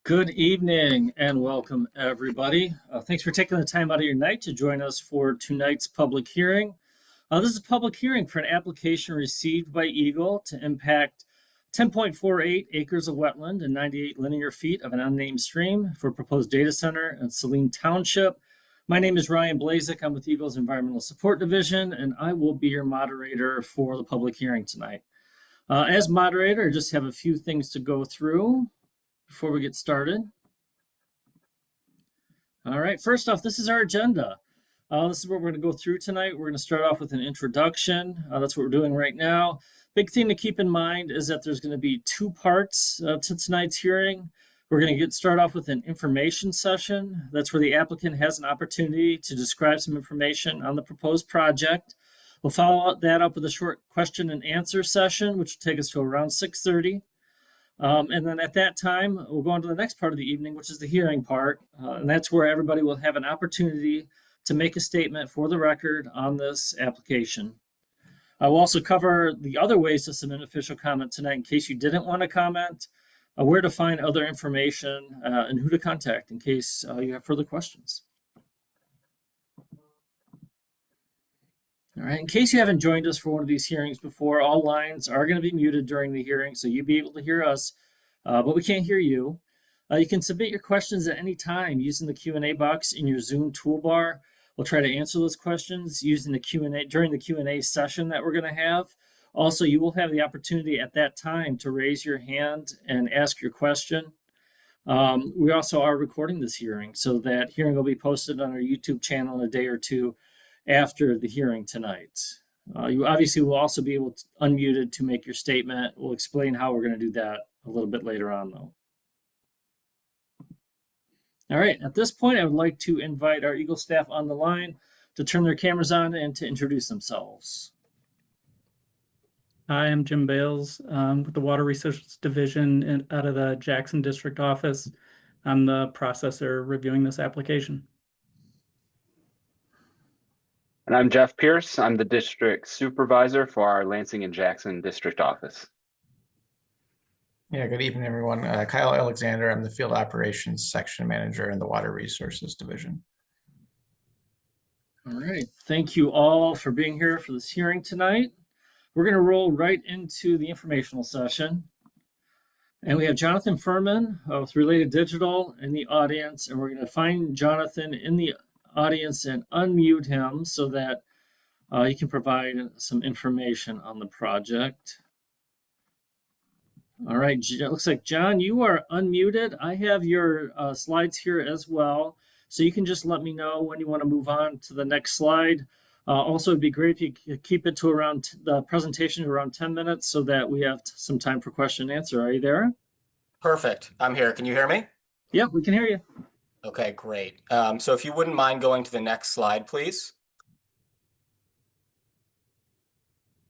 Good evening and welcome, everybody. Thanks for taking the time out of your night to join us for tonight's public hearing. This is a public hearing for an application received by EGLE to impact 10.48 acres of wetland and 98 linear feet of an unnamed stream for a proposed data center in Saline Township. My name is Ryan Blazek. I'm with EGLE's Environmental Support Division, and I will be your moderator for the public hearing tonight. As moderator, I just have a few things to go through before we get started. All right, first off, this is our agenda. This is what we're going to go through tonight. We're going to start off with an introduction. That's what we're doing right now. Big thing to keep in mind is that there's going to be two parts to tonight's hearing. We're going to start off with an information session. That's where the applicant has an opportunity to describe some information on the proposed project. We'll follow that up with a short question and answer session, which will take us to around 6:30. And then at that time, we'll go on to the next part of the evening, which is the hearing part. And that's where everybody will have an opportunity to make a statement for the record on this application. I will also cover the other ways to submit official comment tonight in case you didn't want to comment, where to find other information, and who to contact in case you have further questions. All right, in case you haven't joined us for one of these hearings before, all lines are going to be muted during the hearing, so you'll be able to hear us, but we can't hear you. You can submit your questions at any time using the Q&A box in your Zoom toolbar. We'll try to answer those questions using the Q&A during the Q&A session that we're going to have. Also, you will have the opportunity at that time to raise your hand and ask your question. We also are recording this hearing, so that hearing will be posted on our YouTube channel in a day or two after the hearing tonight. You obviously will also be able to unmuted to make your statement. We'll explain how we're going to do that a little bit later on, though. All right, at this point, I would like to invite our EGLE staff on the line to turn their cameras on and to introduce themselves. Hi, I'm Jim Bales with the Water Resources Division out of the Jackson District Office. I'm the processor reviewing this application. And I'm Jeff Pierce. I'm the district supervisor for our Lansing and Jackson district office. Yeah, good evening, everyone. Kyle Alexander. I'm the field operations section manager in the Water Resources Division. All right, thank you all for being here for this hearing tonight. We're going to roll right into the informational session. And we have Jonathan Furman with Related Digital in the audience, and we're going to find Jonathan in the audience and unmute him so that he can provide some information on the project. All right, it looks like John, you are unmuted. I have your slides here as well, so you can just let me know when you want to move on to the next slide. Also, it'd be great if you could keep it to around the presentation around 10 minutes so that we have some time for question and answer. Are you there? Perfect. I'm here. Can you hear me? Yeah, we can hear you. Okay, great. So if you wouldn't mind going to the next slide, please.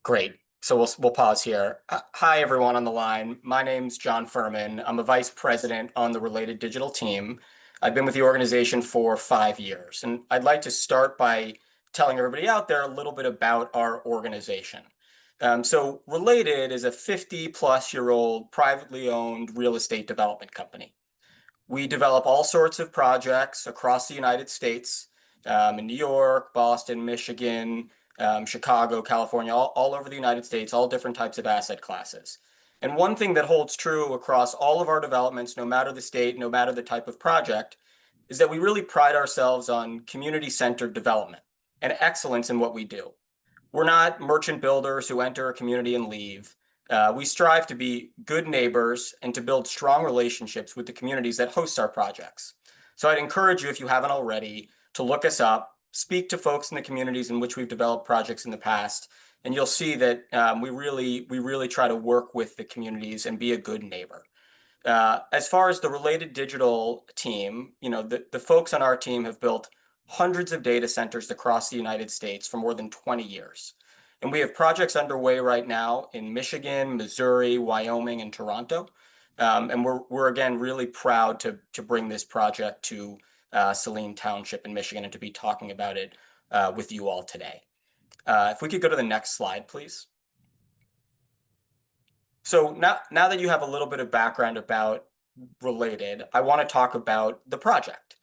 Great. So we'll pause here. Hi, everyone on the line. My name's John Furman. I'm a vice president on the Related Digital team. I've been with the organization for 5 years, and I'd like to start by telling everybody out there a little bit about our organization. So Related is a 50-plus-year-old privately owned real estate development company. We develop all sorts of projects across the United States, in New York, Boston, Michigan, Chicago, California, all over the United States, all different types of asset classes. And one thing that holds true across all of our developments, no matter the state, no matter the type of project, is that we really pride ourselves on community-centered development and excellence in what we do. We're not merchant builders who enter a community and leave. We strive to be good neighbors and to build strong relationships with the communities that host our projects. So I'd encourage you, if you haven't already, to look us up, speak to folks in the communities in which we've developed projects in the past, and you'll see that we really try to work with the communities and be a good neighbor. As far as the Related Digital team, the folks on our team have built hundreds of data centers across the United States for more than 20 years. And we have projects underway right now in Michigan, Missouri, Wyoming, and Toronto. And we're again really proud to bring this project to Saline Township in Michigan and to be talking about it with you all today. If we could go to the next slide, please. So now that you have a little bit of background about related, I want to talk about the project.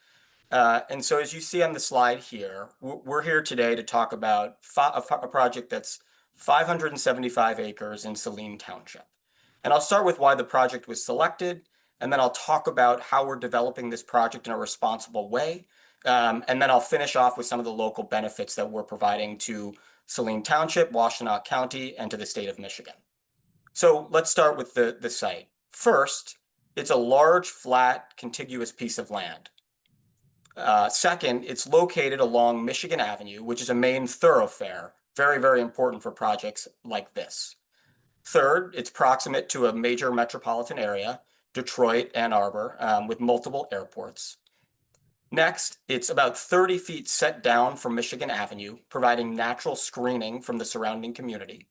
And so as you see on the slide here, we're here today to talk about a project that's 575 acres in Saline Township. And I'll start with why the project was selected, and then I'll talk about how we're developing this project in a responsible way. And then I'll finish off with some of the local benefits that we're providing to Saline Township, Washtenaw County, and to the state of Michigan. So let's start with the site. First, it's a large, flat, contiguous piece of land. Second, it's located along Michigan Avenue, which is a main thoroughfare, very, very important for projects like this. Third, it's proximate to a major metropolitan area, Detroit, Ann Arbor, with multiple airports. Next, it's about 30 feet set down from Michigan Avenue, providing natural screening from the surrounding community.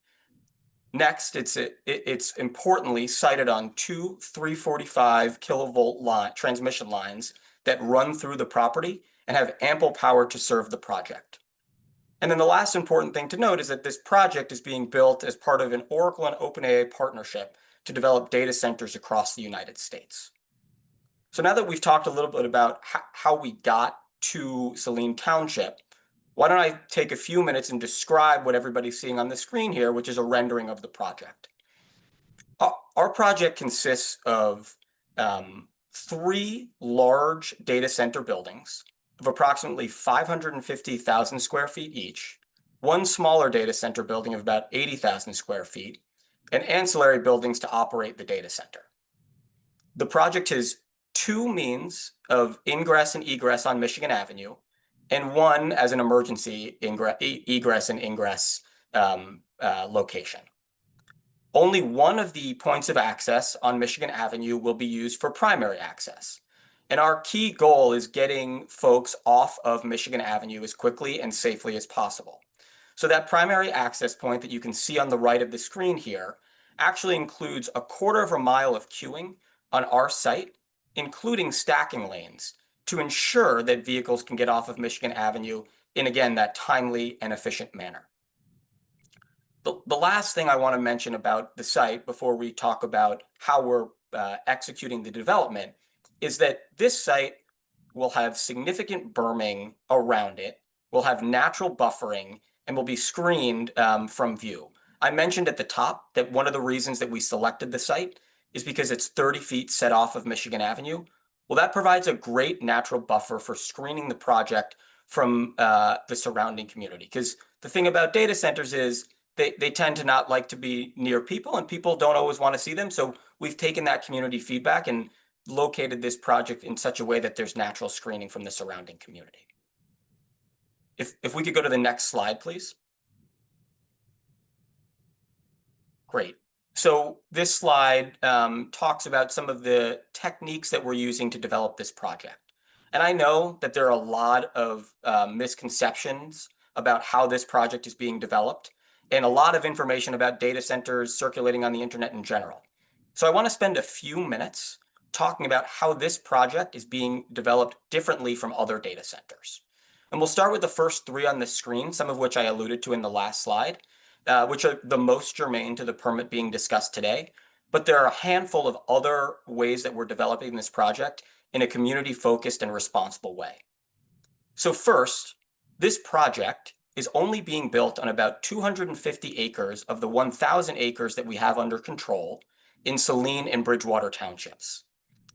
Next, it's importantly sited on two 345 kilovolt transmission lines that run through the property and have ample power to serve the project. And then the last important thing to note is that this project is being built as part of an Oracle and OpenAI partnership to develop data centers across the United States. So now that we've talked a little bit about how we got to Saline Township, why don't I take a few minutes and describe what everybody's seeing on the screen here, which is a rendering of the project. Our project consists of 3 large data center buildings of approximately 550,000 square feet each, 1 smaller data center building of about 80,000 square feet, and ancillary buildings to operate the data center. The project has 2 means of ingress and egress on Michigan Avenue, and 1 as an emergency egress and ingress location. Only 1 of the points of access on Michigan Avenue will be used for primary access. And our key goal is getting folks off of Michigan Avenue as quickly and safely as possible. So that primary access point that you can see on the right of the screen here actually includes a 1/4 mile of queuing on our site, including stacking lanes, to ensure that vehicles can get off of Michigan Avenue in, again, that timely and efficient manner. The last thing I want to mention about the site before we talk about how we're executing the development is that this site will have significant berming around it, will have natural buffering, and will be screened from view. I mentioned at the top that one of the reasons that we selected the site is because it's 30 feet set off of Michigan Avenue. Well, that provides a great natural buffer for screening the project from the surrounding community. Because the thing about data centers is they tend to not like to be near people, and people don't always want to see them. So we've taken that community feedback and located this project in such a way that there's natural screening from the surrounding community. If we could go to the next slide, please. Great. So this slide talks about some of the techniques that we're using to develop this project. And I know that there are a lot of misconceptions about how this project is being developed, and a lot of information about data centers circulating on the internet in general. So I want to spend a few minutes talking about how this project is being developed differently from other data centers. And we'll start with the first 3 on the screen, some of which I alluded to in the last slide, which are the most germane to the permit being discussed today. But there are a handful of other ways that we're developing this project in a community-focused and responsible way. So first, this project is only being built on about 250 acres of the 1,000 acres that we have under control in Saline and Bridgewater townships.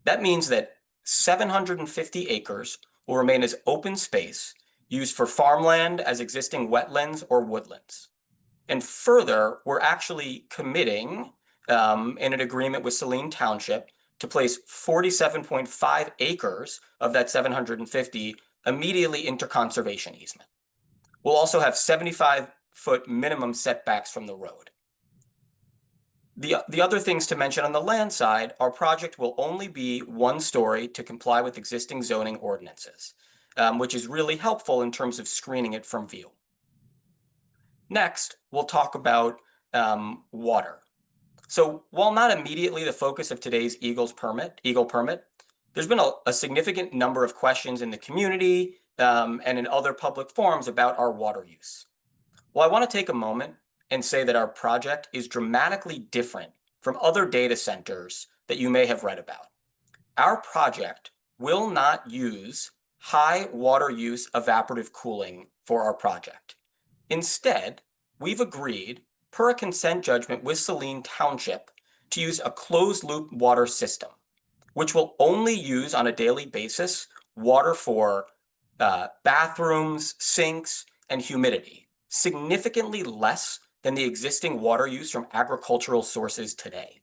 That means that 750 acres will remain as open space used for farmland, as existing wetlands or woodlands. And further, we're actually committing in an agreement with Saline Township to place 47.5 acres of that 750 immediately into conservation easement. We'll also have 75-foot minimum setbacks from the road. The other things to mention on the land side, our project will only be 1 story to comply with existing zoning ordinances, which is really helpful in terms of screening it from view. Next, we'll talk about water. So while not immediately the focus of today's EGLE permit, there's been a significant number of questions in the community and in other public forums about our water use. Well, I want to take a moment and say that our project is dramatically different from other data centers that you may have read about. Our project will not use high water use evaporative cooling for our project. Instead, we've agreed, per a consent judgment with Saline Township, to use a closed-loop water system, which will only use on a daily basis water for bathrooms, sinks, and humidity, significantly less than the existing water use from agricultural sources today.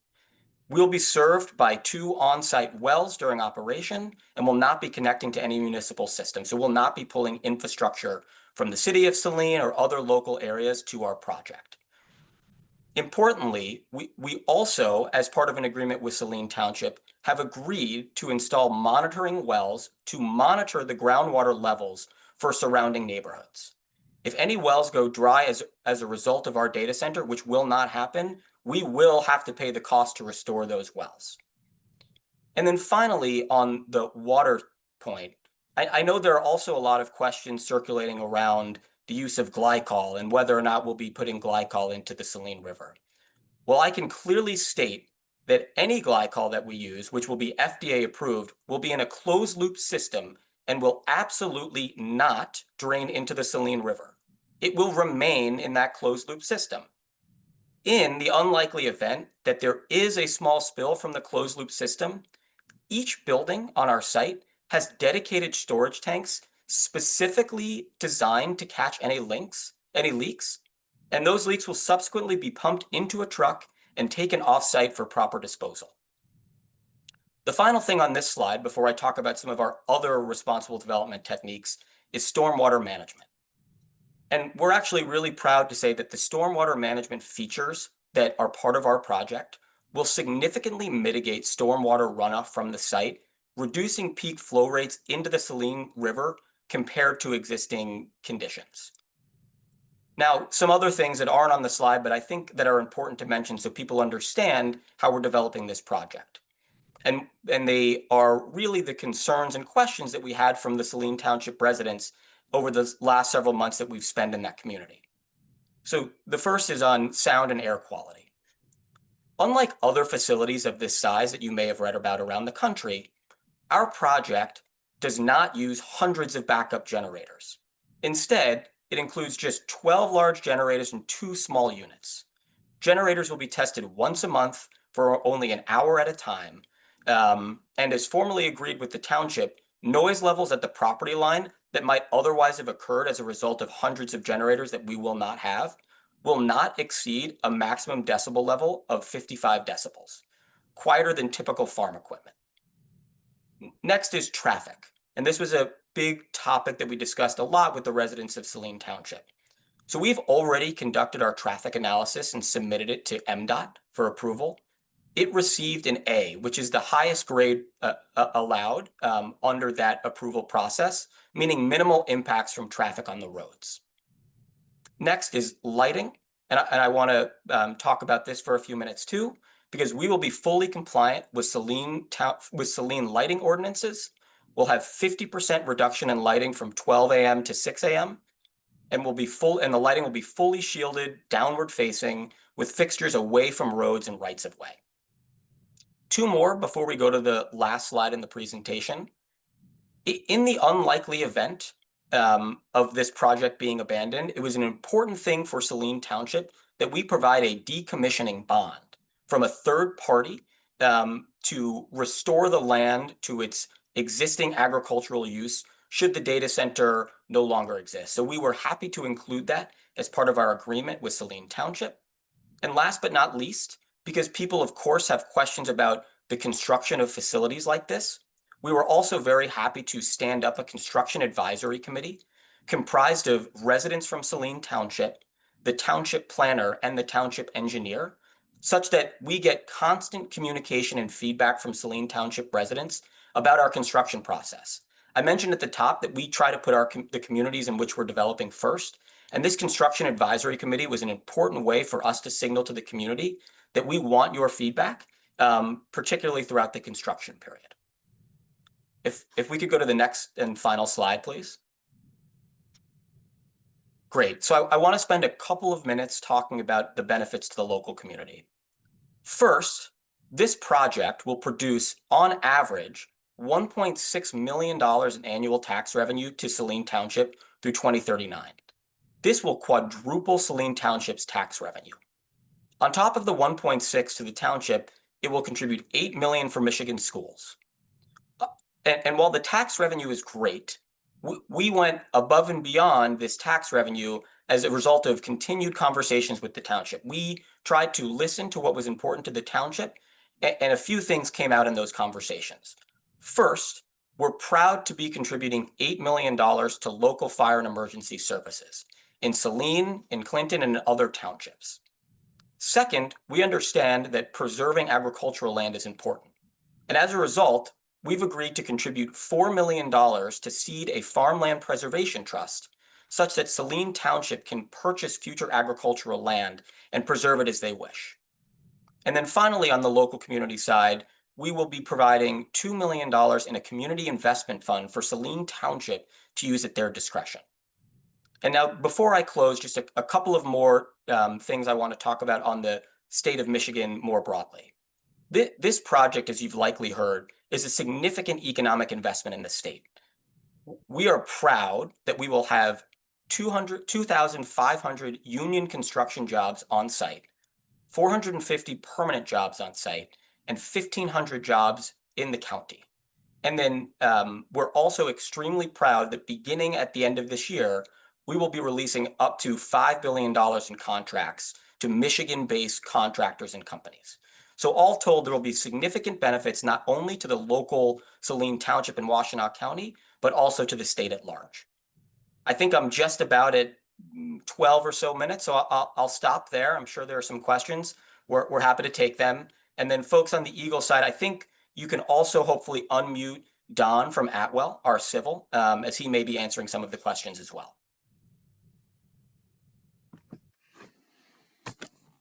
We'll be served by 2 on-site wells during operation and will not be connecting to any municipal system. So we'll not be pulling infrastructure from the city of Saline or other local areas to our project. Importantly, we also, as part of an agreement with Saline Township, have agreed to install monitoring wells to monitor the groundwater levels for surrounding neighborhoods. If any wells go dry as a result of our data center, which will not happen, we will have to pay the cost to restore those wells. And then finally, on the water point, I know there are also a lot of questions circulating around the use of glycol and whether or not we'll be putting glycol into the Saline River. Well, I can clearly state that any glycol that we use, which will be FDA approved, will be in a closed loop system and will absolutely not drain into the Saline River. It will remain in that closed loop system. In the unlikely event that there is a small spill from the closed loop system, each building on our site has dedicated storage tanks specifically designed to catch any leaks, and those leaks will subsequently be pumped into a truck and taken off-site for proper disposal. The final thing on this slide, before I talk about some of our other responsible development techniques, is stormwater management. And we're actually really proud to say that the stormwater management features that are part of our project will significantly mitigate stormwater runoff from the site, reducing peak flow rates into the Saline River compared to existing conditions. Now, some other things that aren't on the slide, but I think that are important to mention so people understand how we're developing this project. And they are really the concerns and questions that we had from the Saline Township residents over the last several months that we've spent in that community. So the first is on sound and air quality. Unlike other facilities of this size that you may have read about around the country, our project does not use hundreds of backup generators. Instead, it includes just 12 large generators and 2 small units. Generators will be tested once a month for only an hour at a time. And as formally agreed with the township, noise levels at the property line that might otherwise have occurred as a result of hundreds of generators that we will not have will not exceed a maximum decibel level of 55 decibels, quieter than typical farm equipment. Next is traffic. And this was a big topic that we discussed a lot with the residents of Saline Township. So we've already conducted our traffic analysis and submitted it to MDOT for approval. It received an A, which is the highest grade allowed under that approval process, meaning minimal impacts from traffic on the roads. Next is lighting, and I want to talk about this for a few minutes too, because we will be fully compliant with Saline lighting ordinances. We'll have 50% reduction in lighting from 12 a.m. to 6 a.m. and the lighting will be fully shielded, downward facing, with fixtures away from roads and rights of way. 2 more before we go to the last slide in the presentation. In the unlikely event of this project being abandoned, it was an important thing for Saline Township that we provide a decommissioning bond from a third party to restore the land to its existing agricultural use should the data center no longer exist. So we were happy to include that as part of our agreement with Saline Township. And last but not least, because people of course have questions about the construction of facilities like this, we were also very happy to stand up a construction advisory committee comprised of residents from Saline Township, the township planner, and the township engineer, such that we get constant communication and feedback from Saline Township residents about our construction process. I mentioned at the top that we try to put the communities in which we're developing first, and this construction advisory committee was an important way for us to signal to the community that we want your feedback, particularly throughout the construction period. If we could go to the next and final slide, please. Great. So I want to spend a couple of minutes talking about the benefits to the local community. First, This project will produce, on average, $1.6 million in annual tax revenue to Saline Township through 2039. This will quadruple Saline Township's tax revenue. On top of the 1.6 to the township, it will contribute 8 million for Michigan schools. And while the tax revenue is great, we went above and beyond this tax revenue as a result of continued conversations with the township. We tried to listen to what was important to the township, and a few things came out in those conversations. First, we're proud to be contributing $8 million to local fire and emergency services in Saline, in Clinton, and in other townships. Second, we understand that preserving agricultural land is important. And as a result, we've agreed to contribute $4 million to seed a farmland preservation trust such that Saline Township can purchase future agricultural land and preserve it as they wish. And then finally, on the local community side, we will be providing $2 million in a community investment fund for Saline Township to use at their discretion. And now, before I close, just a couple of more things I want to talk about on the state of Michigan more broadly. This project, as you've likely heard, is a significant economic investment in the state. We are proud that we will have 2,500 union construction jobs on site, 450 permanent jobs on site, and 1,500 jobs in the county. And then we're also extremely proud that beginning at the end of this year, we will be releasing up to $5 billion in contracts to Michigan-based contractors and companies. So all told, there will be significant benefits not only to the local Saline Township in Washtenaw County, but also to the state at large. I think I'm just about at 12 or so minutes, so I'll stop there. I'm sure there are some questions. We're happy to take them. And then folks on the EGLE side, I think you can also hopefully unmute Don from Atwell, our civil, as he may be answering some of the questions as well.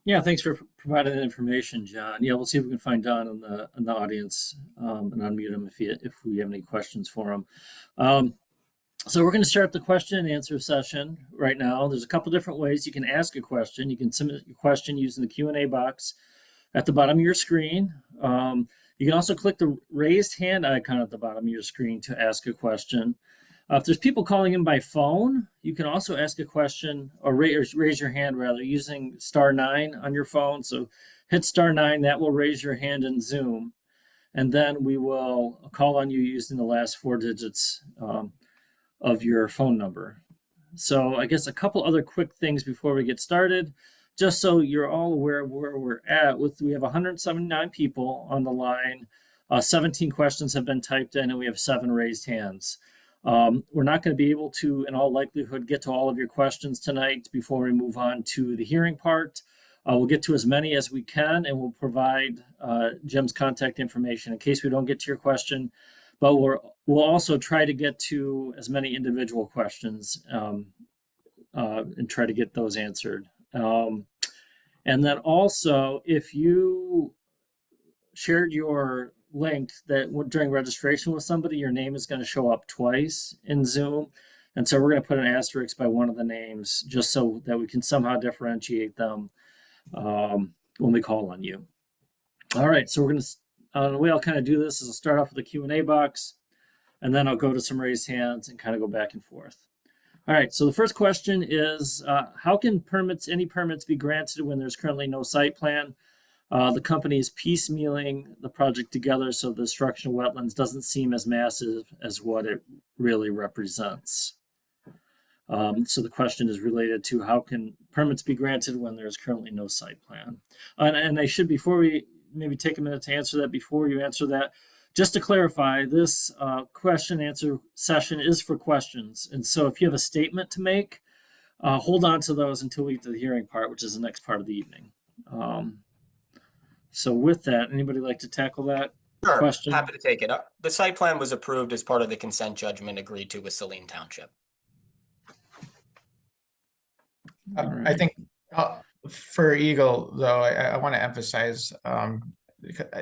Yeah, thanks for providing that information, John. Yeah, we'll see if we can find Don in the audience and unmute him if we have any questions for him. So we're going to start the question and answer session right now. There's a couple different ways you can ask a question. You can submit your question using the Q&A box at the bottom of your screen. You can also click the raised hand icon at the bottom of your screen to ask a question. If there's people calling in by phone, you can also ask a question or raise your hand rather using *9 on your phone. So hit *9, that will raise your hand in Zoom. And then we will call on you using the last 4 digits of your phone number. So I guess a couple other quick things before we get started, just so you're all aware of where we're at. We have 179 people on the line, 17 questions have been typed in, and we have 7 raised hands. We're not going to be able to, in all likelihood, get to all of your questions tonight before we move on to the hearing part. We'll get to as many as we can, and we'll provide Jim's contact information in case we don't get to your question. But we'll also try to get to as many individual questions and try to get those answered. And then also, if you shared your link that during registration with somebody, your name is going to show up twice in Zoom. And so we're going to put an asterisk by one of the names just so that we can somehow differentiate them when we call on you. All right, so we're going to, the way I'll kind of do this is I'll start off with the Q&A box, and then I'll go to some raised hands and kind of go back and forth. All right, so the first question is, how can any permits be granted when there's currently no site plan? The company is piecemealing the project together, so the destruction of wetlands doesn't seem as massive as what it really represents. So the question is related to how can permits be granted when there's currently no site plan? And I should, before we maybe take a minute to answer that, before you answer that, just to clarify, this question answer session is for questions. And so if you have a statement to make, hold on to those until we get to the hearing part, which is the next part of the evening. So with that, anybody like to tackle that question? Happy to take it up. The site plan was approved as part of the consent judgment agreed to with Saline Township. Right. I think for EGLE, though, I want to emphasize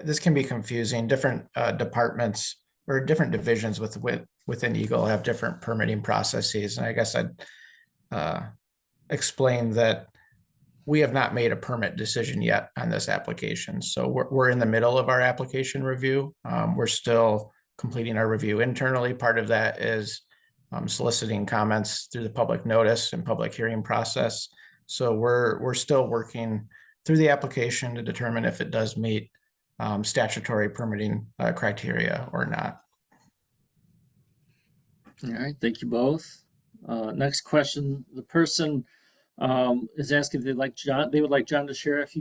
this can be confusing. Different departments or different divisions within EGLE have different permitting processes. And I guess I'd explain that we have not made a permit decision yet on this application. So we're in the middle of our application review. We're still completing our review internally. Part of that is soliciting comments through the public notice and public hearing process. So we're still working through the application to determine if it does meet statutory permitting criteria or not. All right, thank you both. Next question, the person is asking if they would like John to share if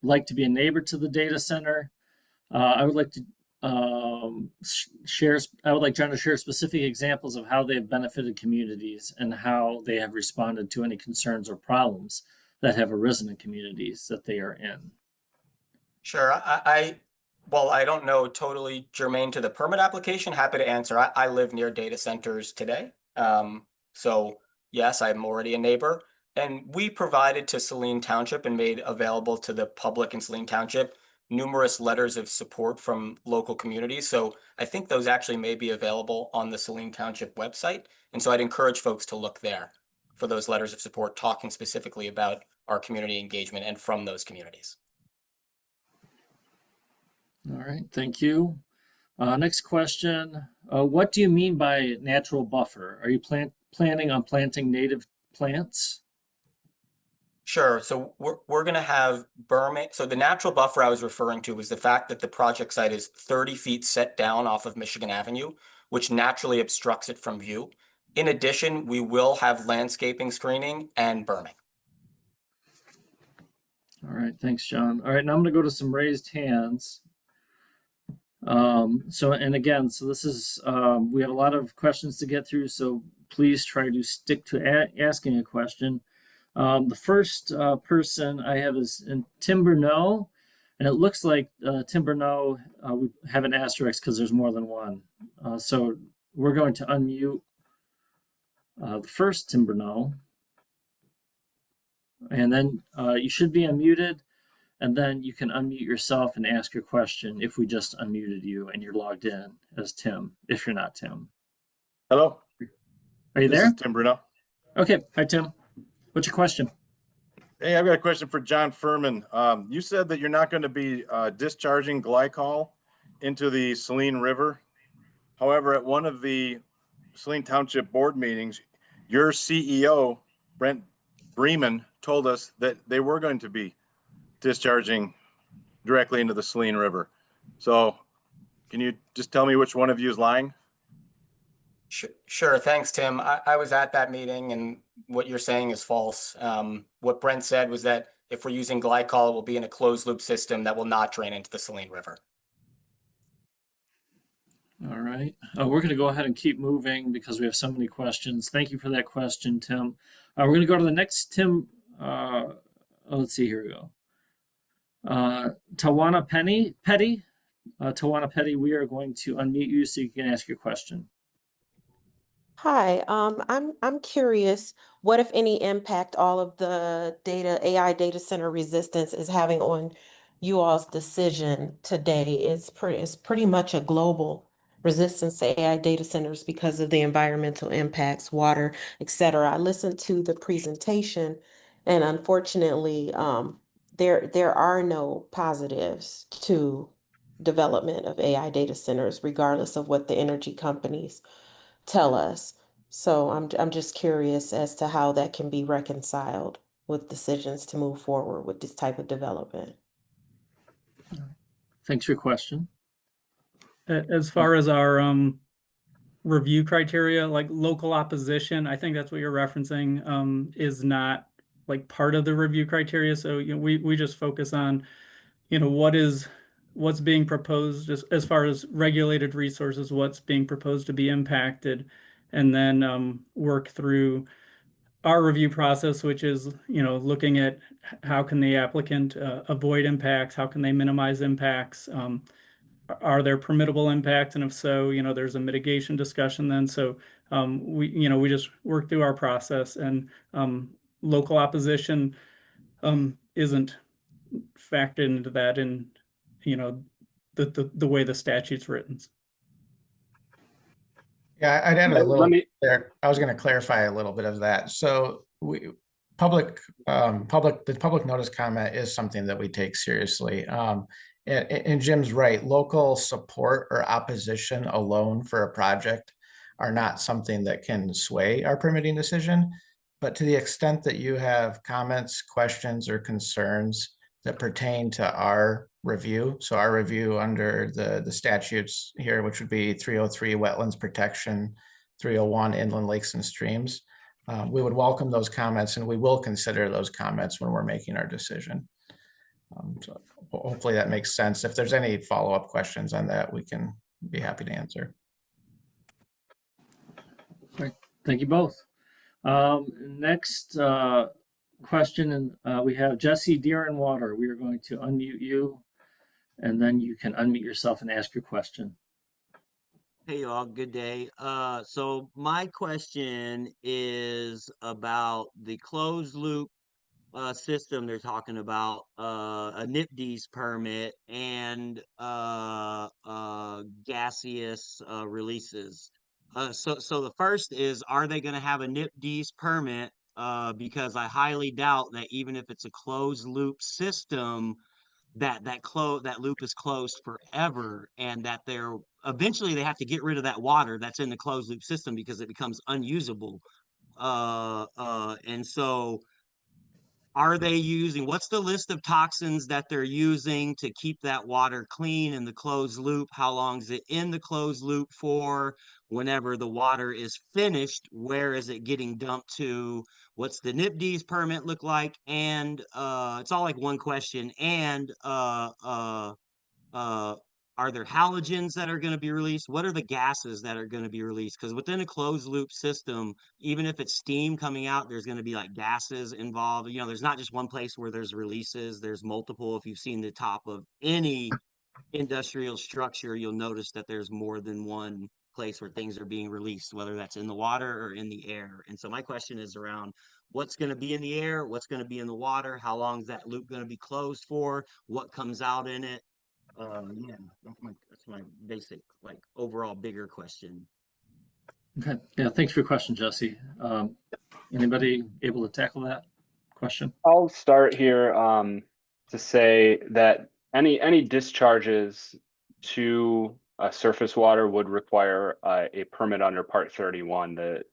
like to be a neighbor to the data center. I would like to I would like John to share specific examples of how they have benefited communities and how they have responded to any concerns or problems that have arisen in communities that they are in. Sure. Well, I don't know totally germane to the permit application. Happy to answer. I live near data centers today. So yes, I'm already a neighbor. And we provided to Saline Township and made available to the public in Saline Township numerous letters of support from local communities. So I think those actually may be available on the Saline Township website. And so I'd encourage folks to look there for those letters of support talking specifically about our community engagement and from those communities. All right, thank you. Next question. What do you mean by natural buffer? Are you planning on planting native plants? Sure. So we're going to have berming. So the natural buffer I was referring to was the fact that the project site is 30 feet set down off of Michigan Avenue, which naturally obstructs it from view. In addition, we will have landscaping screening and berming. All right, thanks, John. All right, now I'm going to go to some raised hands. So this is, we have a lot of questions to get through, so please try to stick to asking a question. The first person I have is Tim Burneau, and it looks like Tim Burneau, we have an asterisk because there's more than one. So we're going to unmute the first Tim Burneau, and then you should be unmuted. And then you can unmute yourself and ask your question if we just unmuted you and you're logged in as Tim, if you're not Tim. Hello. Are you This there? is Tim Bruno. Okay. Hi, Tim. What's your question? Hey, I've got a question for John Furman. You said that you're not going to be discharging glycol into the Saline River. However, at one of the Saline Township board meetings, your CEO, Brent Bremen, told us that they were going to be discharging directly into the Saline River. So can you just tell me which one of you is lying? Sure. Thanks, Tim. I was at that meeting and what you're saying is false. What Brent said was that if we're using glycol, it will be in a closed loop system that will not drain into the Saline River. All right. We're going to go ahead and keep moving because we have so many questions. Thank you for that question, Tim. We're going to go to the next Tim. Let's see. Here we go. Tawana Petty. Tawana Petty, we are going to unmute you so you can ask your question. Hi, I'm curious, what if any impact all of the AI data center resistance is having on you all's decision today? It's pretty much a global resistance to AI data centers because of the environmental impacts, water, etc. I listened to the presentation, and unfortunately, there are no positives to development of AI data centers, regardless of what the energy companies tell us. So I'm just curious as to how that can be reconciled with decisions to move forward with this type of development. Thanks for your question. As far as our review criteria, like local opposition, I think that's what you're referencing, is not like part of the review criteria. So we just focus on what's being proposed as far as regulated resources, what's being proposed to be impacted, and then work through our review process, which is looking at how can the applicant avoid impacts, how can they minimize impacts, are there permittable impacts, and if so, there's a mitigation discussion then. So we just work through our process, and local opposition isn't factored into that in the way the statute's written. Yeah, I'd add a little there. I was going to clarify a little bit of that. So the public notice comment is something that we take seriously. And Jim's right, local support or opposition alone for a project are not something that can sway our permitting decision. But to the extent that you have comments, questions, or concerns that pertain to our review, so our review under the statutes here, which would be 303 wetlands protection, 301 inland lakes and streams, we would welcome those comments, and we will consider those comments when we're making our decision. So hopefully that makes sense. If there's any follow-up questions on that, we can be happy to answer. Great. Thank you both. Next question, and we have Jesse Deer and Water. We are going to unmute you, and then you can unmute yourself and ask your question. Hey y'all, good day. So my question is about the closed loop system they're talking about, a NIPD's permit and gaseous releases. So the first is, are they going to have a NIPD's permit? Because I highly doubt that even if it's a closed loop system, that loop is closed forever, and that they're eventually they have to get rid of that water that's in the closed loop system because it becomes unusable. And so are they using, what's the list of toxins that they're using to keep that water clean in the closed loop? How long is it in the closed loop for? Whenever the water is finished, where is it getting dumped to? What's the NIPD's permit look like? And it's all like one question. And are there halogens that are going to be released? What are the gases that are going to be released? Because within a closed loop system, even if it's steam coming out, there's going to be like gases involved. You know, there's not just one place where there's releases, there's multiple. If you've seen the top of any industrial structure, you'll notice that there's more than one place where things are being released, whether that's in the water or in the air. And so my question is around what's going to be in the air, what's going to be in the water, how long is that loop going to be closed for, what comes out in it. Yeah, that's my basic, like, overall bigger question. Okay. Yeah. Thanks for your question, Jesse. Anybody able to tackle that question? I'll start here to say that any discharges to surface water would require a permit under Part 31, the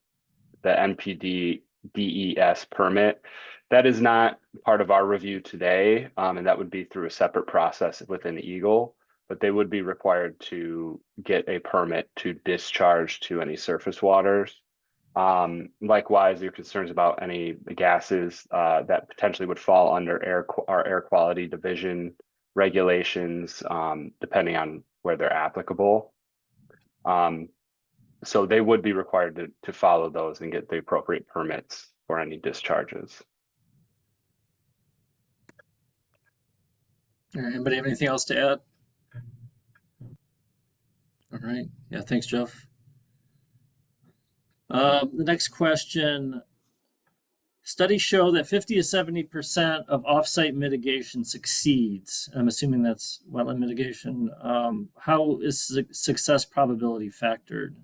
NPD DES permit. That is not part of our review today, and that would be through a separate process within EGLE, but they would be required to get a permit to discharge to any surface waters. Likewise, your concerns about any gases that potentially would fall under our air quality division regulations, depending on where they're applicable. So they would be required to follow those and get the appropriate permits for any discharges. All right, anybody have anything else to add? All right. Yeah, thanks, Jeff. The next question. Studies show that 50 to 70% of offsite mitigation succeeds. I'm assuming that's wetland mitigation. How is success probability factored?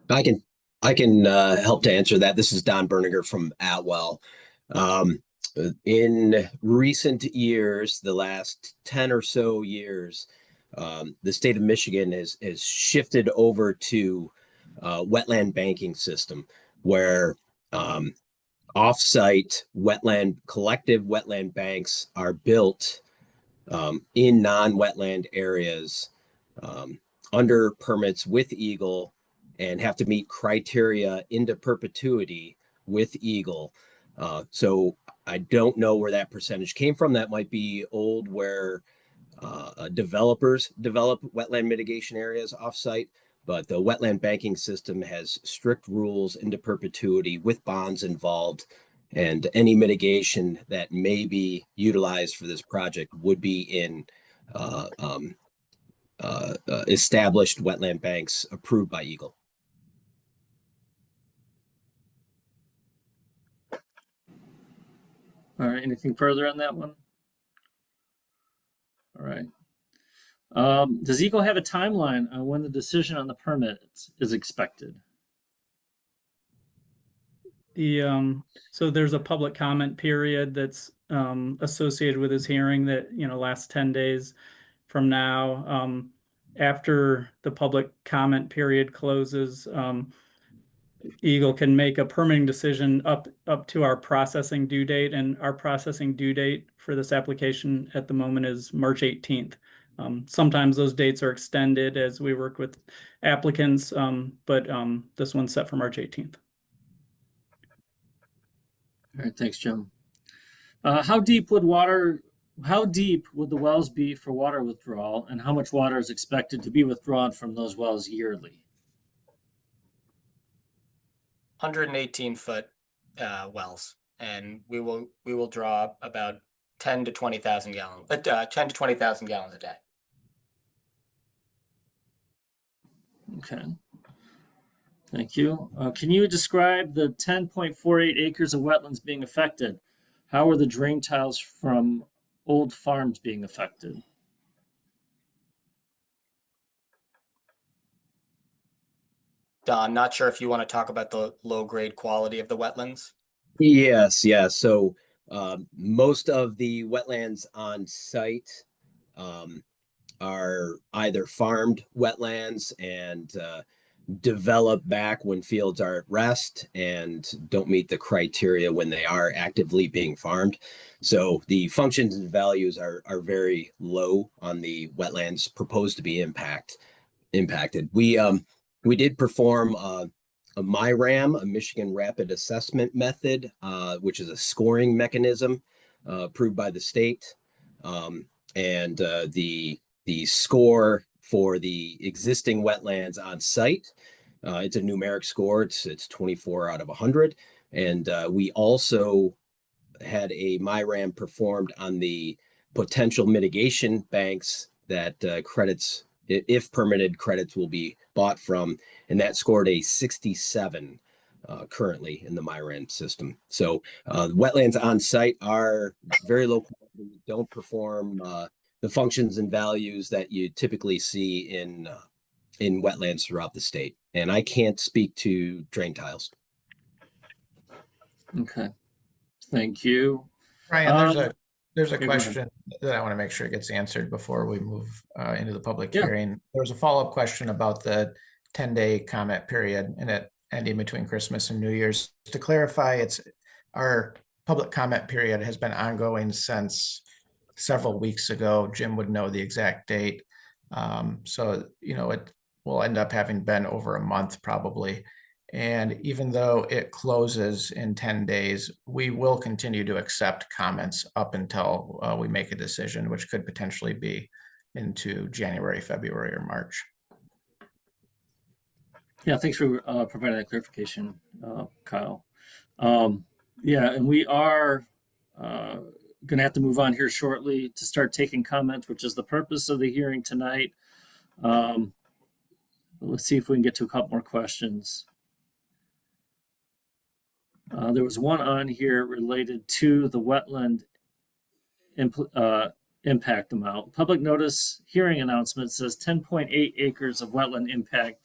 I can help to answer that. This is Don Berninger from Atwell. In recent years, the last 10 or so years, the state of Michigan has shifted over to wetland banking system, where off-site collective wetland banks are built in non-wetland areas under permits with EGLE and have to meet criteria into perpetuity with EGLE. So I don't know where that percentage came from. That might be old, where developers develop wetland mitigation areas offsite, but the wetland banking system has strict rules into perpetuity with bonds involved, and any mitigation that may be utilized for this project would be in established wetland banks approved by EGLE. All right, anything further on that one? All right. Does EGLE have a timeline on when the decision on the permit is expected? So there's a public comment period that's associated with his hearing that, lasts 10 days from now. After the public comment period closes, EGLE can make a permitting decision up to our processing due date, and our processing due date for this application at the moment is March 18th. Sometimes those dates are extended as we work with applicants, but this one's set for March 18th. All right, thanks, Jim. How deep would the wells be for water withdrawal, and how much water is expected to be withdrawn from those wells yearly? 118-foot wells, and we will draw about 10 to 20,000 gallons, 10 to 20,000 gallons a day. Okay. Thank you. Can you describe the 10.48 acres of wetlands being affected? How are the drain tiles from old farms being affected? Don, not sure if you want to talk about the low grade quality of the wetlands. Yes, yeah. So most of the wetlands on site are either farmed wetlands and develop back when fields are at rest and don't meet the criteria when they are actively being farmed. So the functions and values are very low on the wetlands proposed to be impacted. We did perform a MIRAM, a Michigan Rapid Assessment Method, which is a scoring mechanism approved by the state. And the score for the existing wetlands on site, it's a numeric score. It's 24 out of 100. And we also had a MIRAM performed on the potential mitigation banks that credits, if permitted, credits will be bought from, and that scored a 67 currently in the MIRAM system. So wetlands on site are very low quality, don't perform the functions and values that you typically see in wetlands throughout the state. And I can't speak to drain tiles. Okay, thank you. Ryan, there's a okay, question that I want to make sure gets answered before we move into the public Yeah. hearing. There was a follow-up question about the 10-day comment period and it ending between Christmas and New Year's. To clarify, our public comment period has been ongoing since several weeks ago. Jim would know the exact date. So, it will end up having been over a month probably. And even though it closes in 10 days, we will continue to accept comments up until we make a decision, which could potentially be into January, February, or March. Yeah, thanks for providing that clarification, Kyle. Yeah, and we are going to have to move on here shortly to start taking comments, which is the purpose of the hearing tonight. Let's see if we can get to a couple more questions. There was one on here related to the wetland impact amount. Public notice hearing announcement says 10.8 acres of wetland impact,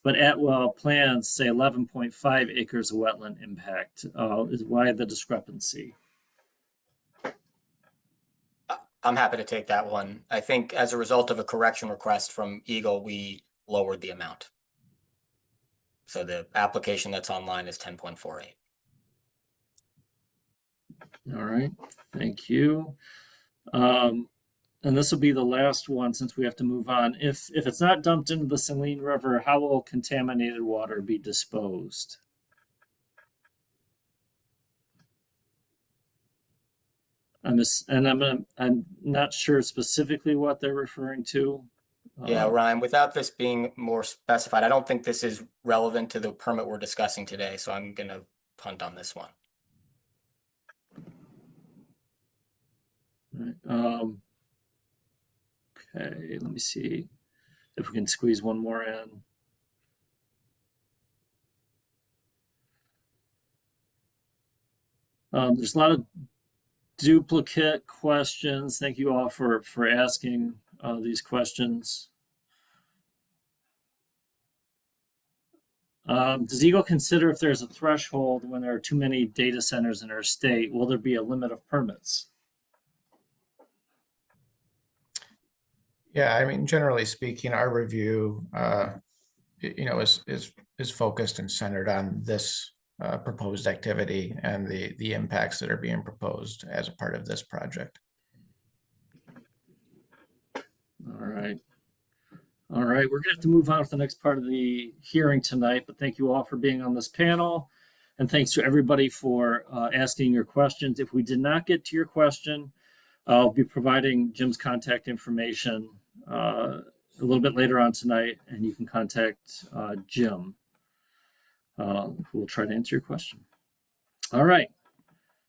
but Atwell plans say 11.5 acres of wetland impact. Is why the discrepancy? I'm happy to take that one. I think as a result of a correction request from EGLE, we lowered the amount. So the application that's online is 10.48. All right, thank you. And this will be the last one since we have to move on. If it's not dumped into the Saline River, how will contaminated water be disposed? I'm not sure specifically what they're referring to. Yeah, Ryan, without this being more specified, I don't think this is relevant to the permit we're discussing today, so I'm going to punt on this one. Right. Okay, let me see if we can squeeze one more in. There's a lot of duplicate questions. Thank you all for asking these questions. Does EGLE consider if there's a threshold when there are too many data centers in our state, will there be a limit of permits? Yeah, I mean, generally speaking, our review, is focused and centered on this proposed activity and the impacts that are being proposed as a part of this project. All right. All right, we're going to have to move on to the next part of the hearing tonight, but thank you all for being on this panel. And thanks to everybody for asking your questions. If we did not get to your question, I'll be providing Jim's contact information a little bit later on tonight, and you can contact Jim, who will try to answer your question. All right,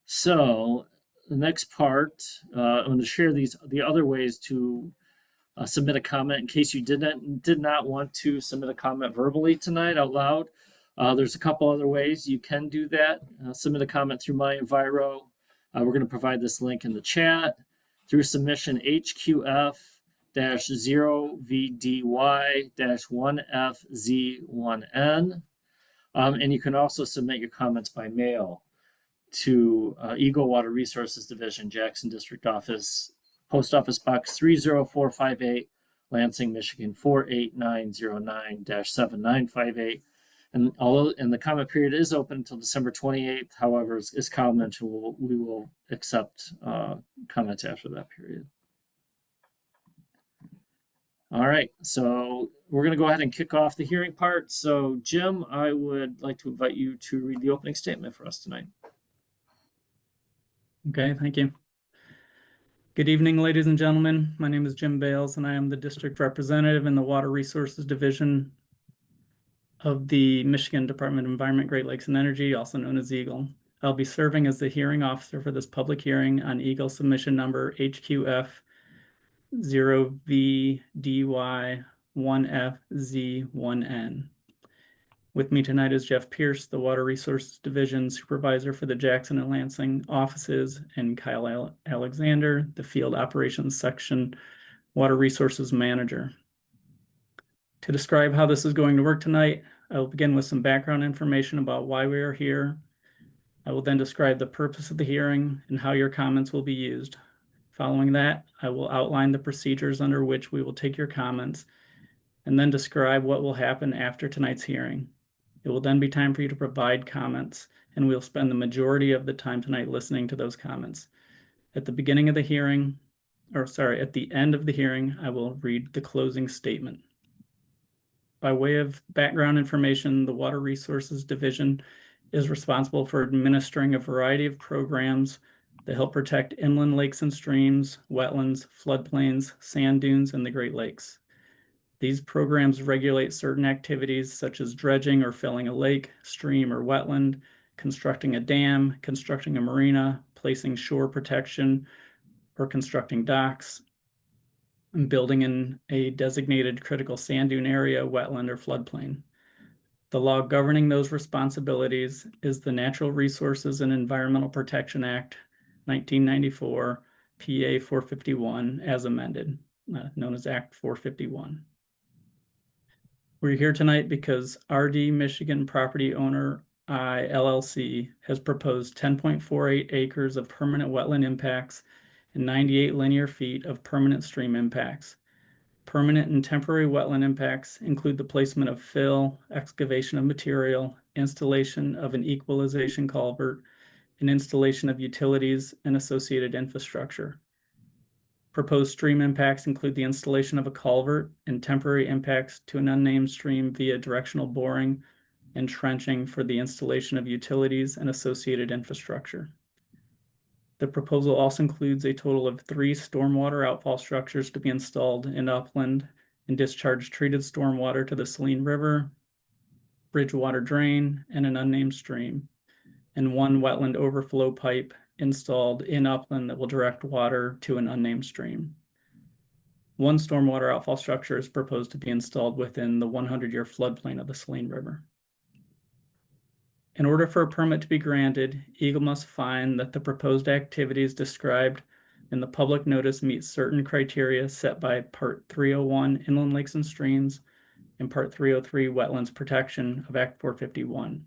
so the next part, I'm going to share the other ways to submit a comment in case you did not want to submit a comment verbally tonight out loud. There's a couple other ways you can do that. Submit a comment through My Enviro. We're going to provide this link in the chat through submission HQF-0VDY-1FZ1N. And you can also submit your comments by mail to EGLE Water Resources Division, Jackson District Office, Post Office Box 30458, Lansing, Michigan 48909-7958. And the comment period is open until December 28th. However, as Kyle mentioned, we will accept comments after that period. All right, so we're going to go ahead and kick off the hearing part. So, Jim, I would like to invite you to read the opening statement for us tonight. Okay, thank you. Good evening, ladies and gentlemen. My name is Jim Bales, and I am the district representative in the Water Resources Division of the Michigan Department of Environment, Great Lakes, and Energy, also known as EGLE. I'll be serving as the hearing officer for this public hearing on EGLE submission number HQF-0VDY-1FZ1N. With me tonight is Jeff Pierce, the Water Resources Division Supervisor for the Jackson and Lansing offices, and Kyle Alexander, the Field Operations Section Water Resources Manager. To describe how this is going to work tonight, I will begin with some background information about why we are here. I will then describe the purpose of the hearing and how your comments will be used. Following that, I will outline the procedures under which we will take your comments and then describe what will happen after tonight's hearing. It will then be time for you to provide comments, and we'll spend the majority of the time tonight listening to those comments. At the end of the hearing, I will read the closing statement. By way of background information, the Water Resources Division is responsible for administering a variety of programs that help protect inland lakes and streams, wetlands, floodplains, sand dunes, and the Great Lakes. These programs regulate certain activities such as dredging or filling a lake, stream, or wetland, constructing a dam, constructing a marina, placing shore protection, or constructing docks, and building in a designated critical sand dune area, wetland, or floodplain. The law governing those responsibilities is the Natural Resources and Environmental Protection Act, 1994, PA 451, as amended, known as Act 451. We're here tonight because RD Michigan Property Owner I LLC has proposed 10.48 acres of permanent wetland impacts and 98 linear feet of permanent stream impacts. Permanent and temporary wetland impacts include the placement of fill, excavation of material, installation of an equalization culvert, and installation of utilities and associated infrastructure. Proposed stream impacts include the installation of a culvert and temporary impacts to an unnamed stream via directional boring and trenching for the installation of utilities and associated infrastructure. The proposal also includes a total of 3 stormwater outfall structures to be installed in upland and discharge treated stormwater to the Saline River, bridge water drain, and an unnamed stream, and 1 wetland overflow pipe installed in upland that will direct water to an unnamed stream. 1 stormwater outfall structure is proposed to be installed within the 100-year floodplain of the Saline River. In order for a permit to be granted, EGLE must find that the proposed activities described and the public notice meets certain criteria set by Part 301 Inland Lakes and Streams and Part 303 Wetlands Protection of Act 451.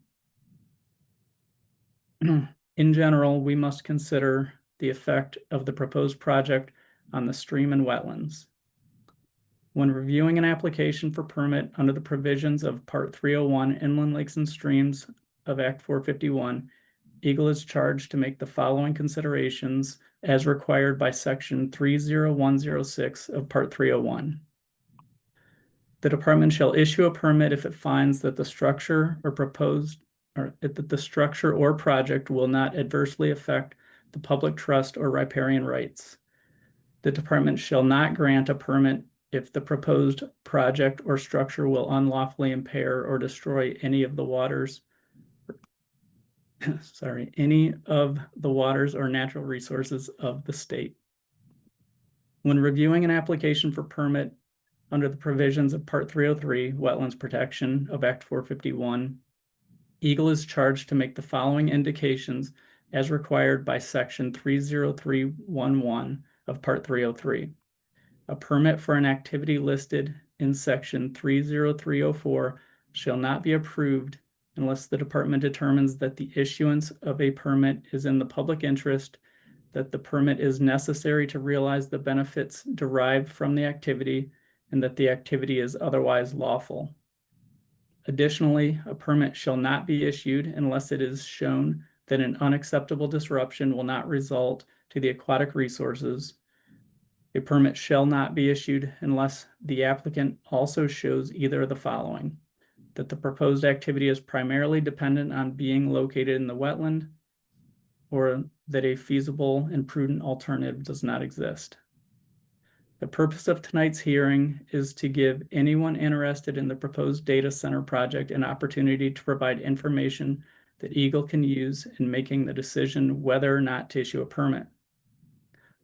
In general, we must consider the effect of the proposed project on the stream and wetlands. When reviewing an application for permit under the provisions of Part 301 Inland Lakes and Streams of Act 451, EGLE is charged to make the following considerations as required by Section 30106 of Part 301. The department shall issue a permit if it finds that the structure or project will not adversely affect the public trust or riparian rights. The department shall not grant a permit if the proposed project or structure will unlawfully impair or destroy any of the waters or natural resources of the state. When reviewing an application for permit under the provisions of Part 303, Wetlands Protection of Act 451, EGLE is charged to make the following indications as required by Section 30311 of Part 303. A permit for an activity listed in Section 30304 shall not be approved unless the department determines that the issuance of a permit is in the public interest, that the permit is necessary to realize the benefits derived from the activity, and that the activity is otherwise lawful. Additionally, a permit shall not be issued unless it is shown that an unacceptable disruption will not result to the aquatic resources. A permit shall not be issued unless the applicant also shows either of the following: that the proposed activity is primarily dependent on being located in the wetland, or that a feasible and prudent alternative does not exist. The purpose of tonight's hearing is to give anyone interested in the proposed data center project an opportunity to provide information that EGLE can use in making the decision whether or not to issue a permit.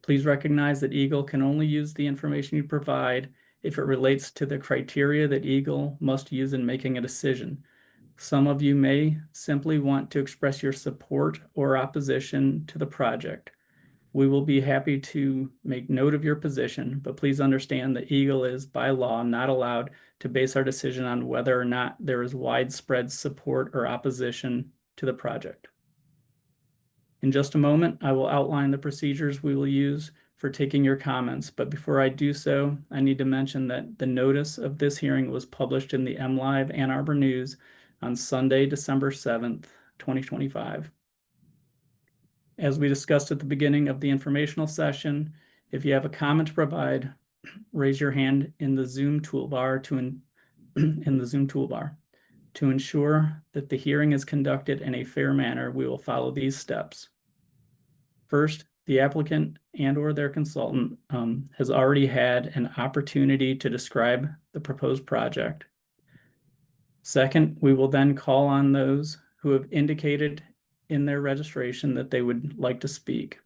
Please recognize that EGLE can only use the information you provide if it relates to the criteria that EGLE must use in making a decision. Some of you may simply want to express your support or opposition to the project. We will be happy to make note of your position, but please understand that EGLE is by law not allowed to base our decision on whether or not there is widespread support or opposition to the project. In just a moment, I will outline the procedures we will use for taking your comments, but before I do so, I need to mention that the notice of this hearing was published in the MLive Ann Arbor News on Sunday, December 7th, 2025. As we discussed at the beginning of the informational session, if you have a comment to provide, raise your hand in the Zoom toolbar To ensure that the hearing is conducted in a fair manner, we will follow these steps. First, the applicant and/or their consultant has already had an opportunity to describe the proposed project. Second, we will then call on those who have indicated in their registration that they would like to speak.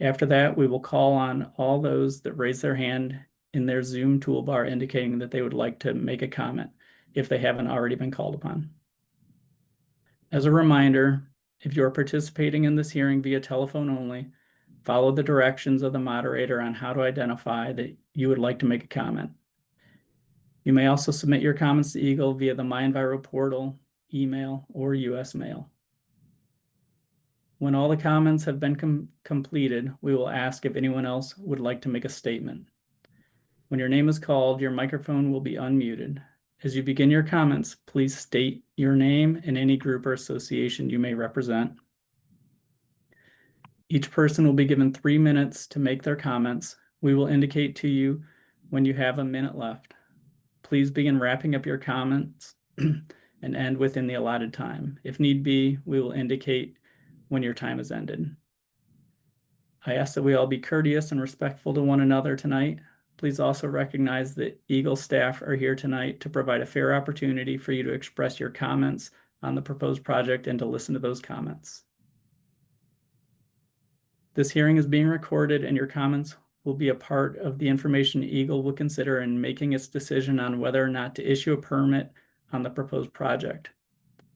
After that, we will call on all those that raise their hand in their Zoom toolbar indicating that they would like to make a comment if they haven't already been called upon. As a reminder, if you are participating in this hearing via telephone only, follow the directions of the moderator on how to identify that you would like to make a comment. You may also submit your comments to EGLE via the MyEnviro portal, email, or US mail. When all the comments have been completed, we will ask if anyone else would like to make a statement. When your name is called, your microphone will be unmuted. As you begin your comments, please state your name and any group or association you may represent. Each person will be given 3 minutes to make their comments. We will indicate to you when you have a minute left. Please begin wrapping up your comments and end within the allotted time. If need be, we will indicate when your time is ended. I ask that we all be courteous and respectful to one another tonight. Please also recognize that EGLE staff are here tonight to provide a fair opportunity for you to express your comments on the proposed project and to listen to those comments. This hearing is being recorded and your comments will be a part of the information EGLE will consider in making its decision on whether or not to issue a permit on the proposed project.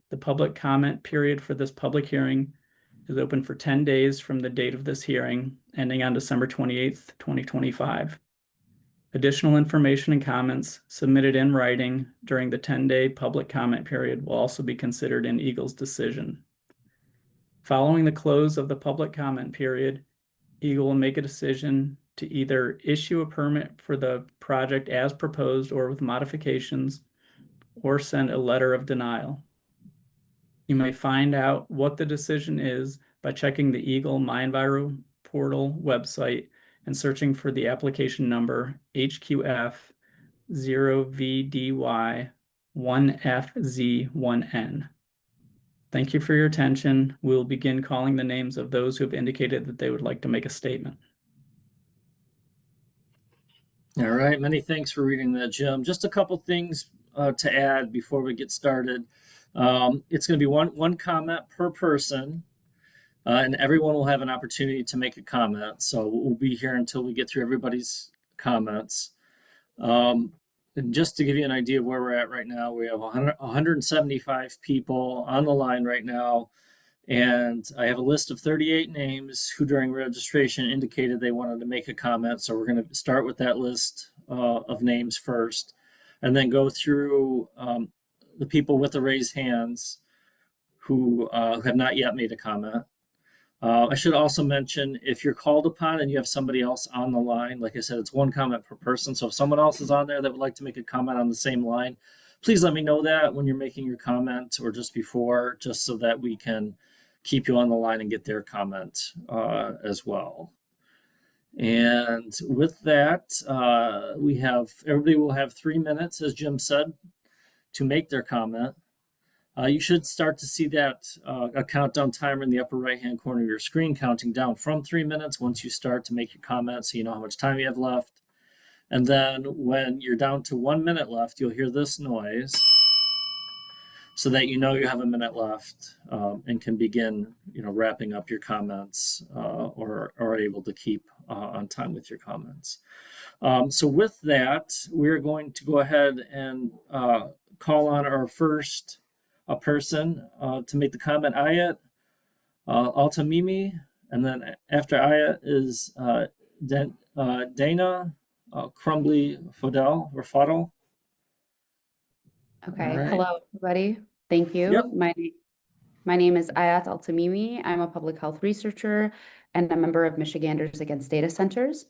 The public comment period for this public hearing is open for 10 days from the date of this hearing, ending on December 28th, 2025. Additional information and comments submitted in writing during the 10-day public comment period will also be considered in EGLE's decision. Following the close of the public comment period, EGLE will make a decision to either issue a permit for the project as proposed or with modifications, or send a letter of denial. You may find out what the decision is by checking the EGLE My Enviro portal website and searching for the application number HQF 0VDY 1FZ1N. Thank you for your attention. We'll begin calling the names of those who have indicated that they would like to make a statement. All right, many thanks for reading that, Jim. Just a couple things to add before we get started. It's going to be one comment per person, and everyone will have an opportunity to make a comment. So we'll be here until we get through everybody's comments. And just to give you an idea of where we're at right now, we have 175 people on the line right now. And I have a list of 38 names who during registration indicated they wanted to make a comment. So we're going to start with that list of names first, and then go through the people with the raised hands who have not yet made a comment. I should also mention, if you're called upon and you have somebody else on the line, like I said, it's one comment per person. So if someone else is on there that would like to make a comment on the same line, please let me know that when you're making your comment or just before, just so that we can keep you on the line and get their comment as well. And with that, everybody will have 3 minutes, as Jim said, to make their comment. You should start to see that a countdown timer in the upper right-hand corner of your screen counting down from 3 minutes once you start to make your comment, so you know how much time you have left. And then when you're down to 1 minute left, you'll hear this noise so that you know you have a minute left and can begin wrapping up your comments or are able to keep on time with your comments. So with that, we're going to go ahead and call on our first person to make the comment, Ayat Altamimi, and then after Ayat is Dana Crumbly Fadel. Okay. Right. Hello, everybody. Thank you. Yep. My name is Ayat Altamimi. I'm a public health researcher and a member of Michiganders Against Data Centers.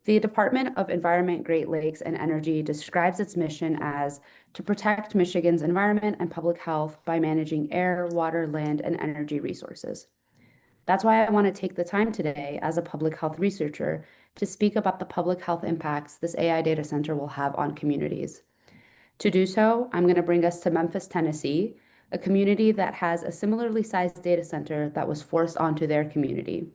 The Department of Environment, Great Lakes, and Energy describes its mission as to protect Michigan's environment and public health by managing air, water, land, and energy resources. That's why I want to take the time today as a public health researcher to speak about the public health impacts this AI data center will have on communities. To do so, I'm going to bring us to Memphis, Tennessee, a community that has a similarly sized data center that was forced onto their community.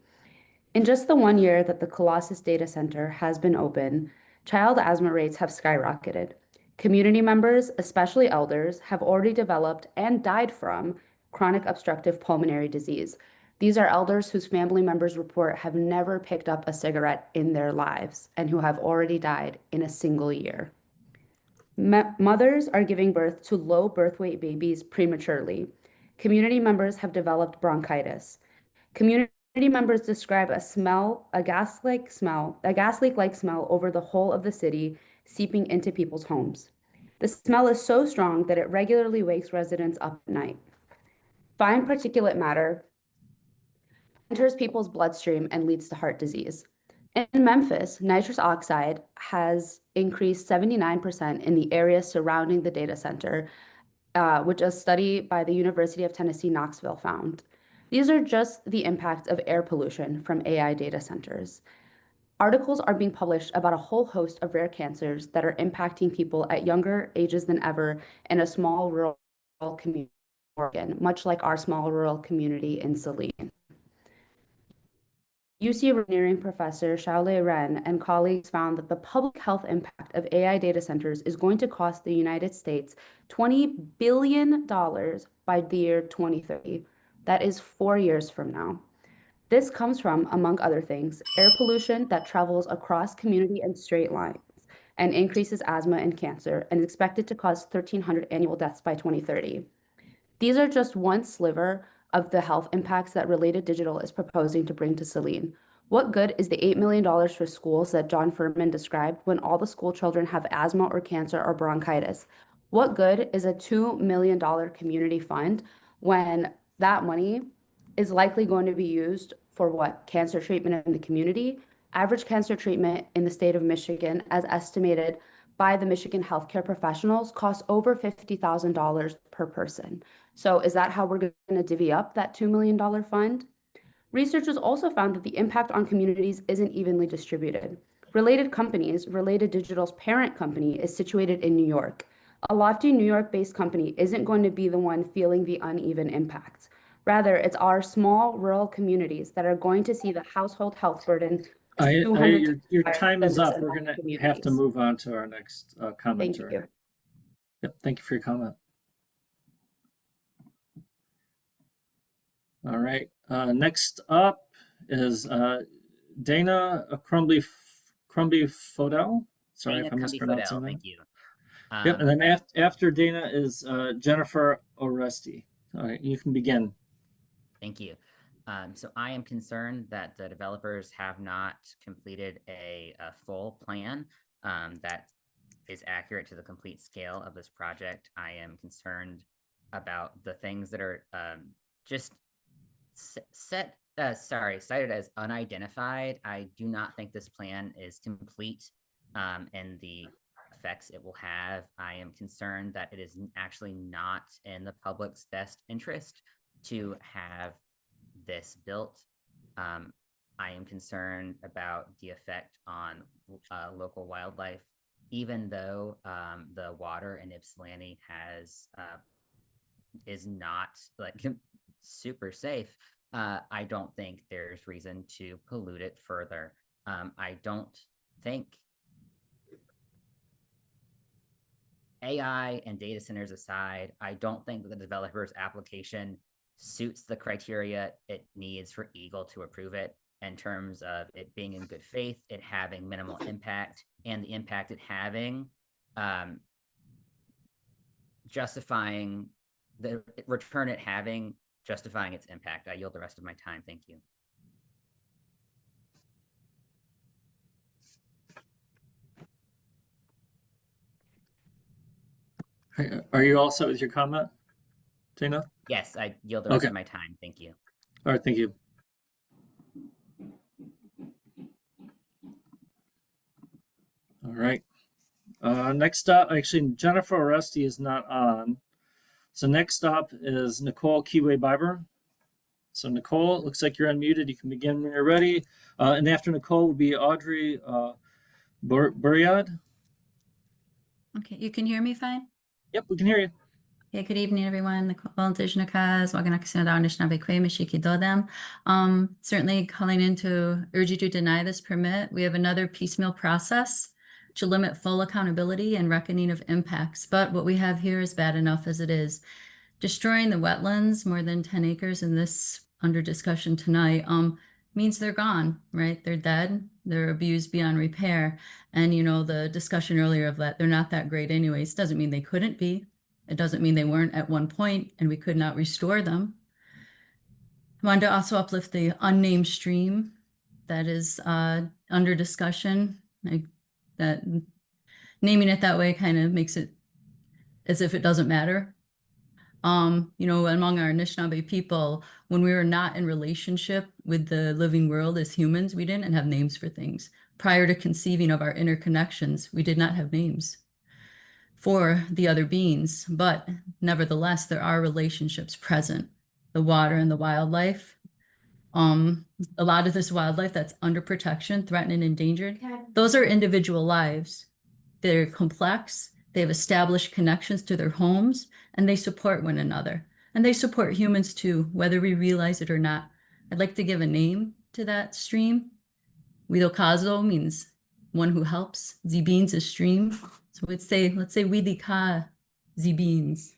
In just the 1 year that the Colossus Data Center has been open, child asthma rates have skyrocketed. Community members, especially elders, have already developed and died from chronic obstructive pulmonary disease. These are elders whose family members report have never picked up a cigarette in their lives and who have already died in a single year. Mothers are giving birth to low birth weight babies prematurely. Community members have developed bronchitis. Community members describe a gas leak-like smell over the whole of the city, seeping into people's homes. The smell is so strong that it regularly wakes residents up at night. Fine particulate matter enters people's bloodstream and leads to heart disease. In Memphis, nitrous oxide has increased 79% in the area surrounding the data center, which a study by the University of Tennessee, Knoxville found. These are just the impacts of air pollution from AI data centers. Articles are being published about a whole host of rare cancers that are impacting people at younger ages than ever in a small rural community in Oregon, much like our small rural community in Saline. UC engineering professor Xiaolei Ren and colleagues found that the public health impact of AI data centers is going to cost the United States $20 billion by the year 2030. That is 4 years from now. This comes from, among other things, air pollution that travels across community and straight lines and increases asthma and cancer and is expected to cause 1,300 annual deaths by 2030. These are just one sliver of the health impacts that Related Digital is proposing to bring to Saline. What good is the $8 million for schools that John Furman described when all the school children have asthma or cancer or bronchitis? What good is a $2 million community fund when that money is likely going to be used for what? Cancer treatment in the community? Average cancer treatment in the state of Michigan, as estimated by the Michigan healthcare professionals, costs over $50,000 per person. So is that how we're going to divvy up that $2 million fund? Researchers also found that the impact on communities isn't evenly distributed. Related companies, Related Digital's parent company, is situated in New York. A lofty New York-based company isn't going to be the one feeling the uneven impacts. Rather, it's our small rural communities that are going to see the household health burden Your higher time than is those up. We're small going to have to communities. move on to our next Thank commenter. you. Yep, thank you for your comment. All right. Next up is Dana Crumbly Fodell. Sorry Dana if I'm mispronouncing that. Thank you. Yep, and then after Dana is Jennifer Oresti. All right, you can begin. Thank you. So I am concerned that the developers have not completed a full plan that is accurate to the complete scale of this project. I am concerned about the things that are just cited as unidentified. I do not think this plan is complete and the effects it will have. I am concerned that it is actually not in the public's best interest to have this built. I am concerned about the effect on local wildlife, even though the water in Ypsilanti is not like super safe. I don't think there's reason to pollute it further. I don't think AI and data centers aside, I don't think that the developer's application suits the criteria it needs for EGLE to approve it in terms of it being in good faith, it having minimal impact, and the impact it having justifying the return it having justifying its impact. I yield the rest of my time. Thank you. Are you all set with your comment, Dana? Yes, I yield the rest of my time. Thank you. All right, thank you. All right. Next up, actually, Jennifer Oresti is not on. So next up is Nicole Kiwe-Biber. So Nicole, it looks like you're unmuted. You can begin when you're ready. And after Nicole will be Audrey Buriad. Okay, you can hear me fine? Yep, we can hear you. Okay, good evening, everyone. Certainly calling in to urge you to deny this permit. We have another piecemeal process to limit full accountability and reckoning of impacts. But what we have here is bad enough as it is. Destroying the wetlands, more than 10 acres in this under discussion tonight, means they're gone, right? They're dead, they're abused beyond repair. And you know, the discussion earlier of that, they're not that great anyways, doesn't mean they couldn't be. It doesn't mean they weren't at one point and we could not restore them. I wanted to also uplift the unnamed stream that is under discussion. That naming it that way kind of makes it as if it doesn't matter. You know, among our Anishinaabe people, when we were not in relationship with the living world as humans, we didn't have names for things. Prior to conceiving of our interconnections, we did not have names for the other beings, but nevertheless, there are relationships present. The water and the wildlife. A lot of this wildlife that's under protection, threatened and endangered, those are individual lives. They're complex. They have established connections to their homes, and they support one another. And they support humans too, whether we realize it or not. I'd like to give a name to that stream. Widokazo means one who helps. Zibins is stream. So let's say Widika Zibins.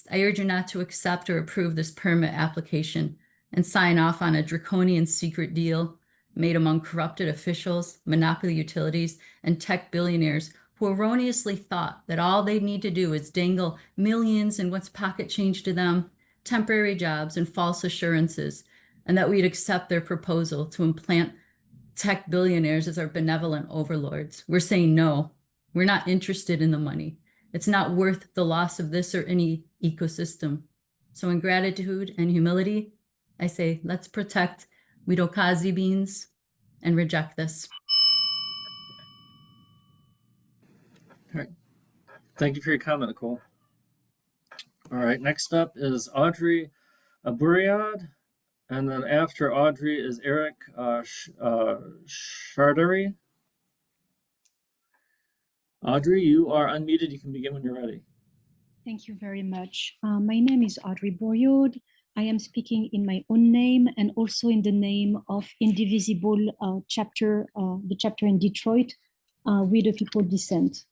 I urge you not to accept or approve this permit application and sign off on a draconian secret deal made among corrupted officials, monopoly utilities, and tech billionaires who erroneously thought that all they need to do is dangle millions in what's pocket change to them temporary jobs, and false assurances, and that we'd accept their proposal to implant tech billionaires as our benevolent overlords. We're saying no, we're not interested in the money. It's not worth the loss of this or any ecosystem. So in gratitude and humility, I say, let's protect Widokazi beans and reject this. All right. Thank you for your comment, Nicole. All right, next up is Audrey Aburiad. And then after Audrey is Eric Chardery. Audrey, you are unmuted. You can begin when you're ready. Thank you very much. My name is Audrey Boryod. I am speaking in my own name and also in the name of Indivisible chapter, the chapter in Detroit, We the People Dissent.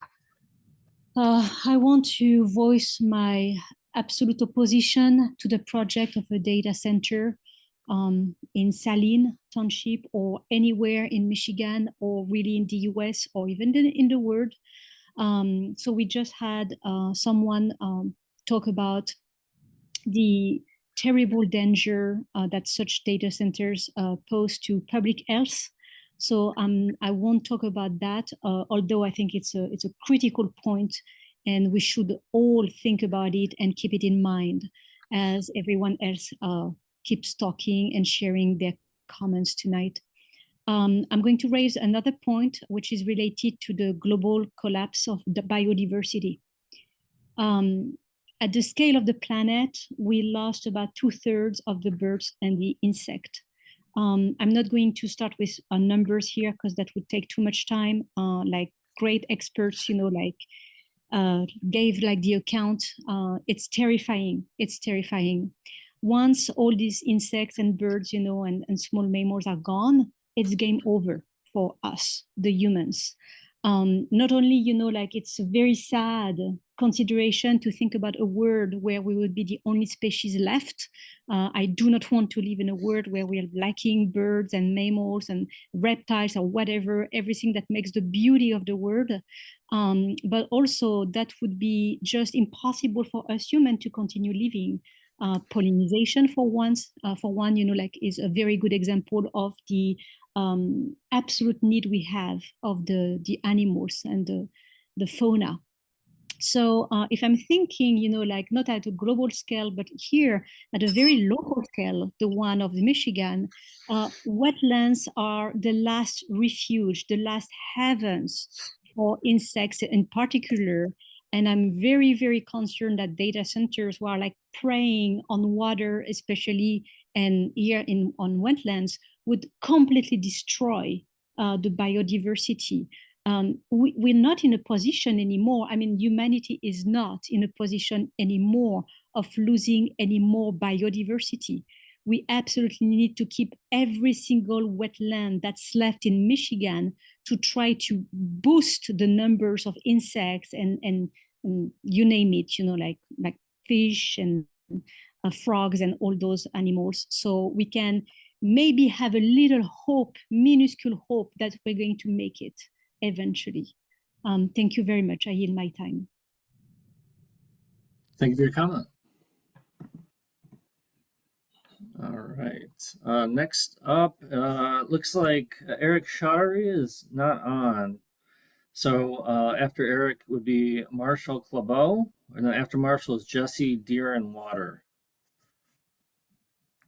I want to voice my absolute opposition to the project of a data center in Saline Township or anywhere in Michigan or really in the US or even in the world. So we just had someone talk about the terrible danger that such data centers pose to public health. So I won't talk about that, although I think it's a critical point and we should all think about it and keep it in mind as everyone else keeps talking and sharing their comments tonight. I'm going to raise another point, which is related to the global collapse of the biodiversity. At the scale of the planet, we lost about 2/3 of the birds and the insect. I'm not going to start with numbers here because that would take too much time. Like great experts, gave like the account. It's terrifying. It's terrifying. Once all these insects and birds, and small mammals are gone, it's game over for us, the humans. Not only, it's a very sad consideration to think about a world where we would be the only species left. I do not want to live in a world where we are lacking birds and mammals and reptiles or whatever, everything that makes the beauty of the world. But also that would be just impossible for us humans to continue living. Pollination for one, is a very good example of the absolute need we have of the animals and the fauna. So if I'm thinking, not at a global scale, but here at a very local scale, the one of Michigan, wetlands are the last refuge, the last havens for insects in particular. And I'm very, very concerned that data centers who are like preying on water, especially and here on wetlands, would completely destroy the biodiversity. We're not in a position anymore. I mean, humanity is not in a position anymore of losing any more biodiversity. We absolutely need to keep every single wetland that's left in Michigan to try to boost the numbers of insects and you name it, like fish and frogs and all those animals. So we can maybe have a little hope, minuscule hope that we're going to make it eventually. Thank you very much. I yield my time. Thank you for your comment. All right. Next up, looks like Eric Shari is not on. So after Eric would be Marshall Clabeau, and then after Marshall is Jesse Deer and Water.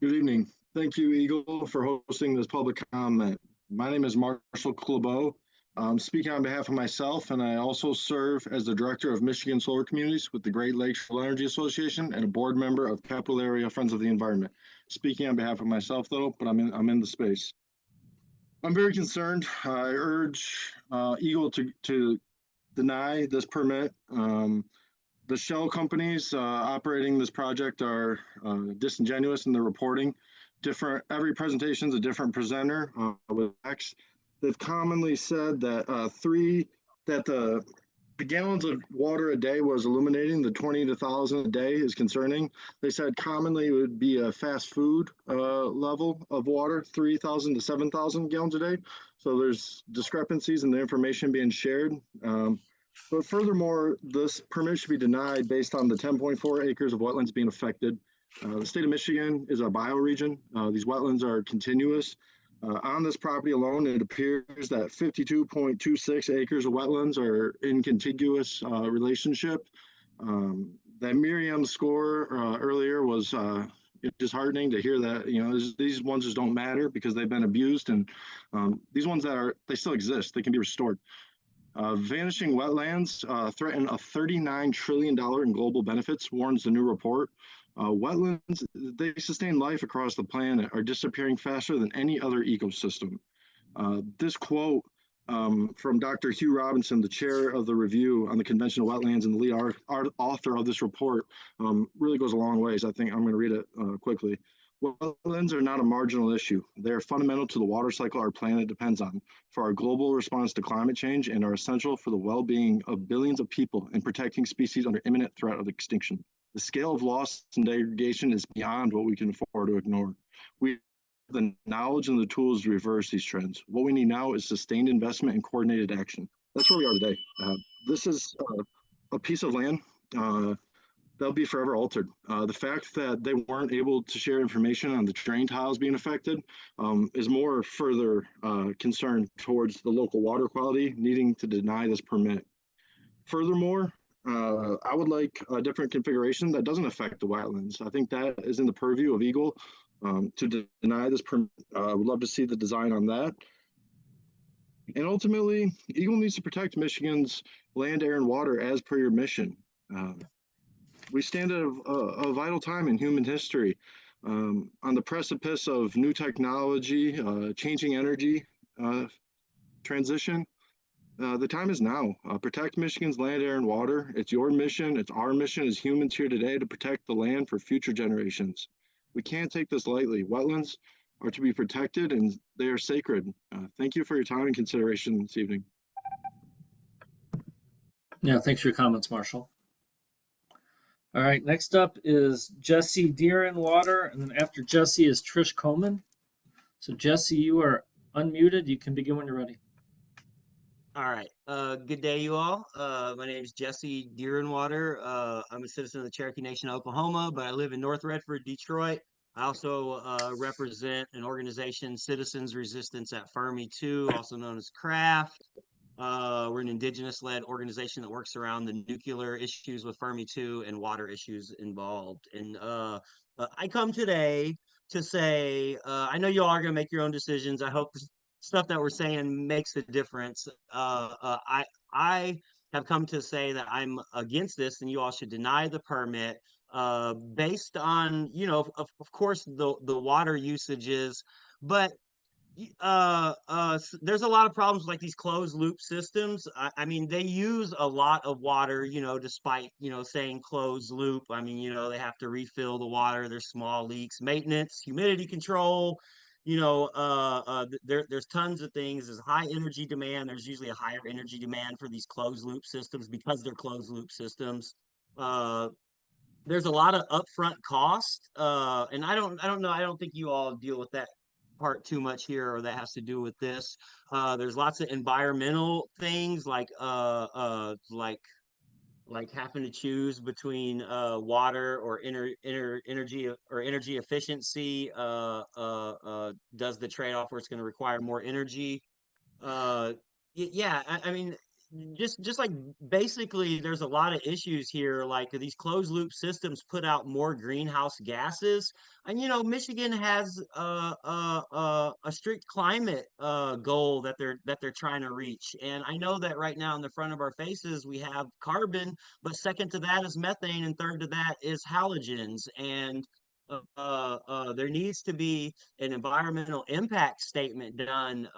Good evening. Thank you, EGLE, for hosting this public comment. My name is Marshall Clabeau. I'm speaking on behalf of myself, and I also serve as the Director of Michigan Solar Communities with the Great Lakes Rural Energy Association and a board member of Capital Area Friends of the Environment. Speaking on behalf of myself, though, but I'm in the space. I'm very concerned. I urge EGLE to deny this permit. The shell companies operating this project are disingenuous in their reporting. Every presentation is a different presenter with facts. They've commonly said that the gallons of water a day was illuminating. The 20 to 1,000 a day is concerning. They said commonly it would be a fast food level of water, 3,000 to 7,000 gallons a day. So there's discrepancies in the information being shared. But furthermore, this permit should be denied based on the 10.4 acres of wetlands being affected. The state of Michigan is a bioregion. These wetlands are continuous. On this property alone, it appears that 52.26 acres of wetlands are in contiguous relationship. That Miriam score earlier was disheartening to hear that, these ones just don't matter because they've been abused, and these ones they still exist, they can be restored. Vanishing wetlands threaten a $39 trillion in global benefits, warns the new report. Wetlands, they sustain life across the planet, are disappearing faster than any other ecosystem. This quote from Dr. Hugh Robinson, the chair of the review on the conventional wetlands and the lead author of this report, really goes a long ways. I think I'm going to read it quickly. Wetlands are not a marginal issue. They are fundamental to the water cycle our planet depends on for our global response to climate change and are essential for the well-being of billions of people and protecting species under imminent threat of extinction. The scale of loss and degradation is beyond what we can afford to ignore. We have the knowledge and the tools to reverse these trends. What we need now is sustained investment and coordinated action. That's where we are today. This is a piece of land that'll be forever altered. The fact that they weren't able to share information on the drain tiles being affected is more further concern towards the local water quality needing to deny this permit. Furthermore, I would like a different configuration that doesn't affect the wetlands. I think that is in the purview of EGLE to deny this permit. I would love to see the design on that. And ultimately, EGLE needs to protect Michigan's land, air, and water as per your mission. We stand at a vital time in human history, on the precipice of new technology, changing energy transition. The time is now. Protect Michigan's land, air, and water. It's your mission. It's our mission as humans here today to protect the land for future generations. We can't take this lightly. Wetlands are to be protected and they are sacred. Thank you for your time and consideration this evening. Yeah, thanks for your comments, Marshall. All right, next up is Jesse Deerenwater, and then after Jesse is Trish Coleman. So Jesse, you are unmuted. You can begin when you're ready. All right. Good day, you all. My name is Jesse Deerenwater. I'm a citizen of the Cherokee Nation of Oklahoma, but I live in North Redford, Detroit. I also represent an organization, Citizens Resistance at Fermi 2, also known as CRAFT. We're an indigenous-led organization that works around the nuclear issues with Fermi 2 and water issues involved. And I come today to say, I know you all are going to make your own decisions. I hope stuff that we're saying makes a difference. I have come to say that I'm against this, and you all should deny the permit based on, of course, the water usages, but there's a lot of problems like these closed loop systems. I mean, they use a lot of water, despite, saying closed loop. I mean, they have to refill the water. There's small leaks, maintenance, humidity control, there's tons of things. There's high energy demand. There's usually a higher energy demand for these closed loop systems because they're closed loop systems. There's a lot of upfront cost. And I don't know. I don't think you all deal with that part too much here, or that has to do with this. There's lots of environmental things like having to choose between water or energy or energy efficiency. Does the trade-off where it's going to require more energy? Yeah, I mean, just like basically there's a lot of issues here, like these closed loop systems put out more greenhouse gases, and Michigan has a strict climate goal that they're trying to reach. And I know that right now in the front of our faces we have carbon, but second to that is methane, and third to that is halogens. And there needs to be an environmental impact statement done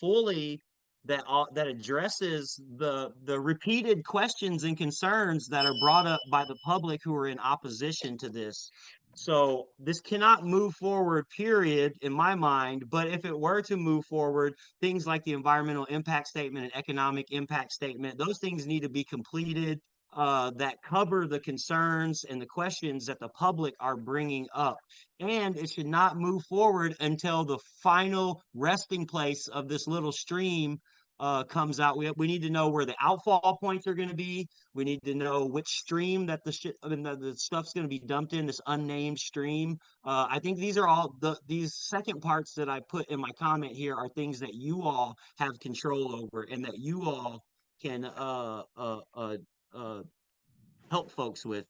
fully that addresses the repeated questions and concerns that are brought up by the public who are in opposition to this. So this cannot move forward, period, in my mind. But if it were to move forward, things like the environmental impact statement and economic impact statement, those things need to be completed, that cover the concerns and the questions that the public are bringing up. And it should not move forward until the final resting place of this little stream comes out. We need to know where the outfall points are going to be. We need to know which stream that the stuff's going to be dumped in, this unnamed stream. I think these are all these second parts that I put in my comment here are things that you all have control over and that you all can help folks with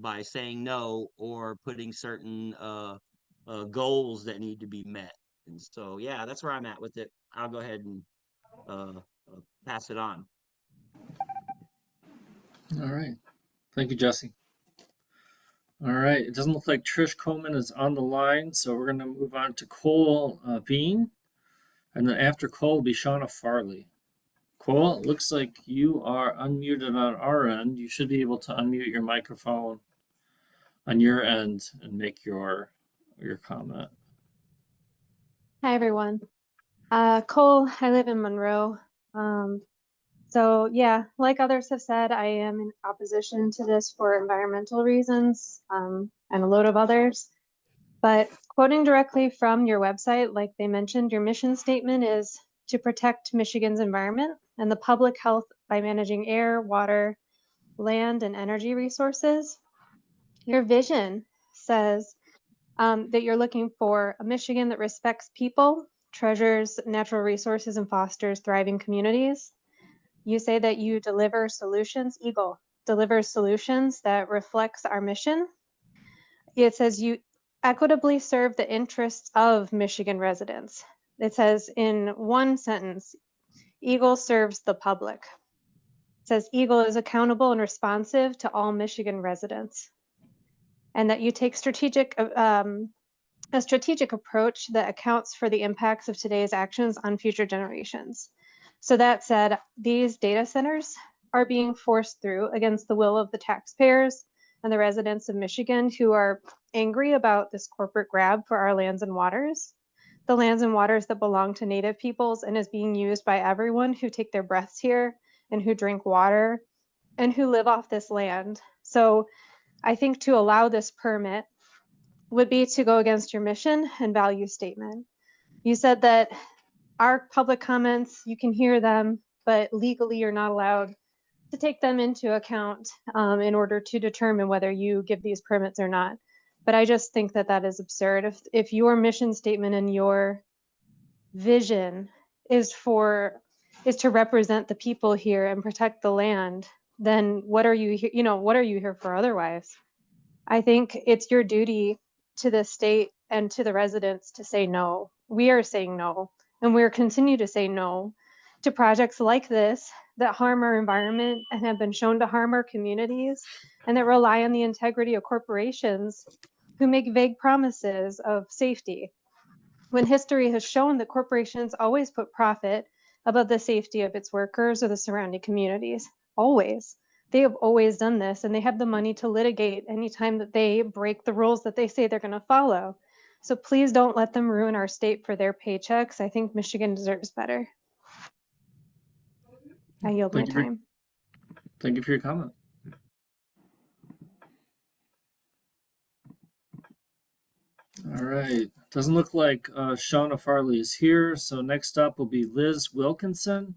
by saying no or putting certain goals that need to be met. And so, yeah, that's where I'm at with it. I'll go ahead and pass it on. All right. Thank you, Jesse. All right. It doesn't look like Trish Coleman is on the line, so we're going to move on to Cole Bean. And then after Cole will be Shauna Farley. Cole, it looks like you are unmuted on our end. You should be able to unmute your microphone on your end and make your comment. Hi, everyone. Cole, I live in Monroe. So yeah, like others have said, I am in opposition to this for environmental reasons, and a load of others. But quoting directly from your website, like they mentioned, your mission statement is to protect Michigan's environment and the public health by managing air, water, land, and energy resources. Your vision says that you're looking for a Michigan that respects people, treasures natural resources, and fosters thriving communities. You say that you deliver solutions. EGLE delivers solutions that reflects our mission. It says you equitably serve the interests of Michigan residents. It says in one sentence, EGLE serves the public. It says EGLE is accountable and responsive to all Michigan residents. And that you take a strategic approach that accounts for the impacts of today's actions on future generations. So that said, these data centers are being forced through against the will of the taxpayers and the residents of Michigan who are angry about this corporate grab for our lands and waters, the lands and waters that belong to Native peoples and is being used by everyone who take their breaths here and who drink water and who live off this land. So I think to allow this permit would be to go against your mission and value statement. You said that our public comments, you can hear them, but legally you're not allowed to take them into account in order to determine whether you give these permits or not. But I just think that that is absurd. If your mission statement and your vision is to represent the people here and protect the land, then what are you here, what are you here for otherwise? I think it's your duty to the state and to the residents to say no. We are saying no, and we'll continue to say no to projects like this that harm our environment and have been shown to harm our communities and that rely on the integrity of corporations who make vague promises of safety. When history has shown that corporations always put profit above the safety of its workers or the surrounding communities, always. They have always done this, and they have the money to litigate anytime that they break the rules that they say they're going to follow. So please don't let them ruin our state for their paychecks. I think Michigan deserves better. I yield my time. Thank you for your comment. All right. Doesn't look like Shauna Farley is here. So next up will be Liz Wilkinson.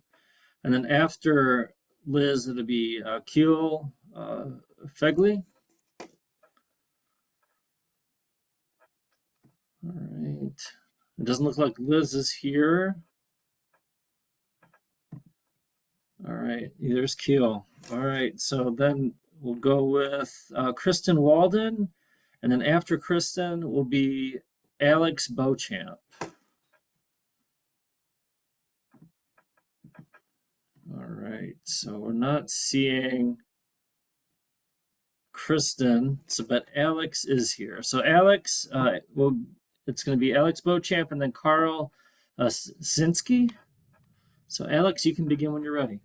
And then after Liz, it'll be Keel Fegley. All right. It doesn't look like Liz is here. All right. There's Keel. All right. So then we'll go with Kristen Walden. And then after Kristen will be Alex Beauchamp. All right. So we're not seeing Kristen, but Alex is here. So Alex, it's going to be Alex Beauchamp and then Carl Sinski. So Alex, you can begin when you're ready.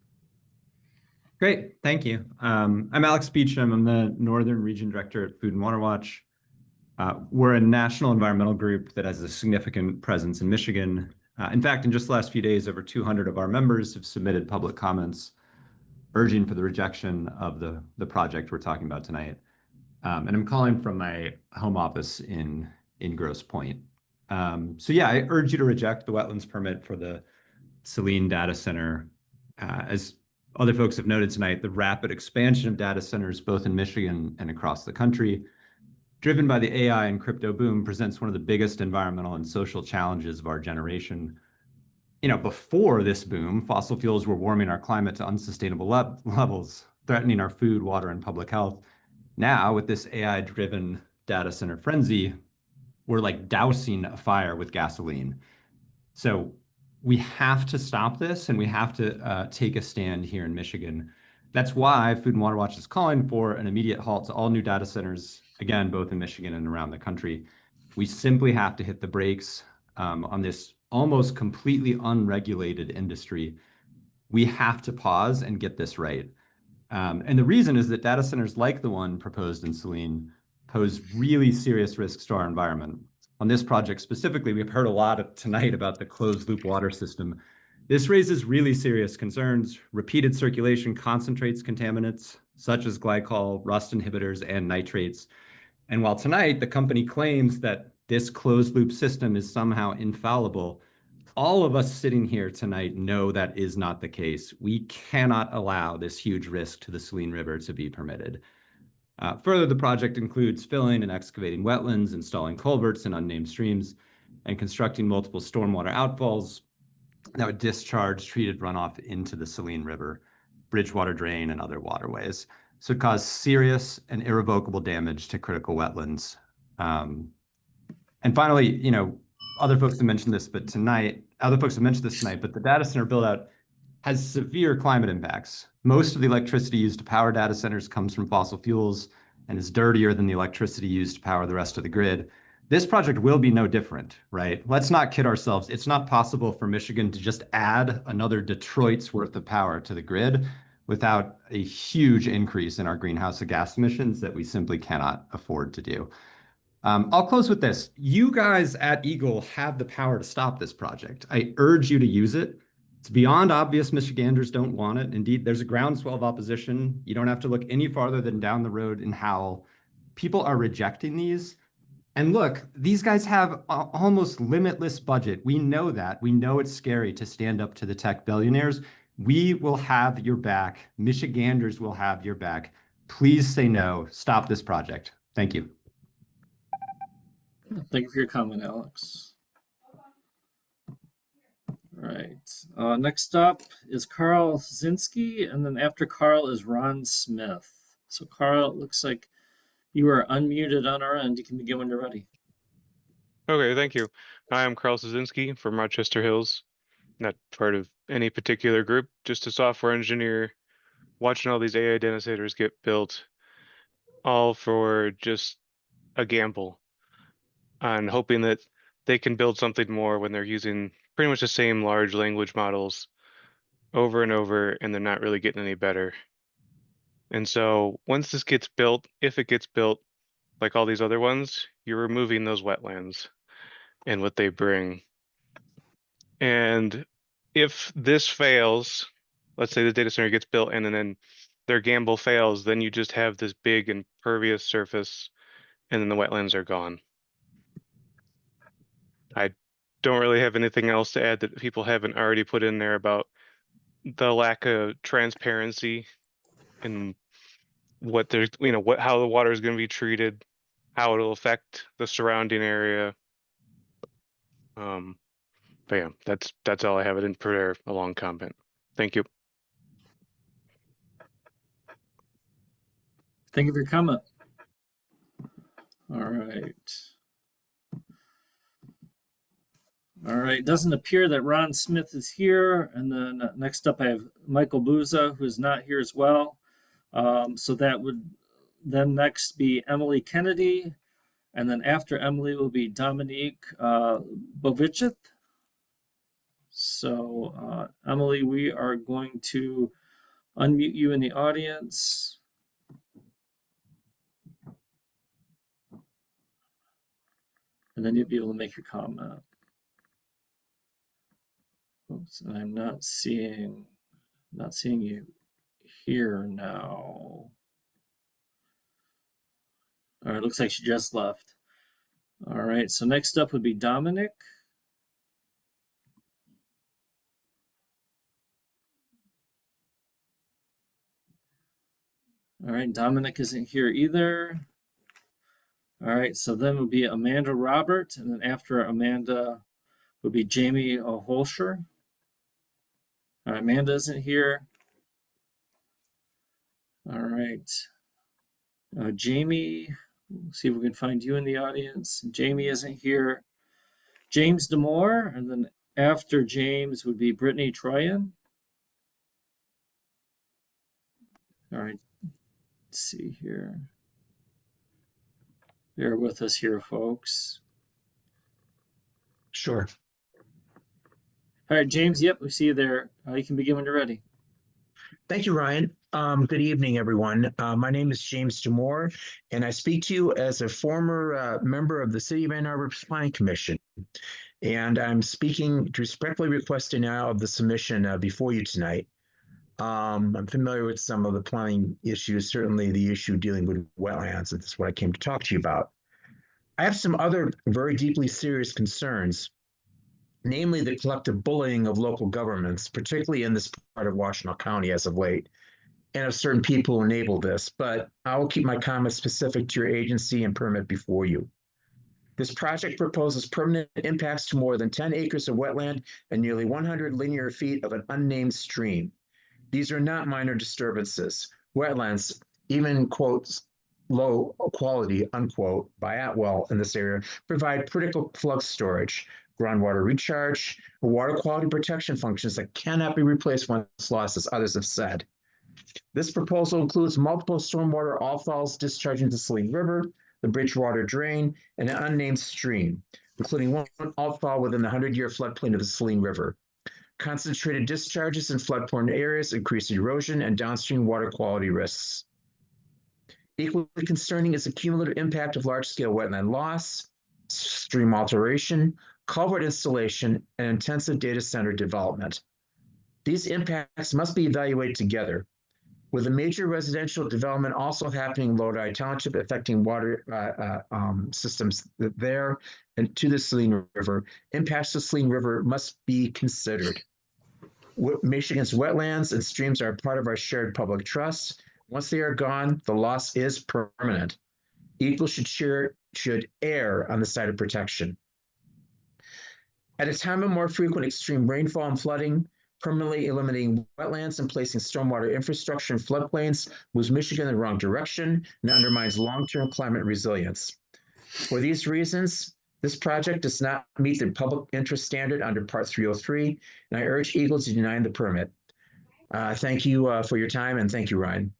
Great, thank you. I'm Alex Beecham. I'm the Northern Region Director at Food and Water Watch. We're a national environmental group that has a significant presence in Michigan. In fact, in just the last few days, over 200 of our members have submitted public comments urging for the rejection of the project we're talking about tonight. And I'm calling from my home office in Grosse Pointe. So yeah, I urge you to reject the wetlands permit for the Saline data center. As other folks have noted tonight, the rapid expansion of data centers, both in Michigan and across the country, driven by the AI and crypto boom, presents one of the biggest environmental and social challenges of our generation. Before this boom, fossil fuels were warming our climate to unsustainable levels, threatening our food, water, and public health. Now, with this AI-driven data center frenzy, we're like dousing a fire with gasoline. So we have to stop this, and we have to take a stand here in Michigan. That's why Food and Water Watch is calling for an immediate halt to all new data centers, again, both in Michigan and around the country. We simply have to hit the brakes on this almost completely unregulated industry. We have to pause and get this right. And the reason is that data centers like the one proposed in Saline pose really serious risks to our environment. On this project specifically, we've heard a lot tonight about the closed loop water system. This raises really serious concerns. Repeated circulation concentrates contaminants such as glycol, rust inhibitors, and nitrates. And while tonight the company claims that this closed loop system is somehow infallible, all of us sitting here tonight know that is not the case. We cannot allow this huge risk to the Saline River to be permitted. Further, the project includes filling and excavating wetlands, installing culverts in unnamed streams, and constructing multiple stormwater outfalls that would discharge treated runoff into the Saline River, bridgewater drain, and other waterways. So it cause serious and irrevocable damage to critical wetlands. And finally, other folks have mentioned this, but the data center build out has severe climate impacts. Most of the electricity used to power data centers comes from fossil fuels and is dirtier than the electricity used to power the rest of the grid. This project will be no different, right? Let's not kid ourselves. It's not possible for Michigan to just add another Detroit's worth of power to the grid without a huge increase in our greenhouse gas emissions that we simply cannot afford to do. I'll close with this. You guys at EGLE have the power to stop this project. I urge you to use it. It's beyond obvious Michiganders don't want it. Indeed, there's a groundswell of opposition. You don't have to look any farther than down the road in Howell. People are rejecting these. And look, these guys have almost limitless budget. We know that. We know it's scary to stand up to the tech billionaires. We will have your back. Michiganders will have your back. Please say no. Stop this project. Thank you. Thank you for your comment, Alex. All right. Next up is Carl Zinski, and then after Carl is Ron Smith. So Carl, it looks like you are unmuted on our end. You can begin when you're ready. Okay, thank you. Hi, I'm Carl Sazinski from Rochester Hills. Not part of any particular group, just a software engineer watching all these AI data centers get built, all for just a gamble on hoping that they can build something more when they're using pretty much the same large language models over and over, and they're not really getting any better. And so once this gets built, if it gets built like all these other ones, you're removing those wetlands and what they bring. And if this fails, let's say the data center gets built and then their gamble fails, then you just have this big impervious surface and then the wetlands are gone. I don't really have anything else to add that people haven't already put in there about the lack of transparency and what there's, how the water is going to be treated, how it'll affect the surrounding area. But yeah, that's all I have. I didn't prepare a long comment. Thank you. Thank you for your comment. All right. All right. It doesn't appear that Ron Smith is here. And then next up, I have Michael Buza, who is not here as well. So that would then next be Emily Kennedy. And then after Emily will be Dominique Bovichith. So Emily, we are going to unmute you in the audience. And then you'll be able to make your comment. Oops, I'm not seeing you here now. All right, looks like she just left. All right, so next up would be Dominic. All right, Dominic isn't here either. All right, so then would be Amanda Robert, and then after Amanda would be Jamie Holscher. All right, Amanda isn't here. All right, Jamie, let's see if we can find you in the audience. Jamie isn't here. James Demore, and then after James would be Brittany Troyan. All right, let's see here. Bear with us here, folks. Sure. All right, James, yep, we see you there. You can begin when you're ready. Thank you, Ryan. Good evening, everyone. My name is James Demore, and I speak to you as a former member of the City of Ann Arbor Planning Commission. And I'm speaking to respectfully request denial of the submission before you tonight. I'm familiar with some of the planning issues, certainly the issue dealing with wetlands, and that's what I came to talk to you about. I have some other very deeply serious concerns, namely the collective bullying of local governments, particularly in this part of Washtenaw County as of late, and of certain people who enable this, but I will keep my comments specific to your agency and permit before you. This project proposes permanent impacts to more than 10 acres of wetland and nearly 100 linear feet of an unnamed stream. These are not minor disturbances. Wetlands, even quotes, low quality, unquote, by Atwell in this area, provide critical flood storage, groundwater recharge, water quality protection functions that cannot be replaced once lost, as others have said. This proposal includes multiple stormwater outfalls discharging to Saline River, the Bridgewater Drain, and an unnamed stream, including one outfall within the 100-year floodplain of the Saline River. Concentrated discharges in flood-prone areas increase erosion and downstream water quality risks. Equally concerning is the cumulative impact of large-scale wetland loss, stream alteration, culvert installation, and intensive data center development. These impacts must be evaluated together, with a major residential development also happening in Lodi Township, affecting water systems there and to the Saline River. Impacts to Saline River must be considered. Michigan's wetlands and streams are part of our shared public trust. Once they are gone, the loss is permanent. EGLE should err on the side of protection. At a time of more frequent extreme rainfall and flooding, permanently eliminating wetlands and placing stormwater infrastructure in floodplains moves Michigan in the wrong direction and undermines long-term climate resilience. For these reasons, this project does not meet the public interest standard under Part 303, and I urge EGLE to deny the permit. Thank you for your time, and thank you, Ryan.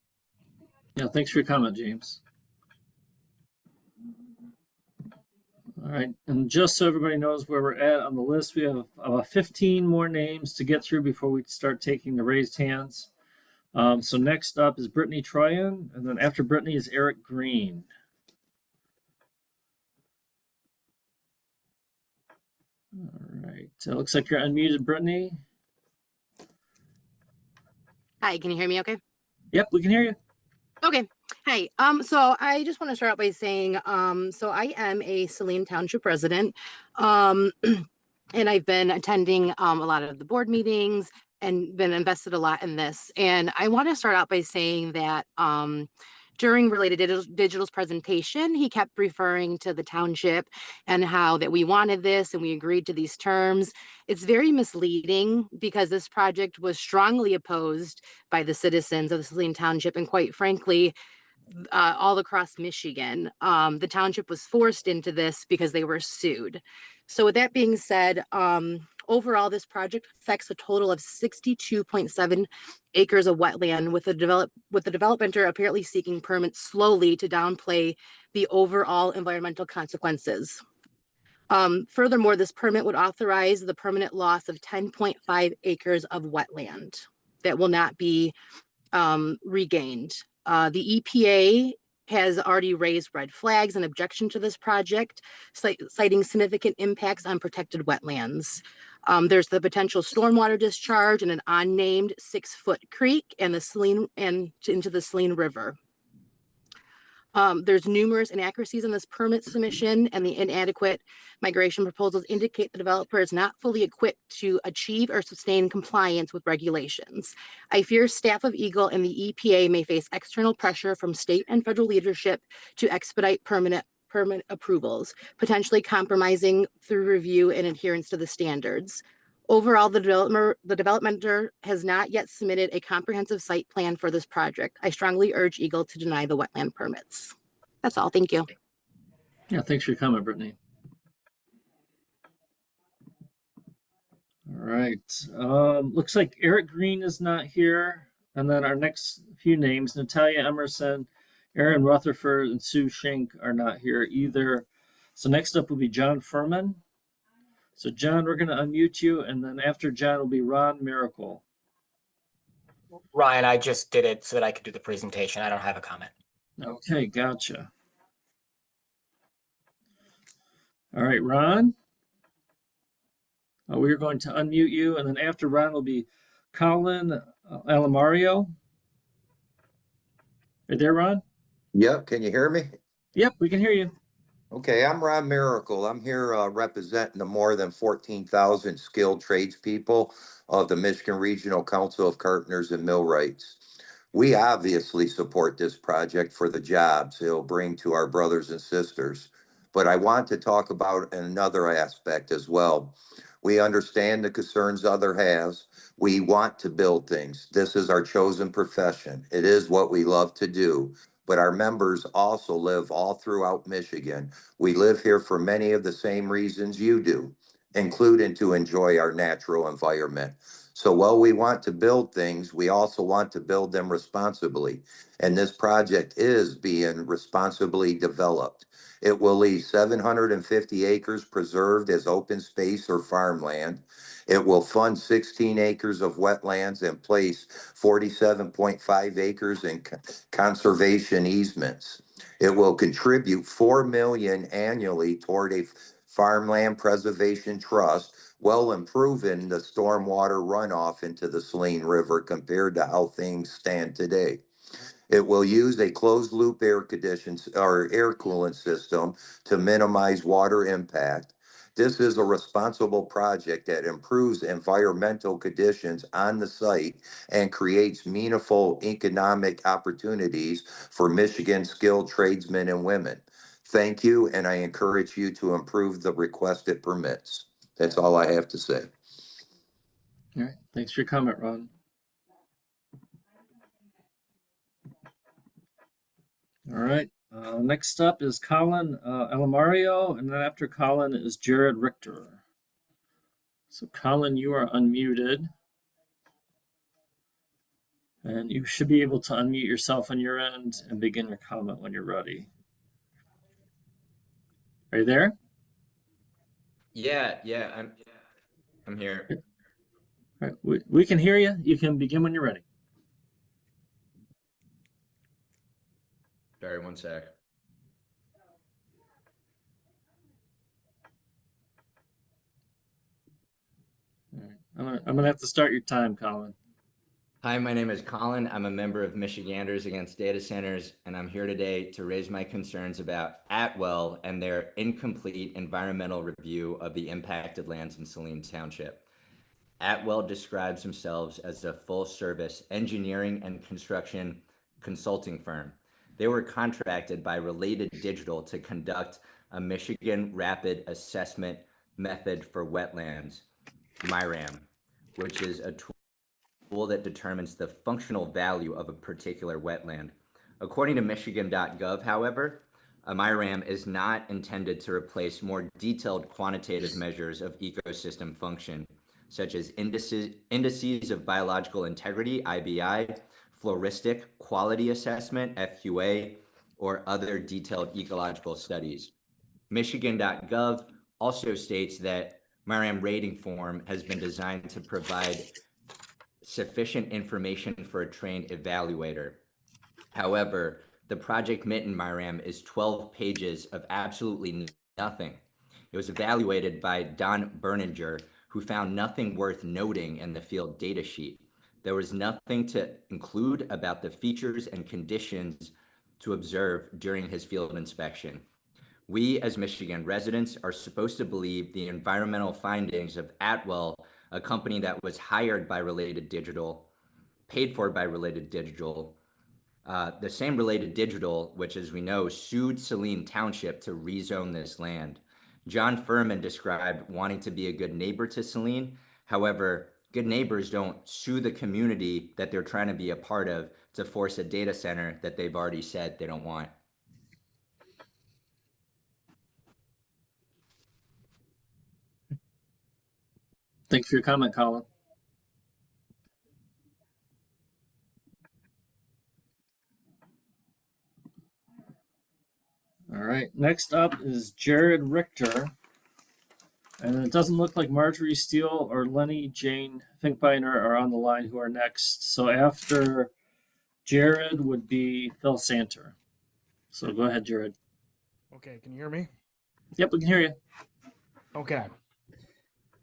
Yeah, thanks for your comment, James. All right, and just so everybody knows where we're at on the list, we have about 15 more names to get through before we start taking the raised hands. So next up is Brittany Troyan, and then after Brittany is Eric Green. All right, it looks like you're unmuted, Brittany. Hi, can you hear me okay? Yep, we can hear you. Okay. Hi. So I just want to start out by saying, so I am a Saline Township resident, and I've been attending a lot of the board meetings and been invested a lot in this. And I want to start out by saying that during Related Digital's presentation, he kept referring to the township and how that we wanted this and we agreed to these terms. It's very misleading because this project was strongly opposed by the citizens of the Saline Township, and quite frankly, all across Michigan. The township was forced into this because they were sued. So with that being said, overall, this project affects a total of 62.7 acres of wetland, with the developer apparently seeking permits slowly to downplay the overall environmental consequences. Furthermore, this permit would authorize the permanent loss of 10.5 acres of wetland that will not be regained. The EPA has already raised red flags in objection to this project, citing significant impacts on protected wetlands. There's the potential stormwater discharge in an unnamed 6-foot creek and into the Saline River. There's numerous inaccuracies in this permit submission, and the inadequate migration proposals indicate the developer is not fully equipped to achieve or sustain compliance with regulations. I fear staff of EGLE and the EPA may face external pressure from state and federal leadership to expedite permit approvals, potentially compromising through review and adherence to the standards. Overall, the developmenter has not yet submitted a comprehensive site plan for this project. I strongly urge EGLE to deny the wetland permits. That's all. Thank you. Yeah, thanks for your comment, Brittany. All right. Looks like Eric Green is not here. And then our next few names, Natalia Emerson, Aaron Rutherford, and Sue Schenk are not here either. So next up will be John Furman. So John, we're going to unmute you, and then after John will be Ron Miracle. Ryan, I just did it so that I could do the presentation. I don't have a comment. Okay, gotcha. All right, Ron. We're going to unmute you, and then after Ron will be Colin Alamario. Are you there, Ron? Yep, can you hear me? Yep, we can hear you. Okay, I'm Ron Miracle. I'm here representing the more than 14,000 skilled tradespeople of the Michigan Regional Council of Carpenters and Millwrights. We obviously support this project for the jobs it'll bring to our brothers and sisters, but I want to talk about another aspect as well. We understand the concerns other has. We want to build things. This is our chosen profession. It is what we love to do. But our members also live all throughout Michigan. We live here for many of the same reasons you do, including to enjoy our natural environment. So while we want to build things, we also want to build them responsibly. And this project is being responsibly developed. It will leave 750 acres preserved as open space or farmland. It will fund 16 acres of wetlands and place 47.5 acres in conservation easements. It will contribute $4 million annually toward a farmland preservation trust, well improving the stormwater runoff into the Saline River compared to how things stand today. It will use a closed loop air coolant system to minimize water impact. This is a responsible project that improves environmental conditions on the site and creates meaningful economic opportunities for Michigan skilled tradesmen and women. Thank you, and I encourage you to improve the requested permits. That's all I have to say. All right, thanks for your comment, Ron. All right, next up is Colin Alamario, and then after Colin is Jared Richter. So Colin, you are unmuted. And you should be able to unmute yourself on your end and begin your comment when you're ready. Are you there? Yeah, I'm here. All right, we can hear you. You can begin when you're ready. Sorry, one sec. All right. I'm gonna have to start your time, Colin. Hi, my name is Colin. I'm a member of Michiganders Against Data Centers, and I'm here today to raise my concerns about Atwell and their incomplete environmental review of the impacted lands in Saline Township. Atwell describes themselves as a full-service engineering and construction consulting firm. They were contracted by Related Digital to conduct a Michigan Rapid Assessment Method for Wetlands, MIRAM, which is a tool that determines the functional value of a particular wetland. According to Michigan.gov, however, a MIRAM is not intended to replace more detailed quantitative measures of ecosystem function, such as indices of biological integrity, IBI, floristic quality assessment, FQA, or other detailed ecological studies. Michigan.gov also states that MIRAM rating form has been designed to provide sufficient information for a trained evaluator. However, the Project Mitten MIRAM is 12 pages of absolutely nothing. It was evaluated by Don Berninger, who found nothing worth noting in the field data sheet. There was nothing to include about the features and conditions to observe during his field inspection. We, as Michigan residents, are supposed to believe the environmental findings of Atwell, a company that was hired by Related Digital, paid for by Related Digital, the same Related Digital, which, as we know, sued Saline Township to rezone this land. John Furman described wanting to be a good neighbor to Saline. However, good neighbors don't sue the community that they're trying to be a part of to force a data center that they've already said they don't want. Thanks for your comment, Colin. All right, next up is Jared Richter. And it doesn't look like Marjorie Steele or Lenny Jane Finkbeiner are on the line who are next. So after Jared would be Phil Santer. So go ahead, Jared. Okay, can you hear me? Yep, we can hear you. Okay.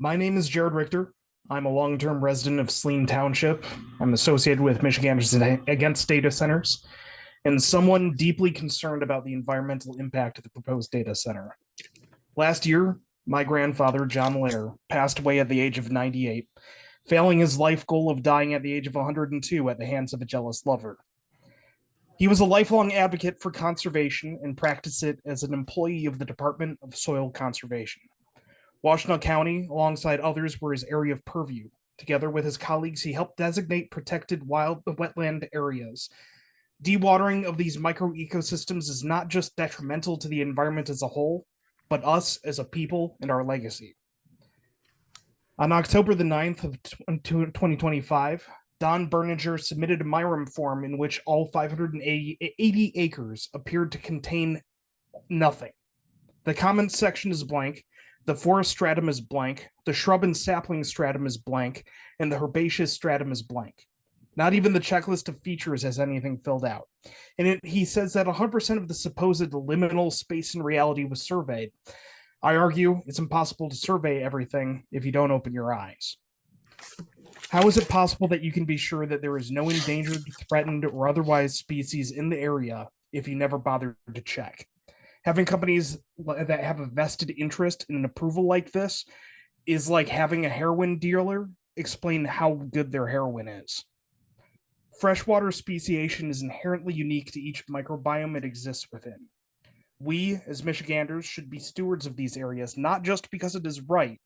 My name is Jared Richter. I'm a long-term resident of Saline Township. I'm associated with Michiganders Against Data Centers, and someone deeply concerned about the environmental impact of the proposed data center. Last year, my grandfather, John Lair, passed away at the age of 98, failing his life goal of dying at the age of 102 at the hands of a jealous lover. He was a lifelong advocate for conservation and practiced it as an employee of the Department of Soil Conservation. Washtenaw County, alongside others, were his area of purview. Together with his colleagues, he helped designate protected wetland areas. Dewatering of these micro-ecosystems is not just detrimental to the environment as a whole, but us as a people and our legacy. On October the 9th of 2025, Don Berninger submitted a MIRAM form in which all 580 acres appeared to contain nothing. The comments section is blank, the forest stratum is blank, the shrub and sapling stratum is blank, and the herbaceous stratum is blank. Not even the checklist of features has anything filled out. And he says that 100% of the supposed liminal space in reality was surveyed. I argue it's impossible to survey everything if you don't open your eyes. How is it possible that you can be sure that there is no endangered, threatened, or otherwise species in the area if you never bothered to check? Having companies that have a vested interest in an approval like this is like having a heroin dealer explain how good their heroin is. Freshwater speciation is inherently unique to each microbiome it exists within. We, as Michiganders, should be stewards of these areas, not just because it is right,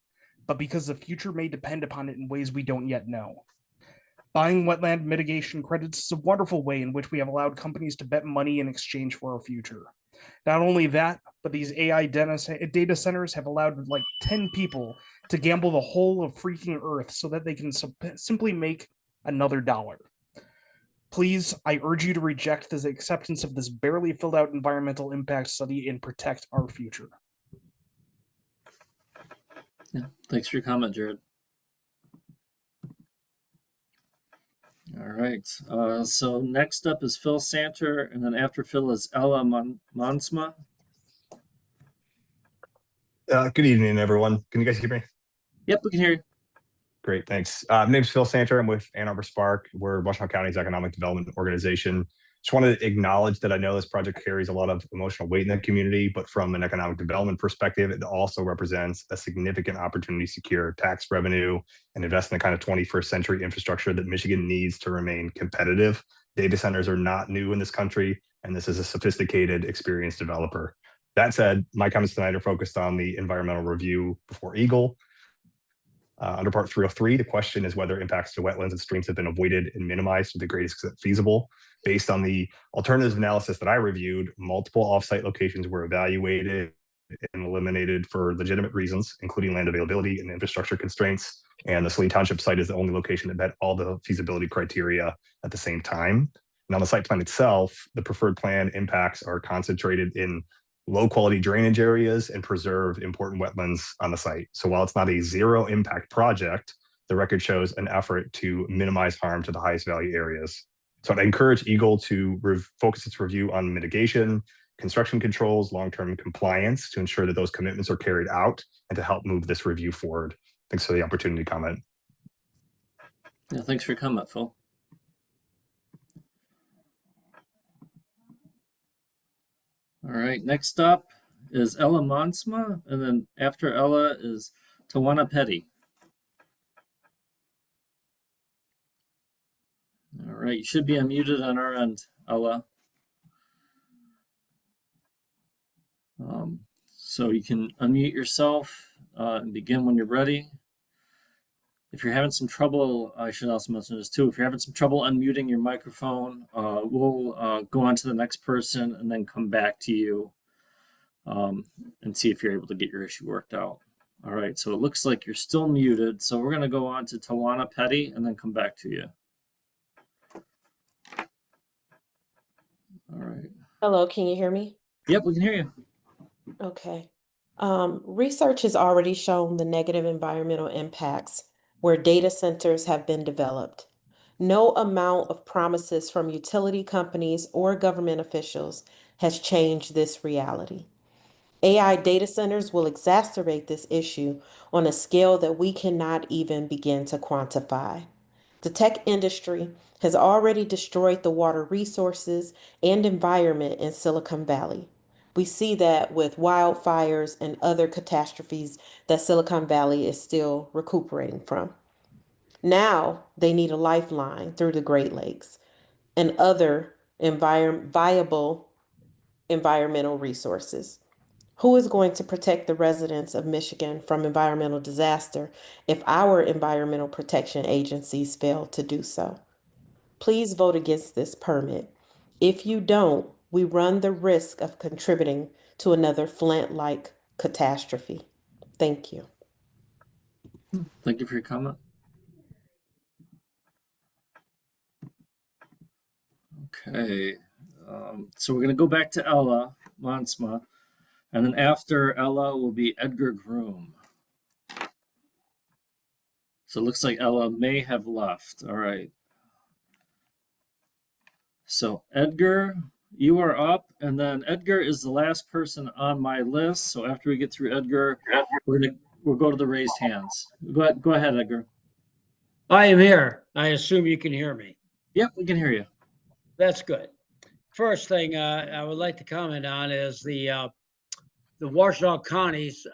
but because the future may depend upon it in ways we don't yet know. Buying wetland mitigation credits is a wonderful way in which we have allowed companies to bet money in exchange for our future. Not only that, but these AI data centers have allowed like 10 people to gamble the whole of freaking Earth so that they can simply make another dollar. Please, I urge you to reject the acceptance of this barely filled out environmental impact study and protect our future. Yeah, thanks for your comment, Jared. All right. So next up is Phil Santer, and then after Phil is Ella Monsma. Good evening, everyone. Can you guys hear me? Yep, we can hear you. Great, thanks. My name's Phil Santer. I'm with Ann Arbor Spark. We're Washtenaw County's economic development organization. Just wanted to acknowledge that I know this project carries a lot of emotional weight in the community, but from an economic development perspective, it also represents a significant opportunity to secure tax revenue and invest in the kind of 21st century infrastructure that Michigan needs to remain competitive. Data centers are not new in this country, and this is a sophisticated, experienced developer. That said, my comments tonight are focused on the environmental review before EGLE. Under Part 303, the question is whether impacts to wetlands and streams have been avoided and minimized to the greatest extent feasible. Based on the alternatives analysis that I reviewed, multiple offsite locations were evaluated and eliminated for legitimate reasons, including land availability and infrastructure constraints. And the Saline Township site is the only location that met all the feasibility criteria at the same time. And on the site plan itself, the preferred plan impacts are concentrated in low quality drainage areas and preserve important wetlands on the site. So while it's not a zero impact project, the record shows an effort to minimize harm to the highest value areas. So I'd encourage EGLE to focus its review on mitigation, construction controls, long-term compliance to ensure that those commitments are carried out and to help move this review forward. Thanks for the opportunity to comment. Yeah, thanks for your comment, Phil. All right, next up is Ella Monsma, and then after Ella is Tawana Petty. All right, you should be unmuted on our end, Ella. So you can unmute yourself and begin when you're ready. If you're having some trouble, I should also mention this too. If you're having some trouble unmuting your microphone, we'll go on to the next person and then come back to you and see if you're able to get your issue worked out. All right, so it looks like you're still muted. So we're going to go on to Tawana Petty and then come back to you. All right. Hello, can you hear me? Yep, we can hear you. Okay. Research has already shown the negative environmental impacts where data centers have been developed. No amount of promises from utility companies or government officials has changed this reality. AI data centers will exacerbate this issue on a scale that we cannot even begin to quantify. The tech industry has already destroyed the water resources and environment in Silicon Valley. We see that with wildfires and other catastrophes that Silicon Valley is still recuperating from. Now they need a lifeline through the Great Lakes and other viable environmental resources. Who is going to protect the residents of Michigan from environmental disaster if our environmental protection agencies fail to do so? Please vote against this permit. If you don't, we run the risk of contributing to another Flint-like catastrophe. Thank you. Thank you for your comment. Okay, so we're going to go back to Ella Monsma, and then after Ella will be Edgar Groom. So it looks like Ella may have left. All right. So Edgar, you are up, and then Edgar is the last person on my list. So after we get through Edgar, we'll go to the raised hands. Go ahead, Edgar. I am here. I assume you can hear me. Yep, we can hear you. That's good. First thing I would like to comment on is the Washtenaw County's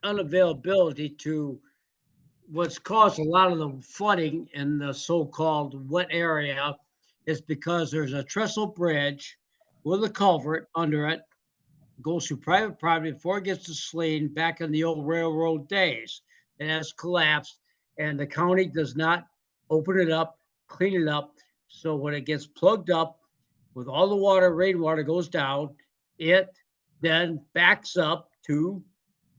unavailability to what's caused a lot of the flooding in the so-called wet area is because there's a trestle bridge with a culvert under it, goes through private property before it gets to Saline back in the old railroad days. It has collapsed, and the county does not open it up, clean it up. So when it gets plugged up with all the water, rainwater goes down, it then backs up to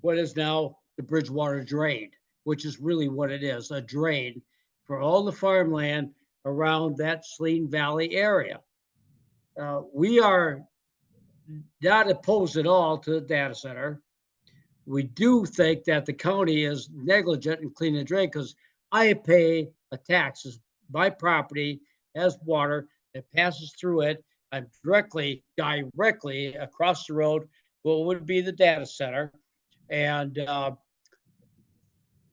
what is now the Bridgewater drain, which is really what it is, a drain for all the farmland around that Saline Valley area. We are not opposed at all to the data center. We do think that the county is negligent in cleaning the drain because I pay a tax. My property has water that passes through it. I'm directly across the road, what would be the data center. And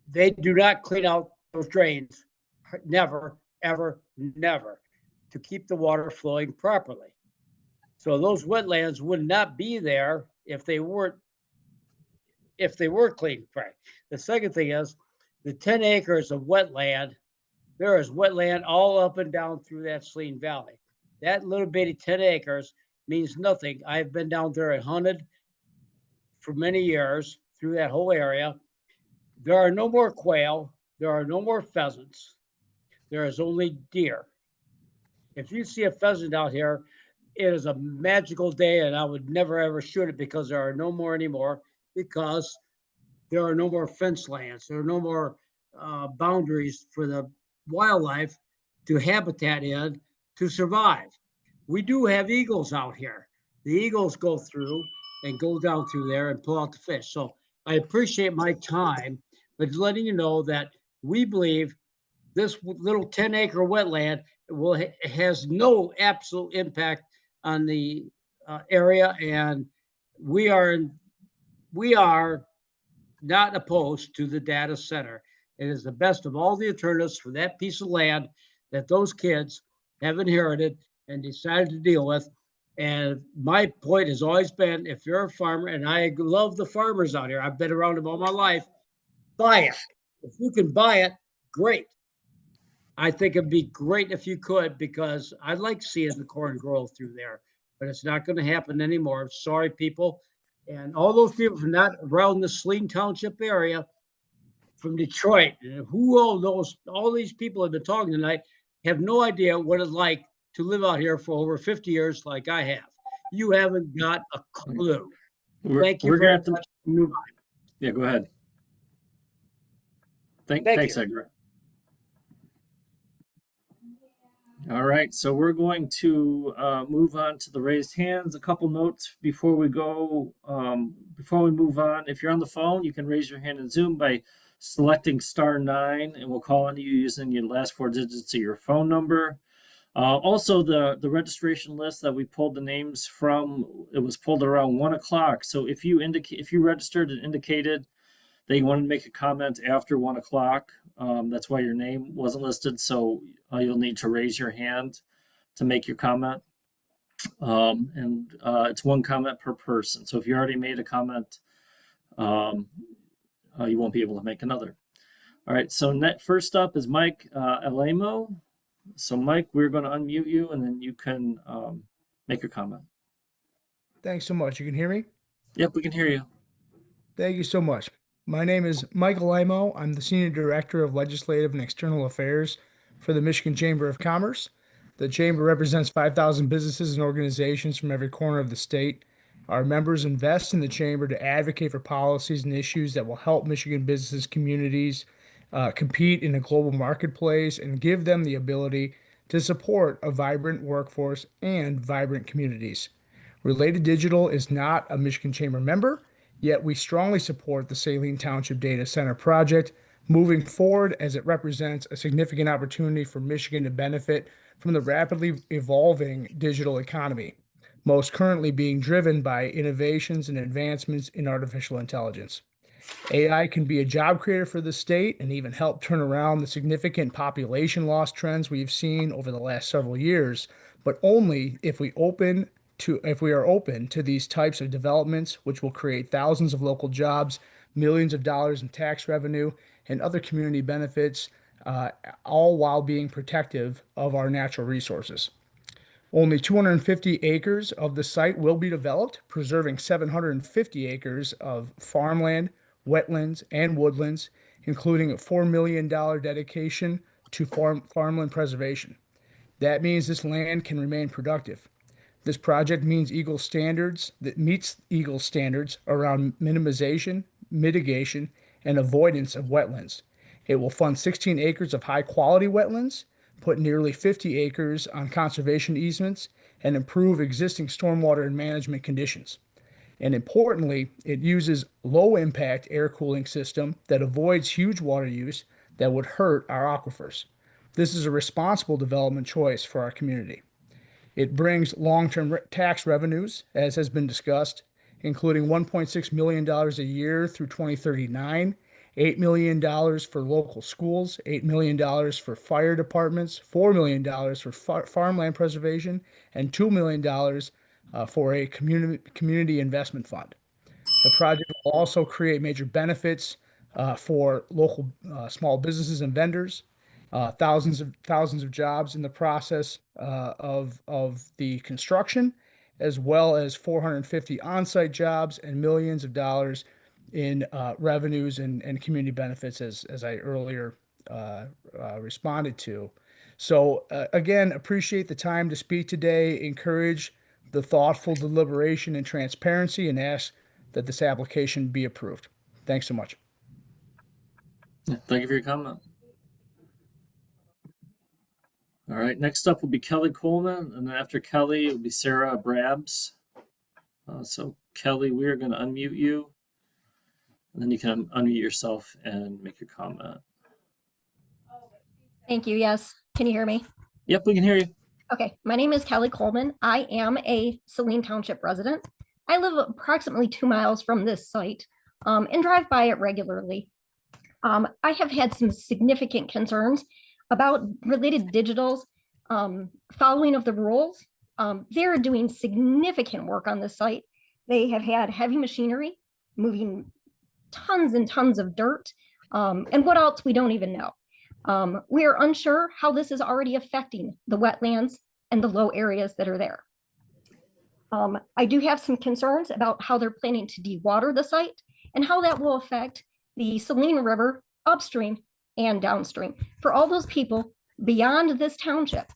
they do not clean out those drains, never, ever, never, to keep the water flowing properly. So those wetlands would not be there if they were clean. Right. The second thing is the 10 acres of wetland. There is wetland all up and down through that Saline Valley. That little bitty 10 acres means nothing. I've been down there and hunted for many years through that whole area. There are no more quail. There are no more pheasants. There is only deer. If you see a pheasant out here, it is a magical day, and I would never ever shoot it because there are no more anymore, because there are no more fence lands. There are no more boundaries for the wildlife to habitat in to survive. We do have eagles out here. The eagles go through and go down through there and pull out the fish. So I appreciate my time, but letting you know that we believe this little 10-acre wetland has no absolute impact on the area, and we are not opposed to the data center. It is the best of all the alternatives for that piece of land that those kids have inherited and decided to deal with. And my point has always been, if you're a farmer, and I love the farmers out here, I've been around them all my life, buy it. If you can buy it, great. I think it'd be great if you could, because I like seeing the corn grow through there, but it's not going to happen anymore. Sorry, people. And all those people from that around the Saline Township area, from Detroit, and who all knows, all these people have been talking tonight have no idea what it's like to live out here for over 50 years like I have. You haven't got a clue. Thank you We're very gonna have to much. move. Yeah, go ahead. Thanks, you. Edgar. All right, so we're going to move on to the raised hands. A couple notes before we go. Before we move on, if you're on the phone, you can raise your hand in Zoom by selecting *9, and we'll call on you using your last 4 digits of your phone number. Also, the registration list that we pulled the names from, it was pulled around 1 o'clock. So if you registered and indicated that you wanted to make a comment after 1 o'clock, that's why your name wasn't listed. So you'll need to raise your hand to make your comment. And it's 1 comment per person. So if you already made a comment, you won't be able to make another. All right, so first up is Mike Alamo. So Mike, we're going to unmute you, and then you can make your comment. Thanks so much. You can hear me? Yep, we can hear you. Thank you so much. My name is Michael Alamo. I'm the Senior Director of Legislative and External Affairs for the Michigan Chamber of Commerce. The Chamber represents 5,000 businesses and organizations from every corner of the state. Our members invest in the Chamber to advocate for policies and issues that will help Michigan businesses, communities compete in a global marketplace and give them the ability to support a vibrant workforce and vibrant communities. Related Digital is not a Michigan Chamber member, yet we strongly support the Saline Township Data Center project moving forward, as it represents a significant opportunity for Michigan to benefit from the rapidly evolving digital economy, most currently being driven by innovations and advancements in artificial intelligence. AI can be a job creator for the state and even help turn around the significant population loss trends we've seen over the last several years, but only if we are open to these types of developments, which will create thousands of local jobs, millions of dollars in tax revenue, and other community benefits, all while being protective of our natural resources. Only 250 acres of the site will be developed, preserving 750 acres of farmland, wetlands, and woodlands, including a $4 million dedication to farmland preservation. That means this land can remain productive. This project meets EGLE standards around minimization, mitigation, and avoidance of wetlands. It will fund 16 acres of high-quality wetlands, put nearly 50 acres on conservation easements, and improve existing stormwater and management conditions. And importantly, it uses low-impact air cooling system that avoids huge water use that would hurt our aquifers. This is a responsible development choice for our community. It brings long-term tax revenues, as has been discussed, including $1.6 million a year through 2039, $8 million for local schools, $8 million for fire departments, $4 million for farmland preservation, and $2 million for a community investment fund. The project will also create major benefits for local small businesses and vendors, thousands of jobs in the process of the construction, as well as 450 on-site jobs and millions of dollars in revenues and community benefits, as I earlier responded to. So again, appreciate the time to speak today, encourage the thoughtful deliberation and transparency, and ask that this application be approved. Thanks so much. Thank you for your comment. All right, next up will be Kelly Coleman, and then after Kelly, it will be Sarah Brabs. So Kelly, we are going to unmute you, and then you can unmute yourself and make your comment. Thank you. Yes. Can you hear me? Yep, we can hear you. Okay. My name is Kelly Coleman. I am a Saline Township resident. I live approximately 2 miles from this site and drive by it regularly. I have had some significant concerns about Related Digital's following of the rules They're doing significant work on the site. They have had heavy machinery moving tons and tons of dirt. And what else we don't even know. We are unsure how this is already affecting the wetlands and the low areas that are there. I do have some concerns about how they're planning to dewater the site and how that will affect the Saline River upstream and downstream for all those people beyond this township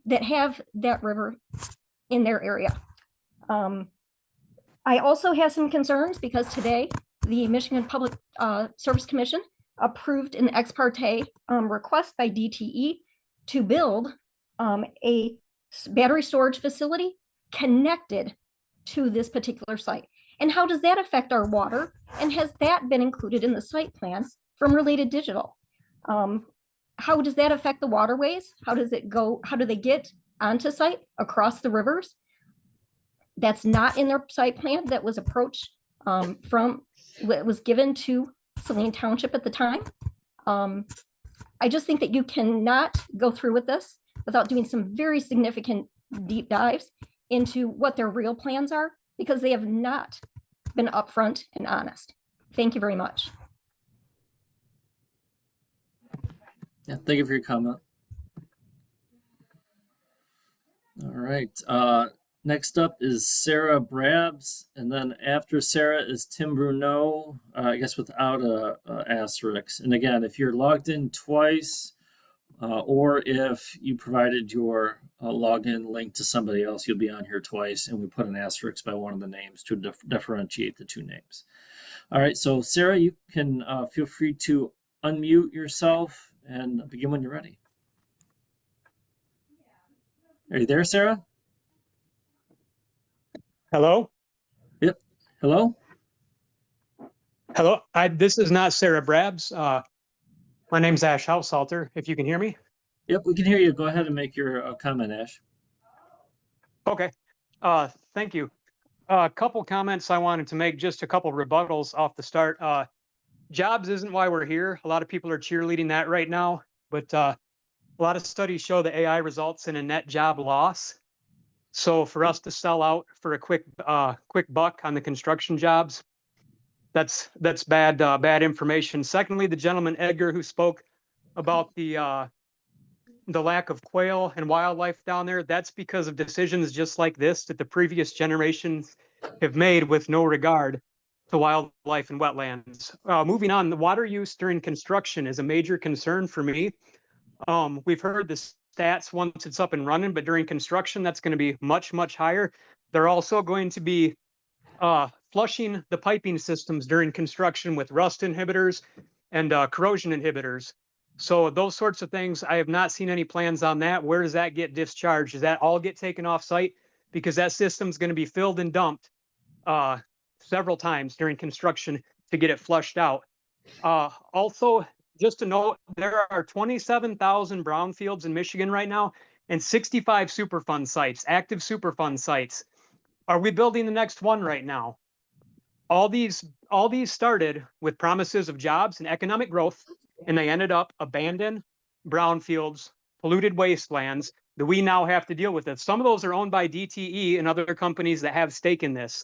that have that river in their area. I also have some concerns because today the Michigan Public Service Commission approved an ex parte request by DTE to build a battery storage facility connected to this particular site. And how does that affect our water? And has that been included in the site plan from Related Digital? How does that affect the waterways? How does it go? How do they get onto site across the rivers? That's not in their site plan that was approached from what was given to Saline Township at the time. I just think that you cannot go through with this without doing some very significant deep dives into what their real plans are, because they have not been upfront and honest. Thank you very much. Yeah, thank you for your comment. All right. Next up is Sarah Brabs, and then after Sarah is Tim Bruneau, I guess without a asterisk. And again, if you're logged in twice, or if you provided your login link to somebody else, you'll be on here twice, and we put an asterisk by one of the names to differentiate the two names. All right, so Sarah, you can feel free to unmute yourself and begin when you're ready. Are you there, Sarah? Hello? Yep. Hello? Hello. This is not Sarah Brabs. My name's Ash Househalter, if you can hear me. Yep, we can hear you. Go ahead and make your comment, Ash. Okay. Thank you. A couple comments I wanted to make, just a couple rebuttals off the start. Jobs isn't why we're here. A lot of people are cheerleading that right now, but a lot of studies show that AI results in a net job loss. So for us to sell out for a quick buck on the construction jobs, that's bad information. Secondly, the gentleman Edgar who spoke about the lack of quail and wildlife down there, that's because of decisions just like this that the previous generations have made with no regard to wildlife and wetlands. Moving on, the water use during construction is a major concern for me. We've heard the stats once it's up and running, but during construction, that's going to be much, much higher. They're also going to be flushing the piping systems during construction with rust inhibitors and corrosion inhibitors. So those sorts of things, I have not seen any plans on that. Where does that get discharged? Does that all get taken off site? Because that system's going to be filled and dumped several times during construction to get it flushed out. Also, just to note, there are 27,000 brownfields in Michigan right now and 65 Superfund sites, active Superfund sites. Are we building the next one right now? All these started with promises of jobs and economic growth, and they ended up abandoned brownfields, polluted wastelands that we now have to deal with. It. Some of those are owned by DTE and other companies that have stake in this.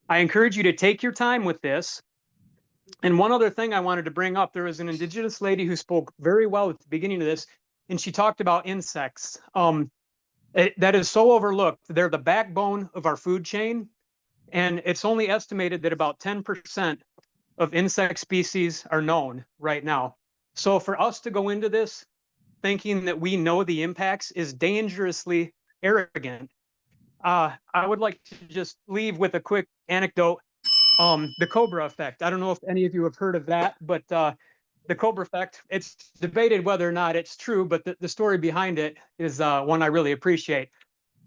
I encourage you to take your time with this. And one other thing I wanted to bring up, there was an Indigenous lady who spoke very well at the beginning of this, and she talked about insects. That is so overlooked. They're the backbone of our food chain, and it's only estimated that about 10% of insect species are known right now. So for us to go into this thinking that we know the impacts is dangerously arrogant. I would like to just leave with a quick anecdote. The Cobra effect. I don't know if any of you have heard of that, but the Cobra effect, it's debated whether or not it's true, but the story behind it is one I really appreciate.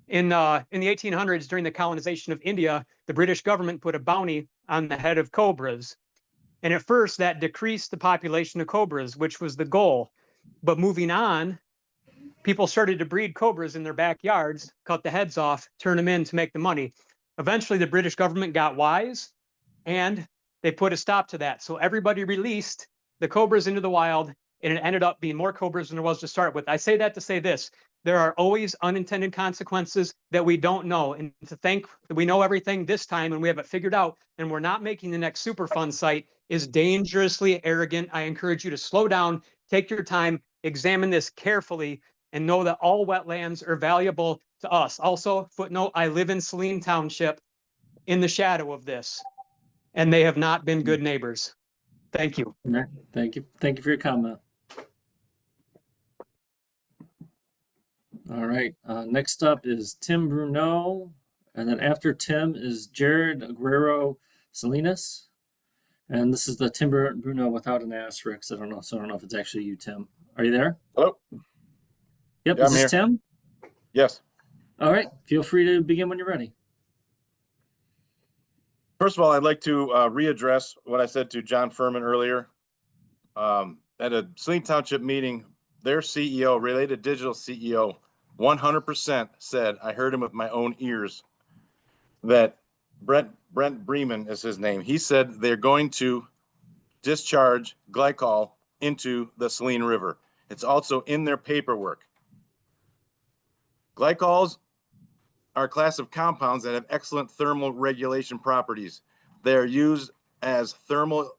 In the 1800s, during the colonization of India, the British government put a bounty on the head of cobras. And at first, that decreased the population of cobras, which was the goal. But moving on, people started to breed cobras in their backyards, cut the heads off, turn them in to make the money. Eventually, the British government got wise, and they put a stop to that. So everybody released the cobras into the wild, and it ended up being more cobras than there was to start with. I say that to say this: there are always unintended consequences that we don't know. And to think that we know everything this time and we have it figured out and we're not making the next Superfund site is dangerously arrogant. I encourage you to slow down, take your time, examine this carefully, and know that all wetlands are valuable to us. Also, footnote, I live in Saline Township in the shadow of this, and they have not been good neighbors. Thank you. All right. Thank you. Thank you for your comment. All right. Next up is Tim Bruno. And then after Tim is Jared Aguero Salinas. And this is the Tim Bruno without an asterisk. I don't know. So I don't know if it's actually you, Tim. Are you there? Hello. Yep. Yeah, Is I'm this here. Tim? Yes. All right. Feel free to begin when you're ready. First of all, I'd like to readdress what I said to John Furman earlier. At a Saline Township meeting, their CEO, Related Digital CEO, 100% said, I heard him with my own ears, that Brent Bremen is his name. He said they're going to discharge glycol into the Saline River. It's also in their paperwork. Glycols are a class of compounds that have excellent thermal regulation properties. They are used as thermal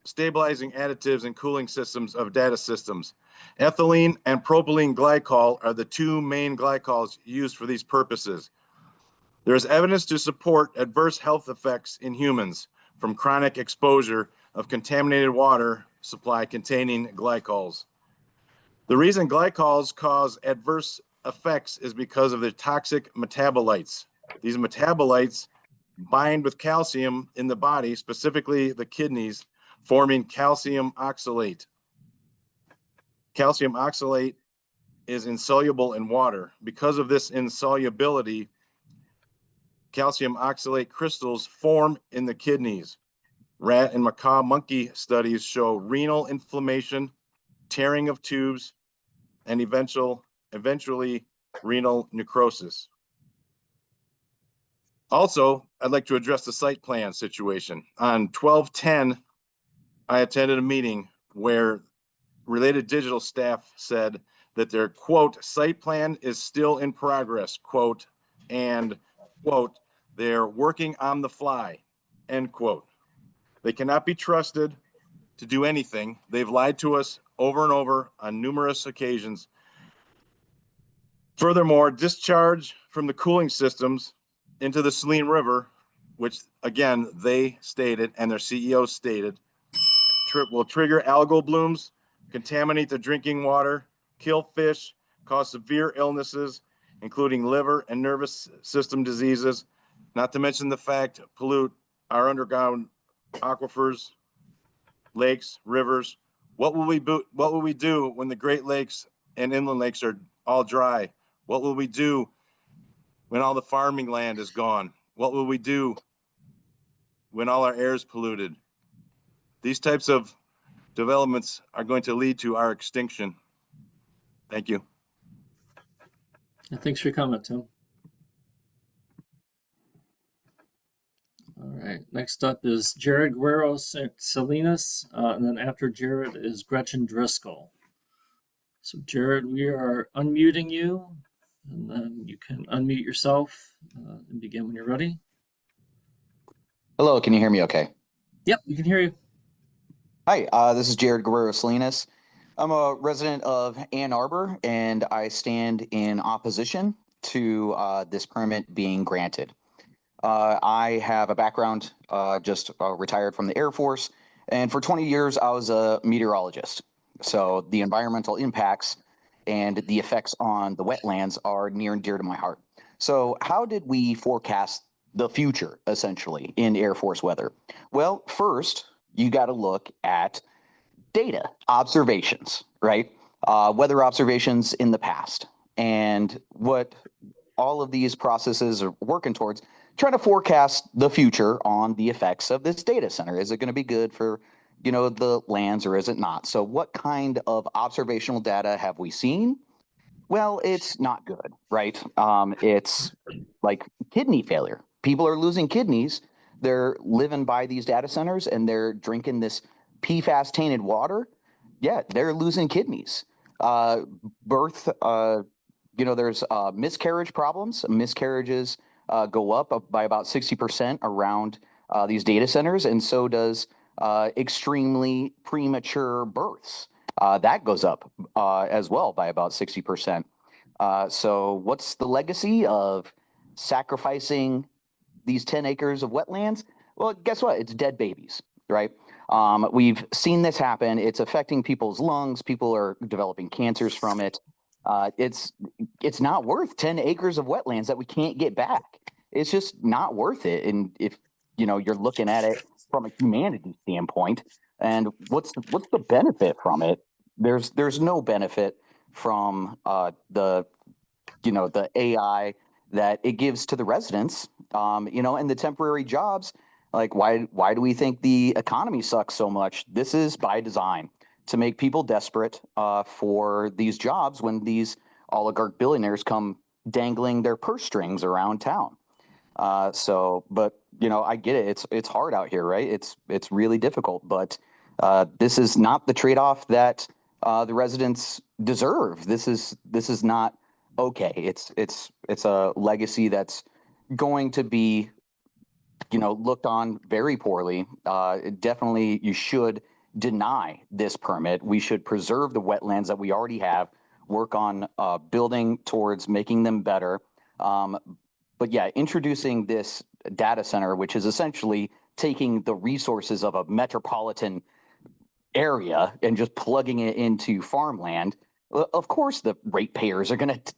stabilizing additives in cooling systems of data systems. Ethylene and propylene glycol are the two main glycols used for these purposes. There is evidence to support adverse health effects in humans from chronic exposure of contaminated water supply containing glycols. The reason glycols cause adverse effects is because of the toxic metabolites. These metabolites bind with calcium in the body, specifically the kidneys, forming calcium oxalate. Calcium oxalate is insoluble in water. Because of this insolubility, calcium oxalate crystals form in the kidneys. Rat and macaque monkey studies show renal inflammation, tearing of tubes, and eventually renal necrosis. Also, I'd like to address the site plan situation. On 12/10, I attended a meeting where Related Digital staff said that their quote, site plan is still in progress, quote, and quote, they're working on the fly, end quote. They cannot be trusted to do anything. They've lied to us over and over on numerous occasions. Furthermore, discharge from the cooling systems into the Saline River, which again, they stated and their CEO stated, will trigger algal blooms, contaminate the drinking water, kill fish, cause severe illnesses, including liver and nervous system diseases, not to mention the fact pollute our underground aquifers, lakes, rivers. What will we do when the Great Lakes and inland lakes are all dry? What will we do when all the farming land is gone? What will we do when all our air is polluted? These types of developments are going to lead to our extinction. Thank you. Thanks for your comment, Tim. All right, next up is Jared Guerrero Salinas, and then after Jared is Gretchen Driscoll. So Jared, we are unmuting you, and then you can unmute yourself and begin when you're ready. Hello, can you hear me okay? Yep, we can hear you. Hi, this is Jared Guerrero Salinas. I'm a resident of Ann Arbor, and I stand in opposition to this permit being granted. I have a background, just retired from the Air Force, and for 20 years I was a meteorologist. So the environmental impacts and the effects on the wetlands are near and dear to my heart. So how did we forecast the future, essentially, in Air Force weather? Well, first, you got to look at data, observations, right? Weather observations in the past. And what all of these processes are working towards, trying to forecast the future on the effects of this data center. Is it going to be good for, the lands, or is it not? So what kind of observational data have we seen? Well, it's not good, right? It's like kidney failure. People are losing kidneys. They're living by these data centers and they're drinking this PFAS tainted water. yeah, they're losing kidneys. Birth, there's miscarriage problems. Miscarriages go up by about 60% around these data centers, and so does extremely premature births. That goes up as well by about 60%. So what's the legacy of sacrificing these 10 acres of wetlands? Well, guess what? It's dead babies, right? We've seen this happen. It's affecting people's lungs. People are developing cancers from it. It's not worth 10 acres of wetlands that we can't get back. It's just not worth it. And if you're looking at it from a humanity standpoint, and what's the benefit from it? There's no benefit from the AI that it gives to the residents, and the temporary jobs. Like, why do we think the economy sucks so much? This is by design to make people desperate for these jobs when these oligarch billionaires come dangling their purse strings around town. But I get it. It's hard out here, right? It's really difficult, but this is not the trade-off that the residents deserve. This is not okay. It's a legacy that's going to be looked on very poorly. Definitely, you should deny this permit. We should preserve the wetlands that we already have, work on building towards making them better. But yeah, introducing this data center, which is essentially taking the resources of a metropolitan area and just plugging it into farmland, of course the ratepayers are going to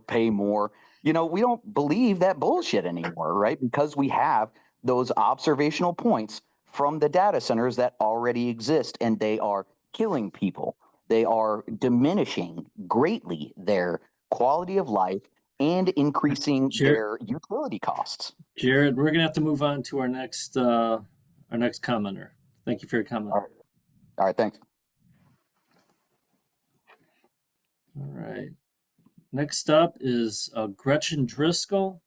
pay more. We don't believe that bullshit anymore, right? Because we have those observational points from the data centers that already exist, and they are killing people. They are diminishing greatly their quality of life and increasing their utility costs. Jared, we're gonna have to move on to our next commenter. Thank you for your comment. All right, thanks. All right. Next up is Gretchen Driscoll.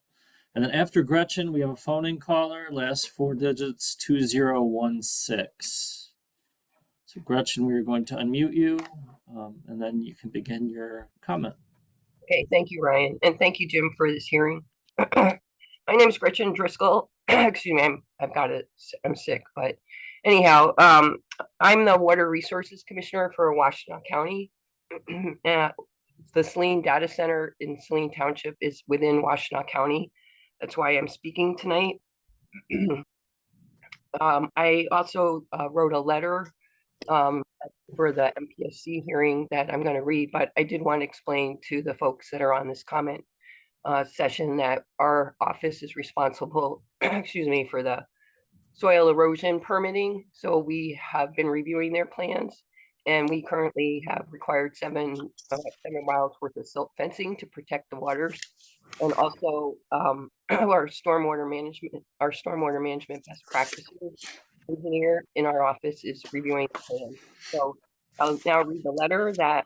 And then after Gretchen, we have a phone-in caller, last four digits, 2016. So Gretchen, we're going to unmute you, and then you can begin your comment. Okay, thank you, Ryan. And thank you, Jim, for this hearing. My name is Gretchen Driscoll. Excuse me, I'm sick, but anyhow, I'm the Water Resources Commissioner for Washtenaw County. The Saline Data Center in Saline Township is within Washtenaw County. That's why I'm speaking tonight. I also wrote a letter for the MPSC hearing that I'm going to read, but I did want to explain to the folks that are on this comment session that our office is responsible, excuse me, for the soil erosion permitting. So we have been reviewing their plans, and we currently have required 7 miles worth of silt fencing to protect the waters. And also our stormwater management best practices engineer in our office is reviewing the plan. So I'll now read the letter that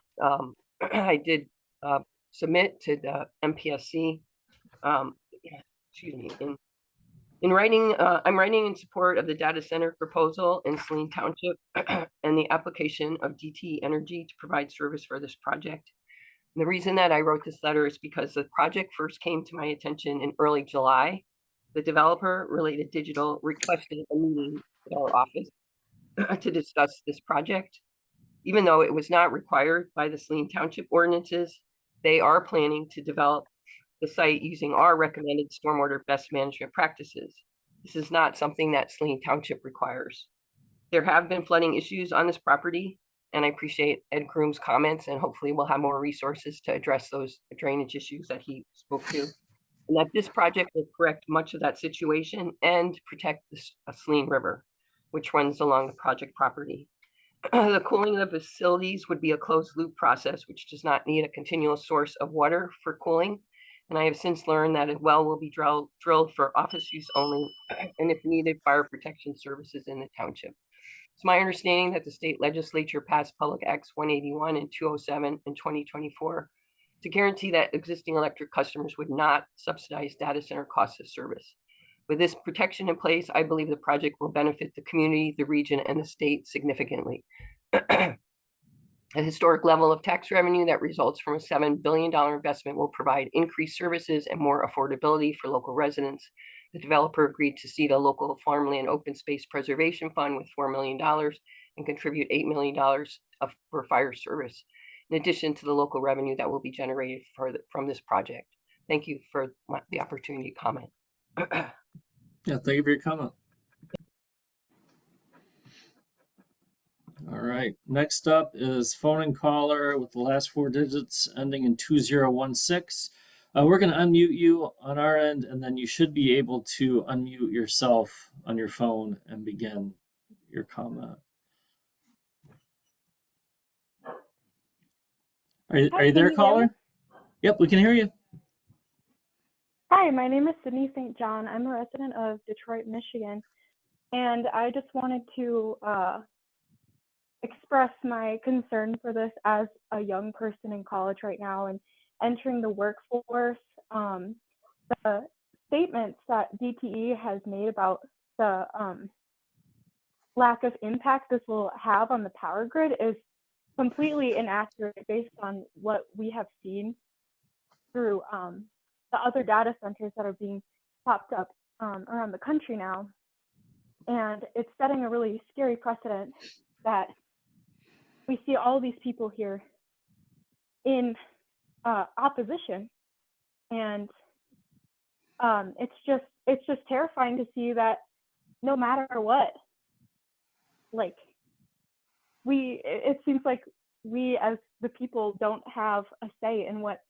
I did submit to the MPSC. Excuse me. In writing, I'm writing in support of the data center proposal in Saline Township and the application of DTE Energy to provide service for this project. And the reason that I wrote this letter is because the project first came to my attention in early July. The developer, Related Digital, requested a meeting at our office to discuss this project. Even though it was not required by the Saline Township ordinances, they are planning to develop the site using our recommended stormwater best management practices. This is not something that Saline Township requires. There have been flooding issues on this property, and I appreciate Ed Kroom's comments, and hopefully we'll have more resources to address those drainage issues that he spoke to. And that this project will correct much of that situation and protect the Saline River, which runs along the project property. The cooling of the facilities would be a closed loop process, which does not need a continuous source of water for cooling. And I have since learned that a well will be drilled for office use only, and if needed, fire protection services in the township. It's my understanding that the state legislature passed Public Acts 181 and 207 in 2024 to guarantee that existing electric customers would not subsidize data center costs of service. With this protection in place, I believe the project will benefit the community, the region, and the state significantly. A historic level of tax revenue that results from a $7 billion investment will provide increased services and more affordability for local residents. The developer agreed to seed a local farmland open space preservation fund with $4 million and contribute $8 million for fire service, in addition to the local revenue that will be generated from this project. Thank you for the opportunity to comment. Yeah, thank you for your comment. All right, next up is phone and caller with the last four digits ending in 2016. We're going to unmute you on our end, and then you should be able to unmute yourself on your phone and begin your comment. Are you there, caller? Yep, we can hear you. Hi, my name is Sydney St. John. I'm a resident of Detroit, Michigan, and I just wanted to express my concern for this as a young person in college right now and entering the workforce. The statements that DTE has made about the lack of impact this will have on the power grid is completely inaccurate based on what we have seen through the other data centers that are being popped up around the country now. And it's setting a really scary precedent that we see all these people here in opposition, and it's just terrifying to see that no matter what, like it seems like we as the people don't have a say in what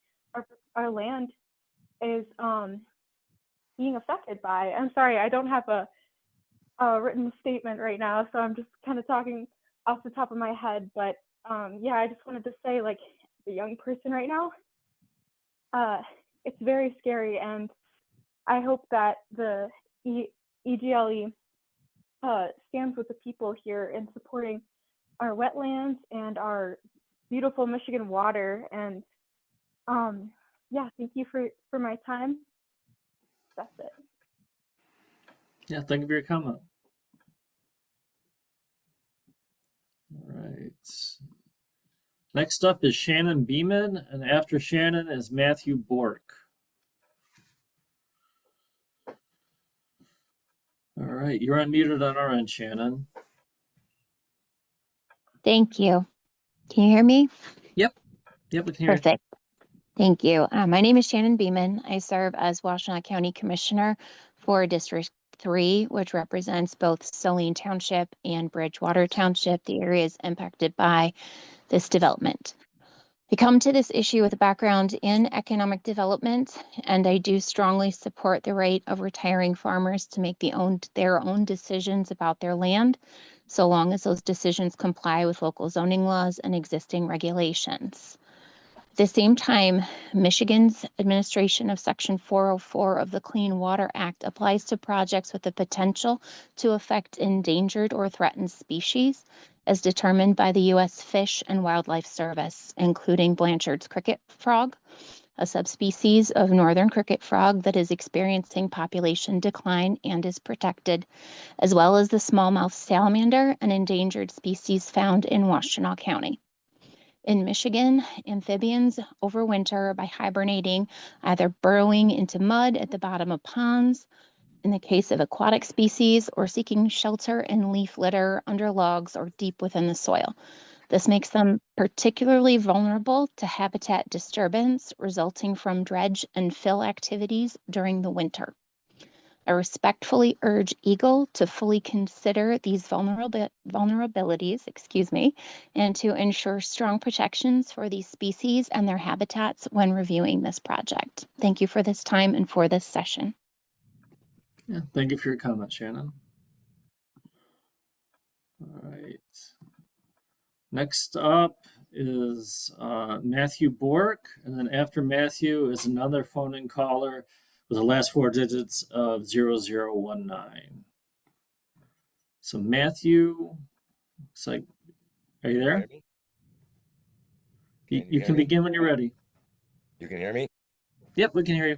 our land is being affected by. I'm sorry, I don't have a written statement right now, so I'm just kind of talking off the top of my head, but yeah, I just wanted to say, like, the young person right now, it's very scary, and I hope that the EGLE stands with the people here in supporting our wetlands and our beautiful Michigan water. And yeah, thank you for my time. That's it. Yeah, thank you for your comment. All right. Next up is Shannon Beeman, and after Shannon is Matthew Bork. All right, you're unmuted on our end, Shannon. Thank you. Can you hear me? Yep, we can hear you. Perfect. Thank you. My name is Shannon Beeman. I serve as Washtenaw County Commissioner for District 3, which represents both Saline Township and Bridgewater Township, the areas impacted by this development. I come to this issue with a background in economic development, and I do strongly support the right of retiring farmers to make their own decisions about their land, so long as those decisions comply with local zoning laws and existing regulations. At the same time, Michigan's administration of Section 404 of the Clean Water Act applies to projects with the potential to affect endangered or threatened species, as determined by the U.S. Fish and Wildlife Service, including Blanchard's cricket frog, a subspecies of northern cricket frog that is experiencing population decline and is protected, as well as the smallmouth salamander, an endangered species found in Washtenaw County. In Michigan, amphibians overwinter by hibernating, either burrowing into mud at the bottom of ponds, in the case of aquatic species, or seeking shelter in leaf litter under logs or deep within the soil. This makes them particularly vulnerable to habitat disturbance resulting from dredge and fill activities during the winter. I respectfully urge EGLE to fully consider these vulnerabilities, and to ensure strong protections for these species and their habitats when reviewing this project. Thank you for this time and for this session. Yeah, thank you for your comment, Shannon. All right. Next up is Matthew Bork, and then after Matthew is another phone-in caller with the last four digits of 0019. So Matthew, looks like, are you there? You can begin when you're ready. You can hear me? Yep, we can hear you.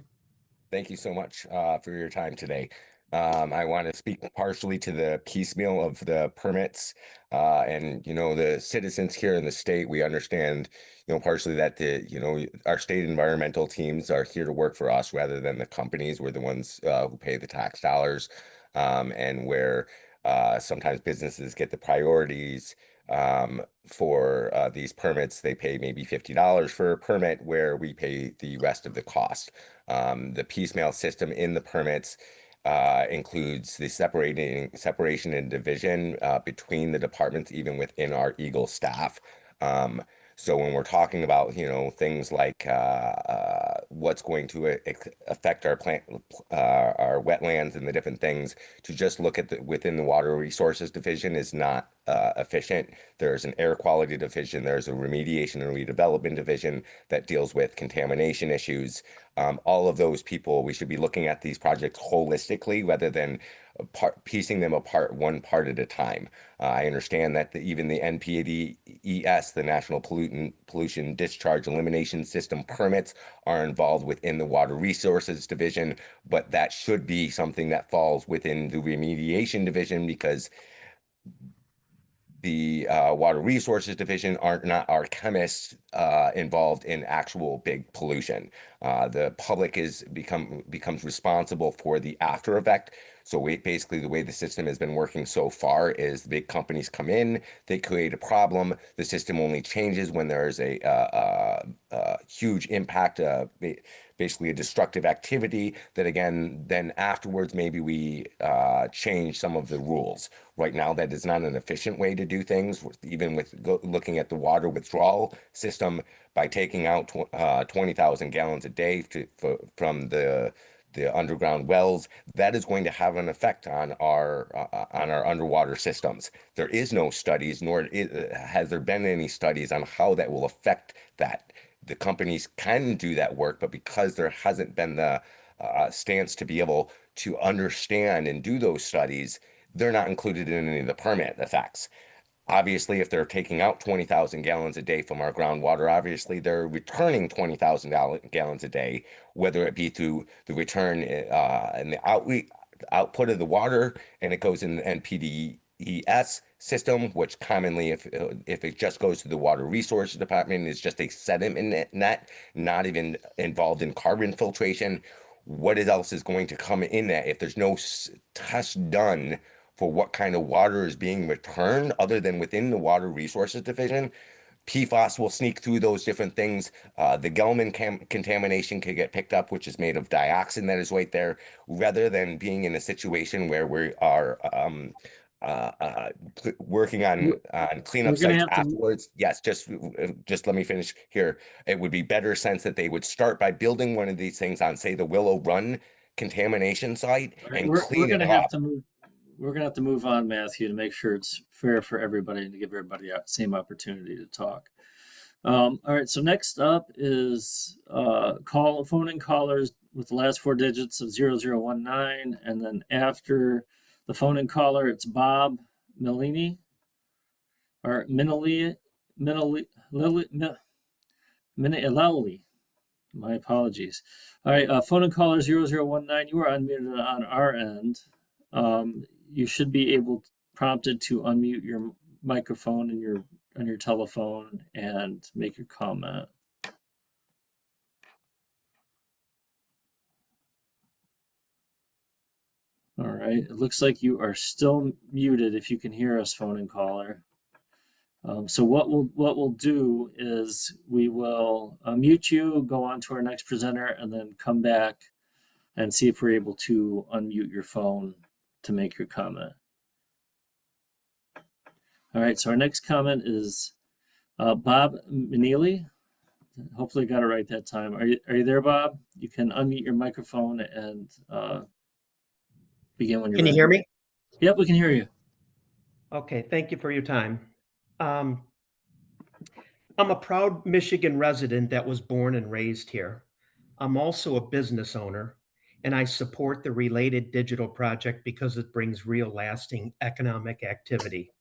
Thank you so much for your time today. I want to speak partially to the piecemeal of the permits. And, the citizens here in the state, we understand, partially that our state environmental teams are here to work for us rather than the companies. We're the ones who pay the tax dollars, and where sometimes businesses get the priorities for these permits. They pay maybe $50 for a permit where we pay the rest of the cost. The piecemeal system in the permits includes the separation and division between the departments, even within our EGLE staff. So when we're talking about, things like what's going to affect our our wetlands and the different things, to just look at within the water resources division is not efficient. There's an air quality division, there's a remediation and redevelopment division that deals with contamination issues. All of those people, we should be looking at these projects holistically rather than piecing them apart one part at a time. I understand that even the NPDES, the National Pollution Discharge Elimination System permits, are involved within the Water Resources Division, but that should be something that falls within the Remediation Division, because the Water Resources Division are not our chemists involved in actual big pollution. The public becomes responsible for the after effect. So basically the way the system has been working so far is the big companies come in, they create a problem. The system only changes when there's a huge impact, basically a destructive activity that, again, then afterwards maybe we change some of the rules. Right now, that is not an efficient way to do things, even with looking at the water withdrawal system. By taking out 20,000 gallons a day from the underground wells, that is going to have an effect on our underwater systems. There is no studies, nor has there been any studies on how that will affect that. The companies can do that work, but because there hasn't been the stance to be able to understand and do those studies, they're not included in any of the permit effects. Obviously, if they're taking out 20,000 gallons a day from our groundwater, obviously they're returning 20,000 gallons a day, whether it be through the return and the output of the water, and it goes in the NPDES system, which commonly, if it just goes to the Water Resources Department, is just a sediment net, not even involved in carbon filtration. What else is going to come in that if there's no test done for what kind of water is being returned other than within the Water Resources Division? PFAS will sneak through those different things. The Gelman contamination could get picked up, which is made of dioxin that is right there, rather than being in a situation where we are working on cleanup sites afterwards. Yes, just let me finish here. It would be better sense that they would start by building one of these things on, say, the Willow Run contamination site, and clean it up. We're gonna have to move on, Matthew, to make sure it's fair for everybody and to give everybody the same opportunity to talk. All right, so next up is phone in callers with the last four digits of 0019, and then after the phone in caller, it's Bob Millini or Minelli. My apologies. All right, phone in caller 0019. You are unmuted on our end. You should be prompted to unmute your microphone on your telephone and make your comment. All right, it looks like you are still muted if you can hear us, phone in caller. So what we'll do is we will mute you, go on to our next presenter, and then come back and see if we're able to unmute your phone to make your comment. All right, so our next comment is Bob Manili. Hopefully I got it right that time. Are you there, Bob? You can unmute your microphone and begin when you're ready. Can you hear me? Yep, we can hear you. Okay, thank you for your time. I'm a proud Michigan resident that was born and raised here. I'm also a business owner, and I support the related digital project because it brings real lasting economic activity.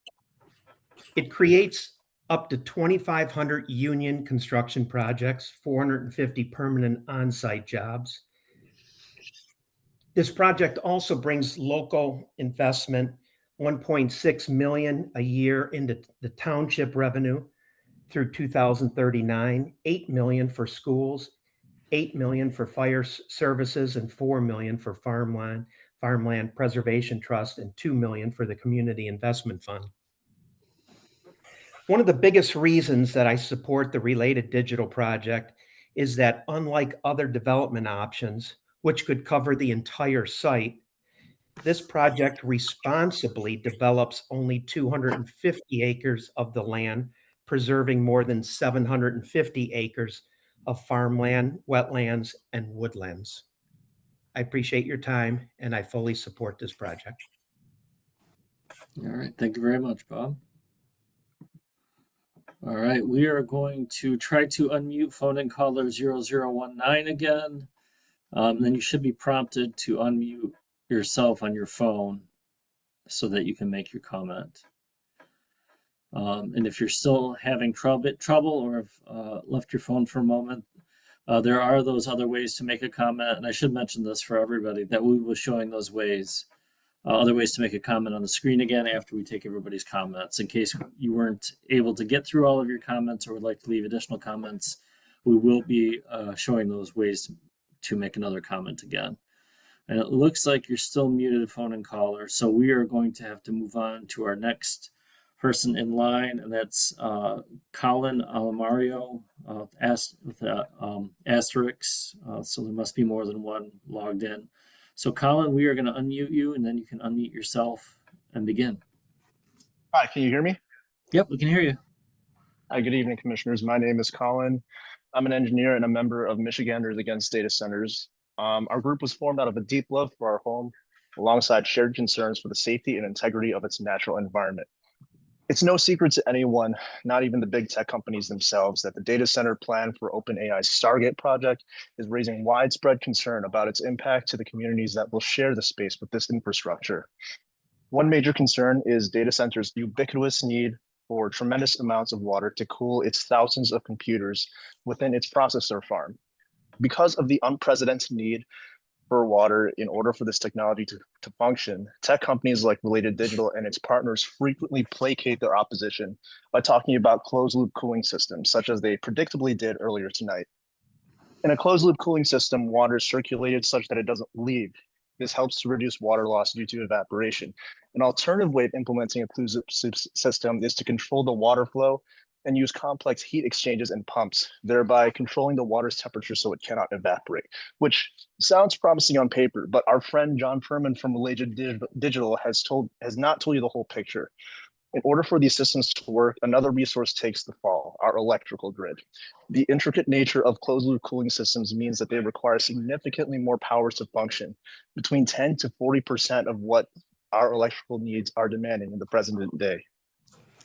It creates up to 2,500 union construction projects, 450 permanent on-site jobs, This project also brings local investment, 1.6 million a year into the township revenue through 2039, 8 million for schools, 8 million for fire services, and 4 million for farmland preservation trust, and 2 million for the community investment fund. One of the biggest reasons that I support the related digital project is that unlike other development options, which could cover the entire site, this project responsibly develops only 250 acres of the land, preserving more than 750 acres of farmland, wetlands, and woodlands. I appreciate your time, and I fully support this project. All right, thank you very much, Bob. All right, we are going to try to unmute phone in caller 0019 again. Then you should be prompted to unmute yourself on your phone so that you can make your comment. And if you're still having trouble or have left your phone for a moment, there are those other ways to make a comment. And I should mention this for everybody, that we will be showing those ways, other ways to make a comment on the screen again after we take everybody's comments. In case you weren't able to get through all of your comments or would like to leave additional comments, we will be showing those ways to make another comment again. And it looks like you're still muted, phone and caller. So we are going to have to move on to our next person in line, and that's Colin Alamario, with asterisks. So there must be more than one logged in. So Colin, we are going to unmute you, and then you can unmute yourself and begin. Hi, can you hear me? Yep, we can hear you. Hi, good evening, commissioners. My name is Colin. I'm an engineer and a member of Michiganders Against Data Centers. Our group was formed out of a deep love for our home, alongside shared concerns for the safety and integrity of its natural environment. It's no secret to anyone, not even the big tech companies themselves, that the data center plan for OpenAI's Stargate project is raising widespread concern about its impact to the communities that will share the space with this infrastructure. One major concern is data centers' ubiquitous need for tremendous amounts of water to cool its thousands of computers within its processor farm. Because of the unprecedented need for water in order for this technology to function, tech companies like Related Digital and its partners frequently placate their opposition by talking about closed-loop cooling systems, such as they predictably did earlier tonight. In a closed-loop cooling system, water is circulated such that it doesn't leave. This helps to reduce water loss due to evaporation. An alternative way of implementing a closed-loop system is to control the water flow and use complex heat exchanges and pumps, thereby controlling the water's temperature so it cannot evaporate, which sounds promising on paper, but our friend John Furman from Related Digital has not told you the whole picture. In order for these systems to work, another resource takes the fall, our electrical grid. The intricate nature of closed-loop cooling systems means that they require significantly more power to function, between 10 to 40% of what our electrical needs are demanding in the present day.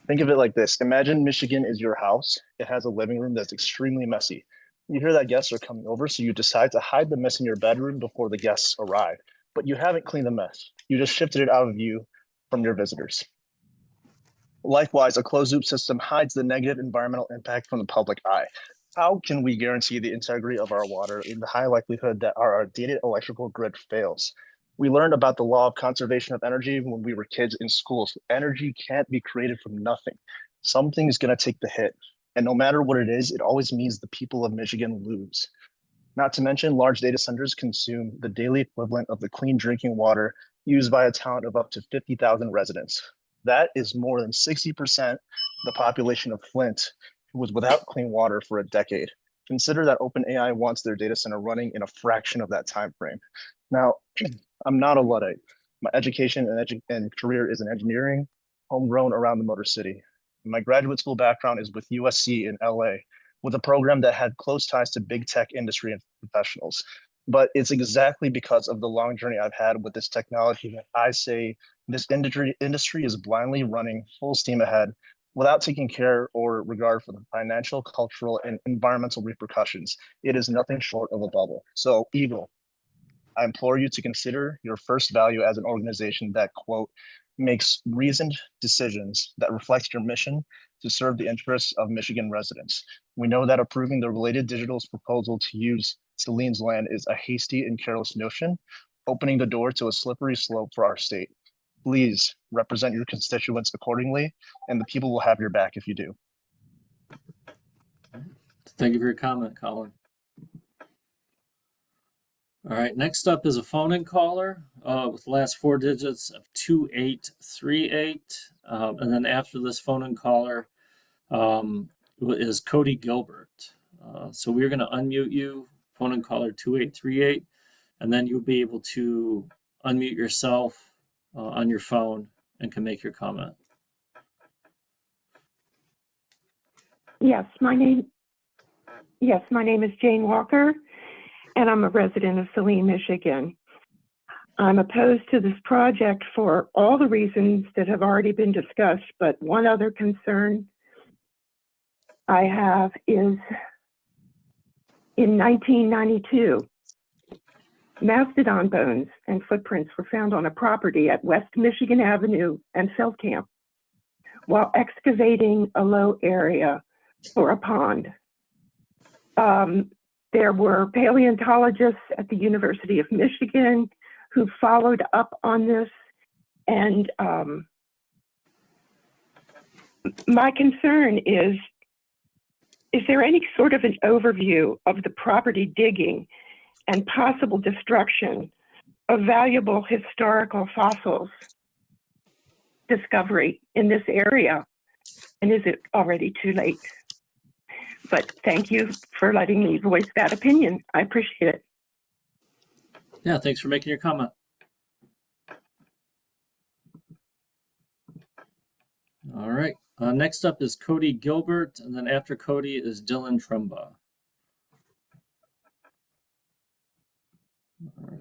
Think of it like this. Imagine Michigan is your house. It has a living room that's extremely messy. You hear that guests are coming over, so you decide to hide the mess in your bedroom before the guests arrive. But you haven't cleaned the mess. You just shifted it out of view from your visitors. Likewise, a closed-loop system hides the negative environmental impact from the public eye. How can we guarantee the integrity of our water in the high likelihood that our outdated electrical grid fails? We learned about the law of conservation of energy when we were kids in school. So energy can't be created from nothing. Something is going to take the hit. And no matter what it is, it always means the people of Michigan lose. Not to mention, large data centers consume the daily equivalent of the clean drinking water used by a town of up to 50,000 residents. That is more than 60% the population of Flint, who was without clean water for a decade. Consider that OpenAI wants their data center running in a fraction of that time frame. Now, I'm not a Luddite. My education and career is in engineering, homegrown around the Motor City. My graduate school background is with USC in LA, with a program that had close ties to big tech industry and professionals. But it's exactly because of the long journey I've had with this technology that I say this industry is blindly running full steam ahead without taking care or regard for the financial, cultural, and environmental repercussions. It is nothing short of a bubble. So, EGLE, I implore you to consider your first value as an organization that, quote, makes reasoned decisions that reflect your mission to serve the interests of Michigan residents. We know that approving the Related Digital's proposal to use Saline's land is a hasty and careless notion. opening the door to a slippery slope for our state. Please represent your constituents accordingly, and the people will have your back if you do. Thank you for your comment, Colin. All right, next up is a phone-in caller with the last 4 digits of 2838. And then after this phone-in caller is Cody Gilbert. So we're going to unmute you, phone-in caller 2838, and then you'll be able to unmute yourself on your phone and can make your comment. Yes, my name is Jane Walker, and I'm a resident of Saline, Michigan. I'm opposed to this project for all the reasons that have already been discussed, but one other concern I have is in 1992, mastodon bones and footprints were found on a property at West Michigan Avenue and Feldkamp while excavating a low area for a pond. There were paleontologists at the University of Michigan who followed up on this, and my concern is there any sort of an overview of the property digging and possible destruction of valuable historical fossils discovery in this area? And is it already too late? But thank you for letting me voice that opinion. I appreciate it. Yeah, thanks for making your comment. All right, next up is Cody Gilbert, and then after Cody is Dylan Trumba. All right,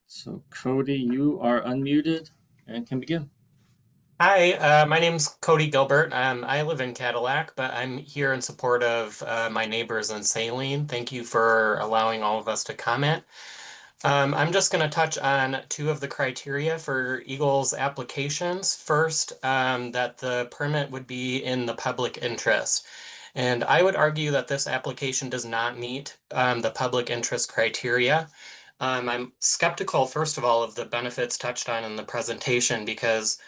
so Cody, you are unmuted and can begin. Hi, my name's Cody Gilbert. I live in Cadillac, but I'm here in support of my neighbors in Saline. Thank you for allowing all of us to comment. I'm just going to touch on 2 of the criteria for EGLE's applications. First, that the permit would be in the public interest. And I would argue that this application does not meet the public interest criteria. I'm skeptical, first of all, of the benefits touched on in the presentation because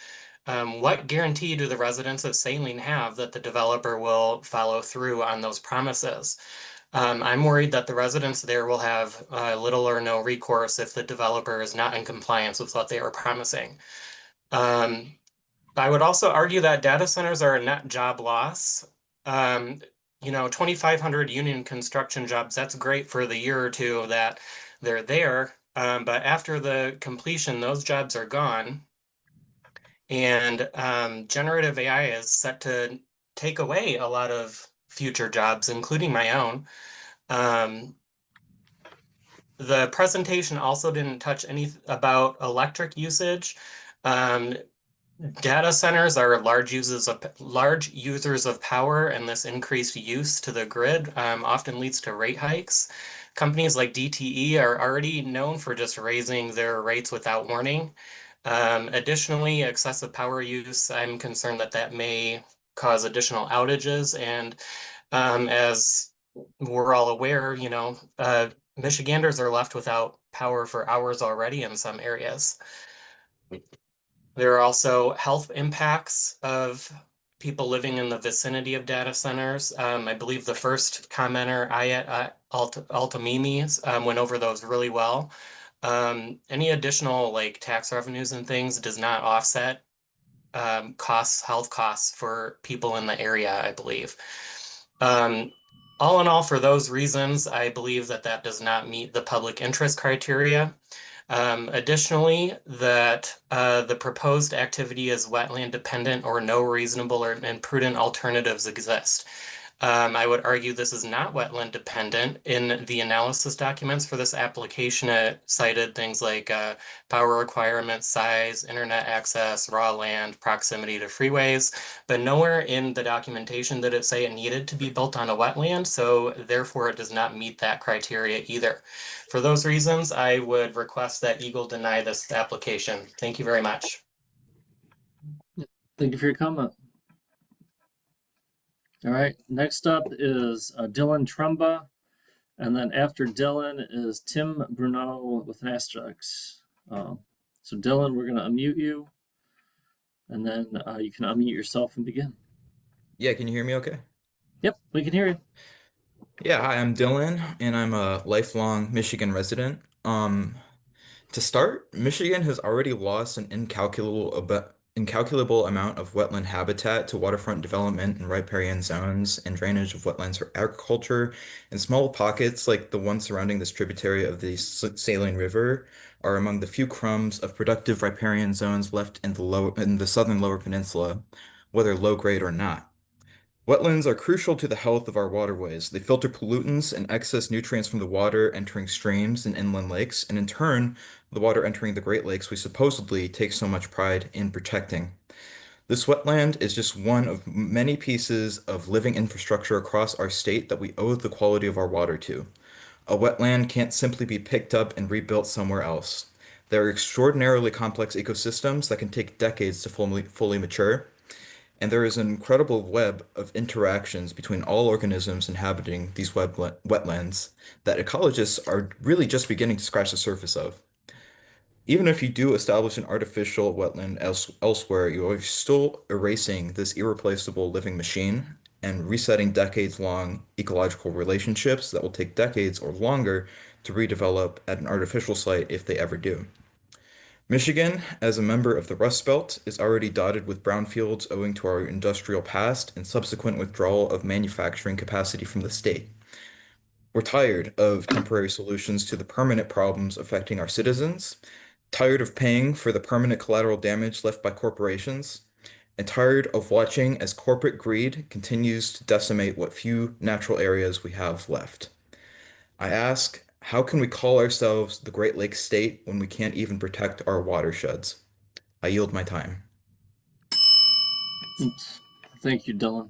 what guarantee do the residents of Saline have that the developer will follow through on those promises? I'm worried that the residents there will have little or no recourse if the developer is not in compliance with what they are promising. I would also argue that data centers are a net job loss. 2,500 union construction jobs, that's great for the year or 2 that they're there. But after the completion, those jobs are gone. And generative AI is set to take away a lot of future jobs, including my own. The presentation also didn't touch anything about electric usage. Data centers are large users of power, and this increased use to the grid often leads to rate hikes. Companies like DTE are already known for just raising their rates without warning. Additionally, excessive power use, I'm concerned that that may cause additional outages. And as we're all aware, Michiganders are left without power for hours already in some areas. There are also health impacts of people living in the vicinity of data centers. I believe the first commenter, Ayat Altamimi, went over those really well. Any additional tax revenues and things does not offset health costs for people in the area, I believe. All in all, for those reasons, I believe that does not meet the public interest criteria. Additionally, that the proposed activity is wetland dependent or no reasonable and prudent alternatives exist. I would argue this is not wetland dependent. In the analysis documents for this application, it cited things like power requirements, size, internet access, raw land, proximity to freeways, but nowhere in the documentation did it say it needed to be built on a wetland, so therefore it does not meet that criteria either. For those reasons, I would request that EGLE deny this application. Thank you very much. Thank you for your comment. All right, next up is Dylan Trumba. And then after Dylan is Tim Bruno with an asterisk. So Dylan, we're going to unmute you, and then you can unmute yourself and begin. Yeah, can you hear me okay? Yep, we can hear you. Yeah, hi, I'm Dylan, and I'm a lifelong Michigan resident. To start, Michigan has already lost an incalculable amount of wetland habitat to waterfront development and riparian zones and drainage of wetlands for agriculture, and small pockets like the one surrounding this tributary of the Saline River are among the few crumbs of productive riparian zones left in the southern Lower Peninsula, whether low grade or not. Wetlands are crucial to the health of our waterways. They filter pollutants and excess nutrients from the water entering streams and inland lakes, and in turn, the water entering the Great Lakes we supposedly take so much pride in protecting. This wetland is just one of many pieces of living infrastructure across our state that we owe the quality of our water to. A wetland can't simply be picked up and rebuilt somewhere else. There are extraordinarily complex ecosystems that can take decades to fully mature. And there is an incredible web of interactions between all organisms inhabiting these wetlands that ecologists are really just beginning to scratch the surface of. Even if you do establish an artificial wetland elsewhere, you are still erasing this irreplaceable living machine and resetting decades-long ecological relationships that will take decades or longer to redevelop at an artificial site if they ever do. Michigan, as a member of the Rust Belt, is already dotted with brownfields owing to our industrial past and subsequent withdrawal of manufacturing capacity from the state. We're tired of temporary solutions to the permanent problems affecting our citizens, tired of paying for the permanent collateral damage left by corporations, and tired of watching as corporate greed continues to decimate what few natural areas we have left. I ask, how can we call ourselves the Great Lakes State when we can't even protect our watersheds? I yield my time. Thank you, Dylan.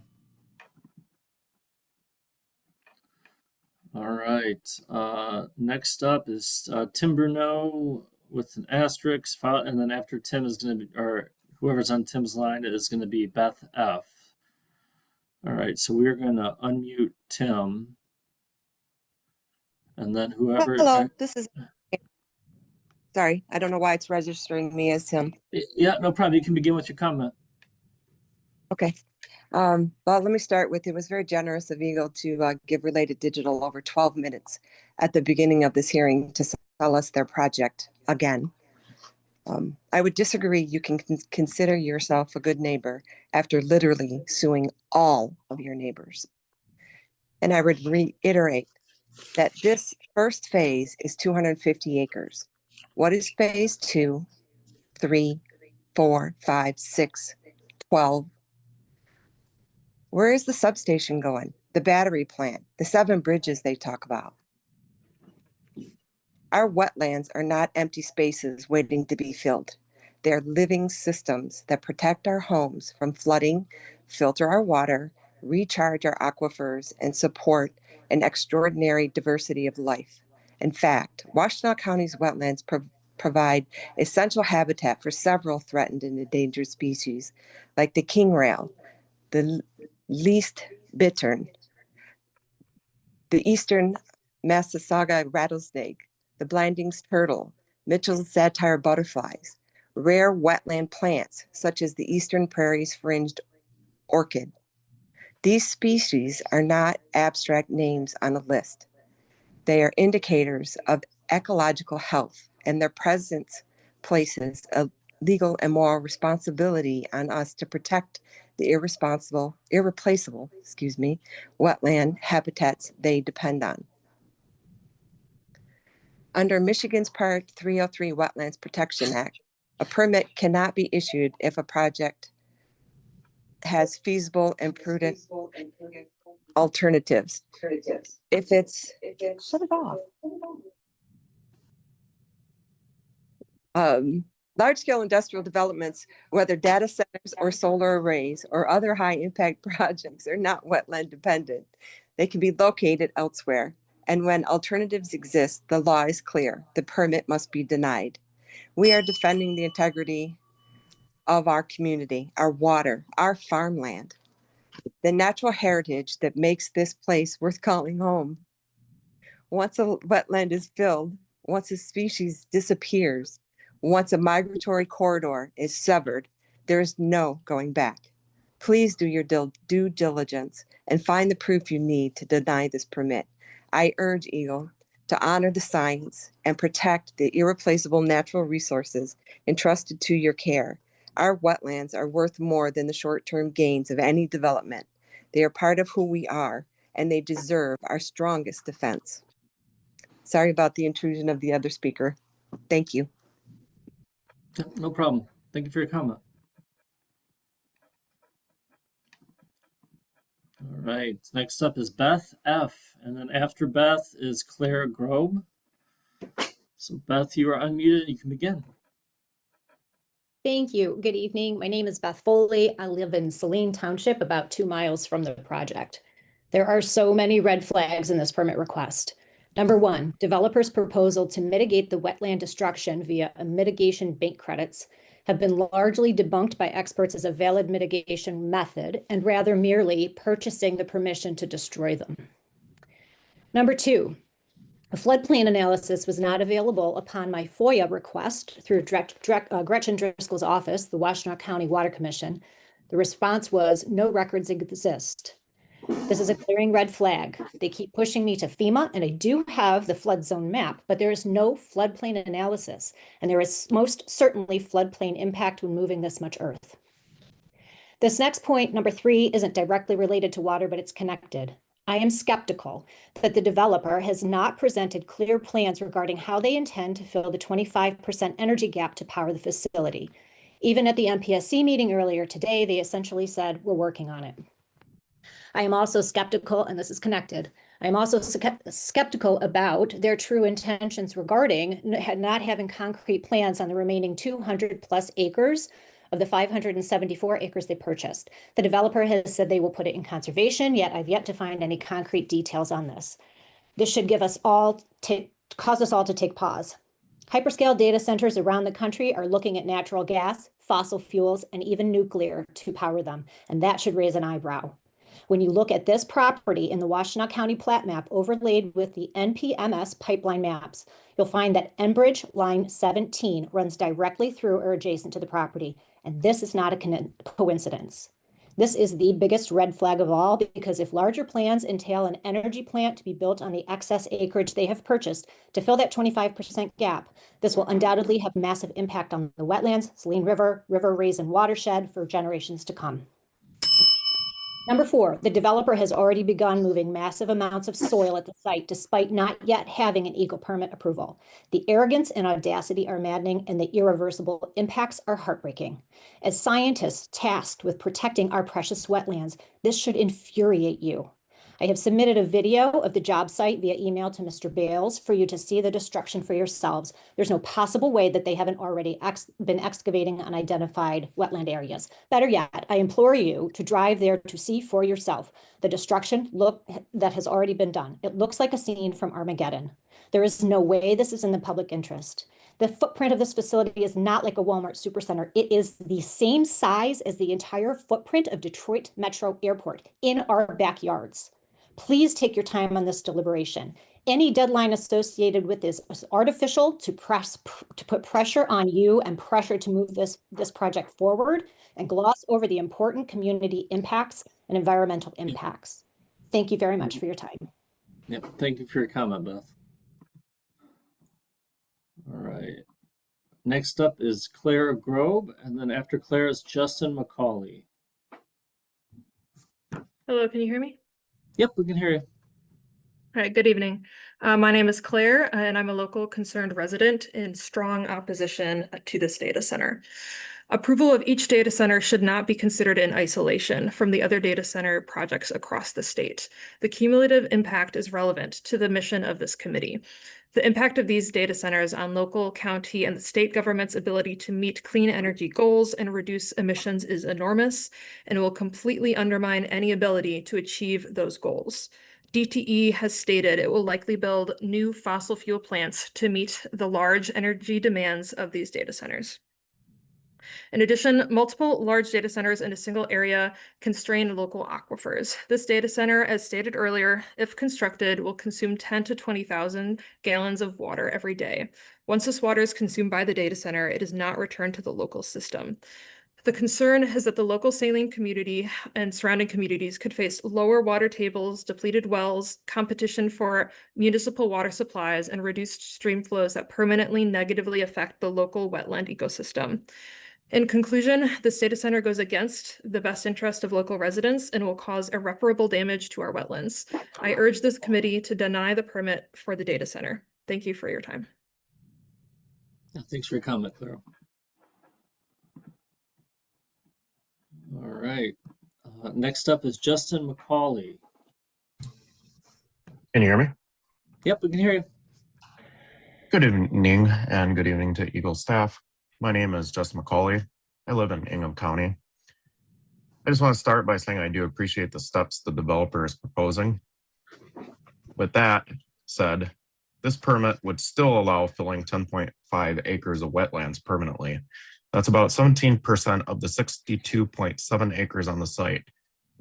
All right. Next up is Tim Bruno with an asterisk, and then after Tim is going to be, or whoever's on Tim's line is going to be Beth F. All right, so we're going to unmute Tim, and then whoever. Hello, this is. Sorry, I don't know why it's registering me as Tim. Yeah, no problem. You can begin with your comment. Okay. Well, let me start with, it was very generous of EGLE to give Related Digital over 12 minutes at the beginning of this hearing to sell us their project again. I would disagree. You can consider yourself a good neighbor after literally suing all of your neighbors. And I would reiterate that this first phase is 250 acres. What is phase 2, 3, 4, 5, 6, 12? Where is the substation going? The battery plant, the 7 bridges they talk about. Our wetlands are not empty spaces waiting to be filled. They're living systems that protect our homes from flooding, filter our water, recharge our aquifers, and support an extraordinary diversity of life. In fact, Washtenaw County's wetlands provide essential habitat for several threatened and endangered species, like the king rail, the least bittern, the eastern Massasauga rattlesnake, the Blandings turtle, Mitchell's satire butterflies, rare wetland plants such as the eastern prairies fringed orchid. These species are not abstract names on a list. They are indicators of ecological health, and their presence places a legal and moral responsibility on us to protect the irreplaceable, wetland habitats they depend on. Under Michigan's Part 303 Wetlands Protection Act, a permit cannot be issued if a project has feasible and prudent alternatives. If it's, shut it off. Large-scale industrial developments, whether data centers or solar arrays or other high-impact projects, are not wetland dependent. They can be located elsewhere. And when alternatives exist, the law is clear. The permit must be denied. We are defending the integrity of our community, our water, our farmland, the natural heritage that makes this place worth calling home. Once a wetland is filled, once a species disappears, once a migratory corridor is severed, there is no going back. Please do your due diligence and find the proof you need to deny this permit. I urge EGLE to honor the science and protect the irreplaceable natural resources entrusted to your care. Our wetlands are worth more than the short-term gains of any development. They are part of who we are, and they deserve our strongest defense. Sorry about the intrusion of the other speaker. Thank you. No problem. Thank you for your comment. All right, next up is Beth F. And then after Beth is Claire Grobe. So Beth, you are unmuted. You can begin. Thank you. Good evening. My name is Beth Foley. I live in Saline Township, about 2 miles from the project. There are so many red flags in this permit request. Number one, developers' proposal to mitigate the wetland destruction via a mitigation bank credits have been largely debunked by experts as a valid mitigation method and rather merely purchasing the permission to destroy them. Number two, a floodplain analysis was not available upon my FOIA request through Gretchen Driscoll's office, the Washtenaw County Water Commission. The response was, no records exist. This is a glaring red flag. They keep pushing me to FEMA, and I do have the flood zone map, but there is no floodplain analysis, and there is most certainly floodplain impact when moving this much earth. This next point, number three, isn't directly related to water, but it's connected. I am skeptical that the developer has not presented clear plans regarding how they intend to fill the 25% energy gap to power the facility. Even at the MPSC meeting earlier today, they essentially said, we're working on it. I am also skeptical, and this is connected, I am also skeptical about their true intentions regarding not having concrete plans on the remaining 200 plus acres of the 574 acres they purchased. The developer has said they will put it in conservation, yet I've yet to find any concrete details on this. This should give us all cause us all to take pause. Hyperscale data centers around the country are looking at natural gas, fossil fuels, and even nuclear to power them, and that should raise an eyebrow. When you look at this property in the Washtenaw County plat map overlaid with the NPMS pipeline maps, you'll find that Enbridge line 17 runs directly through or adjacent to the property, and this is not a coincidence. This is the biggest red flag of all, because if larger plans entail an energy plant to be built on the excess acreage they have purchased to fill that 25% gap, this will undoubtedly have massive impact on the wetlands, Saline River, River Raisin watershed for generations to come. Number four, the developer has already begun moving massive amounts of soil at the site despite not yet having an EGLE permit approval. The arrogance and audacity are maddening, and the irreversible impacts are heartbreaking. As scientists tasked with protecting our precious wetlands, this should infuriate you. I have submitted a video of the job site via email to Mr. Bales for you to see the destruction for yourselves. There's no possible way that they haven't already been excavating unidentified wetland areas. Better yet, I implore you to drive there to see for yourself the destruction that has already been done. It looks like a scene from Armageddon. There is no way this is in the public interest. The footprint of this facility is not like a Walmart supercenter. It is the same size as the entire footprint of Detroit Metro Airport in our backyards. Please take your time on this deliberation. Any deadline associated with this is artificial to put pressure on you and pressure to move this project forward and gloss over the important community impacts and environmental impacts. Thank you very much for your time. Yep, thank you for your comment, Beth. All right. Next up is Claire Grobe, and then after Claire is Justin McCauley. Hello, can you hear me? Yep, we can hear you. All right, good evening. My name is Claire, and I'm a local concerned resident in strong opposition to this data center. Approval of each data center should not be considered in isolation from the other data center projects across the state. The cumulative impact is relevant to the mission of this committee. The impact of these data centers on local, county, and the state government's ability to meet clean energy goals and reduce emissions is enormous and will completely undermine any ability to achieve those goals. DTE has stated it will likely build new fossil fuel plants to meet the large energy demands of these data centers. In addition, multiple large data centers in a single area constrain local aquifers. This data center, as stated earlier, if constructed, will consume 10 to 20,000 gallons of water every day. Once this water is consumed by the data center, it is not returned to the local system. The concern is that the local saline community and surrounding communities could face lower water tables, depleted wells, competition for municipal water supplies, and reduced stream flows that permanently negatively affect the local wetland ecosystem. In conclusion, this data center goes against the best interest of local residents and will cause irreparable damage to our wetlands. I urge this committee to deny the permit for the data center. Thank you for your time. Thanks for your comment, Clara. All right. Next up is Justin McCauley. Can you hear me? Yep, we can hear you. Good evening, and good evening to EGLE staff. My name is Justin McCauley. I live in Ingham County. I just want to start by saying I do appreciate the steps the developer is proposing. With that said, this permit would still allow filling 10.5 acres of wetlands permanently. That's about 17% of the 62.7 acres on the site.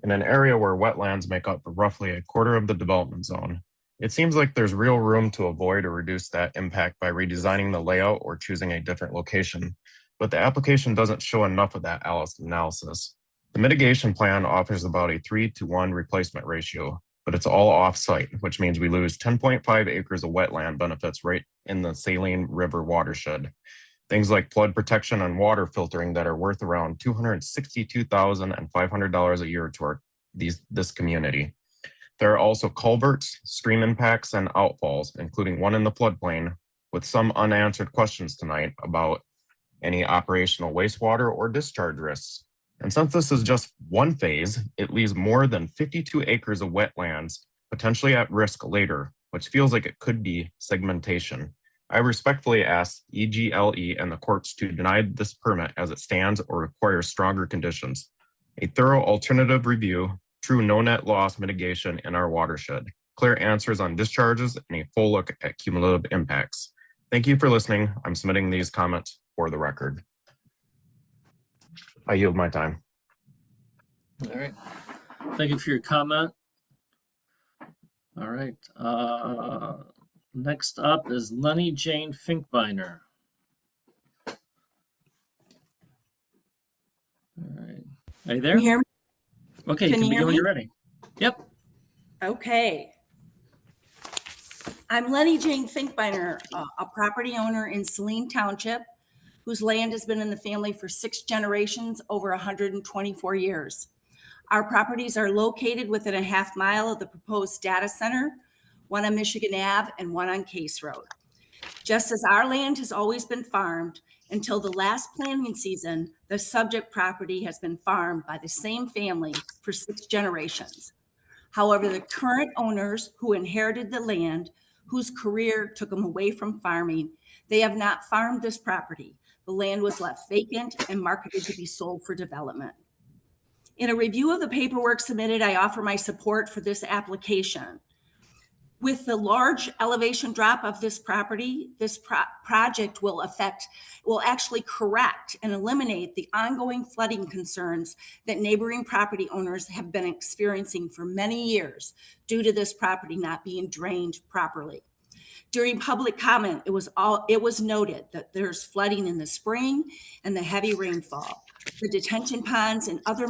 In an area where wetlands make up roughly a quarter of the development zone, it seems like there's real room to avoid or reduce that impact by redesigning the layout or choosing a different location. But the application doesn't show enough of that analysis. The mitigation plan offers about a 3-to-1 replacement ratio, but it's all off-site, which means we lose 10.5 acres of wetland benefits right in the Saline River watershed. Things like flood protection and water filtering that are worth around $262,500 a year to this community. There are also culverts, stream impacts, and outfalls, including one in the floodplain, with some unanswered questions tonight about any operational wastewater or discharge risks. And since this is just one phase, it leaves more than 52 acres of wetlands potentially at risk later, which feels like it could be segmentation. I respectfully ask EGLE and the courts to deny this permit as it stands or require stronger conditions. A thorough alternative review, true no net loss mitigation in our watershed, clear answers on discharges, and a full look at cumulative impacts. Thank you for listening. I'm submitting these comments for the record. I yield my time. All right. Thank you for your comment. All right. Next up is Lenny Jane Finkbeiner. All right. Are you there? Can you hear me? Okay, you can begin when you're ready. Yep. Okay. I'm Lenny Jane Finkbeiner, a property owner in Saline Township, whose land has been in the family for 6 generations, over 124 years. Our properties are located within a half mile of the proposed data center, one on Michigan Ave and one on Case Road. Just as our land has always been farmed, until the last planting season, the subject property has been farmed by the same family for 6 generations. However, the current owners who inherited the land, whose career took them away from farming, they have not farmed this property. The land was left vacant and marketed to be sold for development. In a review of the paperwork submitted, I offer my support for this application. With the large elevation drop of this property, this project will actually correct and eliminate the ongoing flooding concerns that neighboring property owners have been experiencing for many years due to this property not being drained properly. During public comment, it was noted that there's flooding in the spring and the heavy rainfall. The detention ponds and other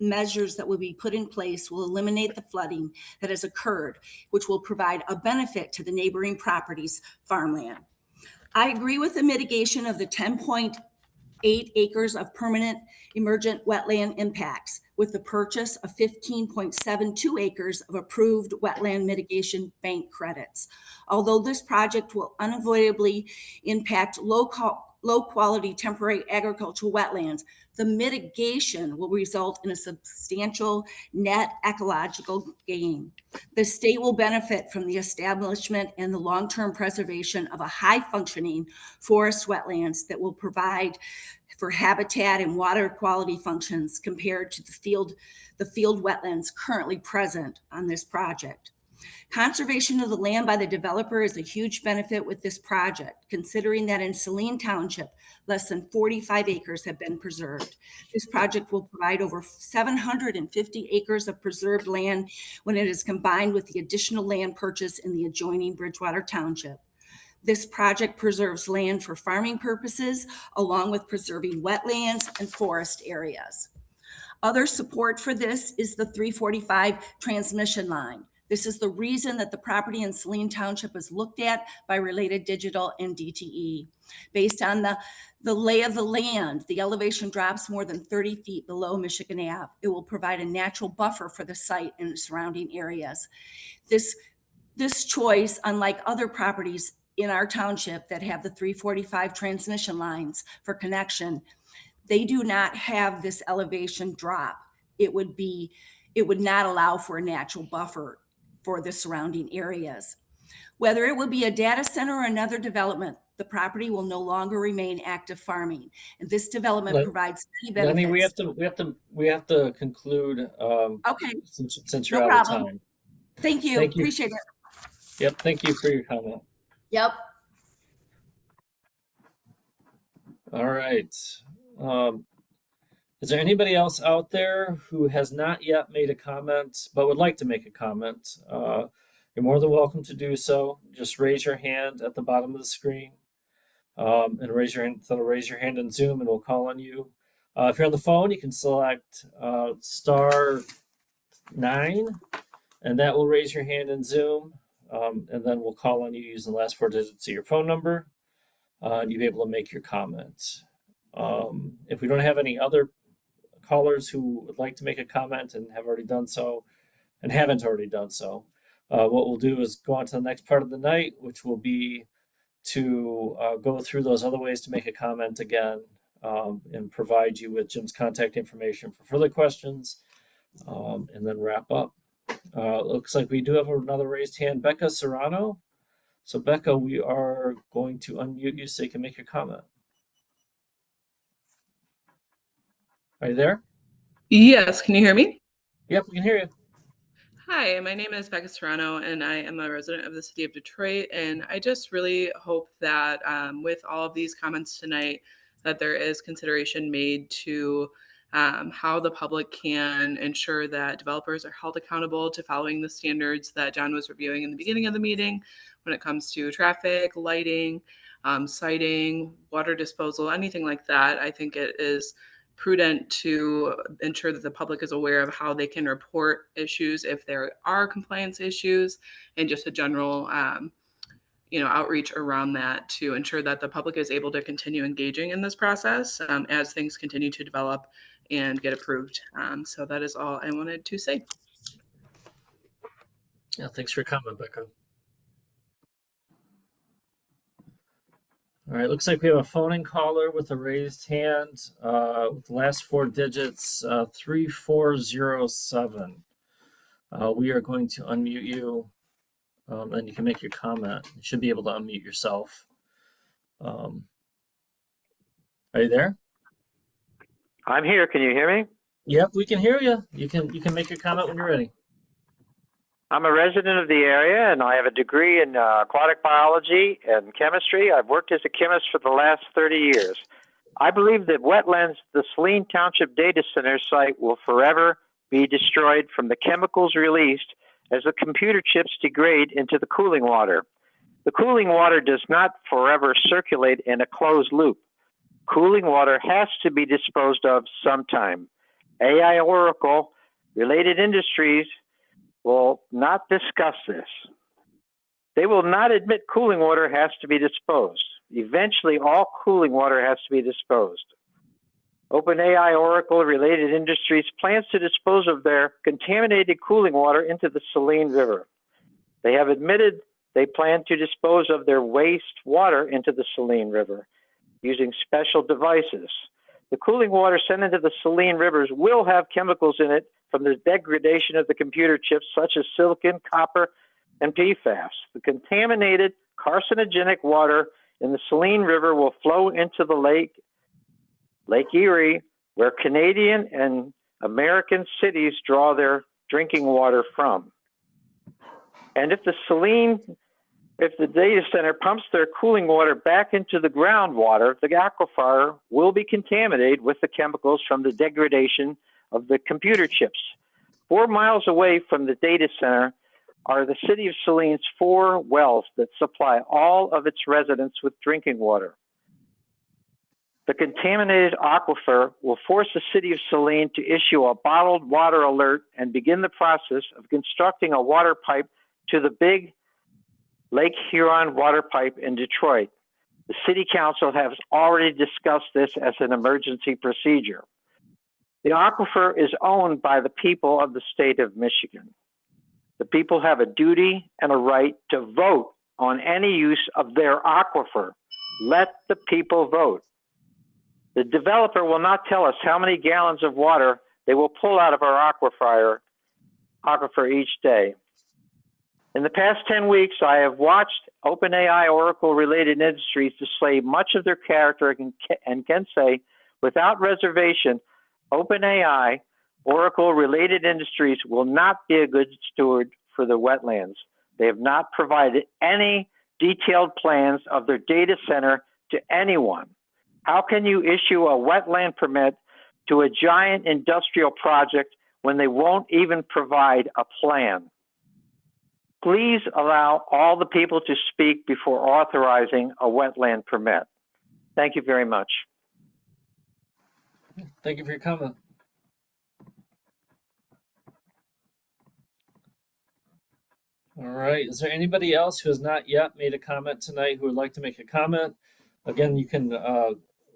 measures that will be put in place will eliminate the flooding that has occurred, which will provide a benefit to the neighboring properties' farmland. I agree with the mitigation of the 10.8 acres of permanent emergent wetland impacts with the purchase of 15.72 acres of approved wetland mitigation bank credits. Although this project will unavoidably impact low quality temporary agricultural wetlands, the mitigation will result in a substantial net ecological gain. The state will benefit from the establishment and the long-term preservation of a high-functioning forest wetlands that will provide for habitat and water quality functions compared to the field wetlands currently present on this project. Conservation of the land by the developer is a huge benefit with this project, considering that in Saline Township, less than 45 acres have been preserved. This project will provide over 750 acres of preserved land when it is combined with the additional land purchased in the adjoining Bridgewater Township. This project preserves land for farming purposes, along with preserving wetlands and forest areas. Other support for this is the 345 transmission line. This is the reason that the property in Saline Township is looked at by Related Digital and DTE. Based on the lay of the land, the elevation drops more than 30 feet below Michigan Ave. It will provide a natural buffer for the site and the surrounding areas. This choice, unlike other properties in our township that have the 345 transmission lines for connection, they do not have this elevation drop. It would not allow for a natural buffer for the surrounding areas. Whether it will be a data center or another development, the property will no longer remain active farming. And this development provides many benefits. Lenny, we have to conclude. Okay. Since you're No out problem. of time. Thank you. Appreciate it. Yep. Thank you for your comment. Yep. All right. Is there anybody else out there who has not yet made a comment but would like to make a comment? You're more than welcome to do so. Just raise your hand at the bottom of the screen, and raise your hand in Zoom, and we'll call on you. If you're on the phone, you can select *9, and that will raise your hand in Zoom, and then we'll call on you using the last 4 digits of your phone number, and you'll be able to make your comment. If we don't have any other callers who would like to make a comment and have already done so, and haven't already done so, what we'll do is go on to the next part of the night, which will be to go through those other ways to make a comment again, and provide you with Jim's contact information for further questions, and then wrap up. Looks like we do have another raised hand, Becca Serrano. So Becca, we are going to unmute you so you can make your comment. Are you there? Yes, can you hear me? Yep, we can hear you. Hi, my name is Becca Serrano, and I am a resident of the city of Detroit. And I just really hope that with all of these comments tonight, that there is consideration made to how the public can ensure that developers are held accountable to following the standards that John was reviewing in the beginning of the meeting when it comes to traffic, lighting, siting, water disposal, anything like that. I think it is prudent to ensure that the public is aware of how they can report issues if there are compliance issues, and just a general outreach around that to ensure that the public is able to continue engaging in this process as things continue to develop and get approved. So that is all I wanted to say. Yeah, thanks for your comment, Becca. All right, looks like we have a phone-in caller with a raised hand with the last 4 digits, 3407. We are going to unmute you, and you can make your comment. You should be able to unmute yourself. Are you there? I'm here. Can you hear me? Yep, we can hear you. You can make your comment when you're ready. I'm a resident of the area, and I have a degree in aquatic biology and chemistry. I've worked as a chemist for the last 30 years. I believe that wetlands, the Saline Township data center site, will forever be destroyed from the chemicals released as the computer chips degrade into the cooling water. The cooling water does not forever circulate in a closed loop. Cooling water has to be disposed of sometime. AI Oracle, related industries, will not discuss this. They will not admit cooling water has to be disposed. Eventually, all cooling water has to be disposed. OpenAI Oracle related industries plans to dispose of their contaminated cooling water into the Saline River. They have admitted they plan to dispose of their waste water into the Saline River using special devices. The cooling water sent into the Saline rivers will have chemicals in it from the degradation of the computer chips such as silicon, copper, and PFAS. The contaminated carcinogenic water in the Saline River will flow into the Lake Erie, where Canadian and American cities draw their drinking water from. And if the data center pumps their cooling water back into the groundwater, the aquifer will be contaminated with the chemicals from the degradation of the computer chips. 4 miles away from the data center are the city of Saline's 4 wells that supply all of its residents with drinking water. The contaminated aquifer will force the city of Saline to issue a bottled water alert and begin the process of constructing a water pipe to the big Lake Huron water pipe in Detroit. The city council has already discussed this as an emergency procedure. The aquifer is owned by the people of the state of Michigan. The people have a duty and a right to vote on any use of their aquifer. Let the people vote. The developer will not tell us how many gallons of water they will pull out of our aquifer each day. In the past 10 weeks, I have watched OpenAI Oracle-related industries display much of their character and can say, without reservation, OpenAI Oracle-related industries will not be a good steward for the wetlands. They have not provided any detailed plans of their data center to anyone. How can you issue a wetland permit to a giant industrial project when they won't even provide a plan? Please allow all the people to speak before authorizing a wetland permit. Thank you very much. Thank you for your comment. All right, is there anybody else who has not yet made a comment tonight who would like to make a comment? Again, you can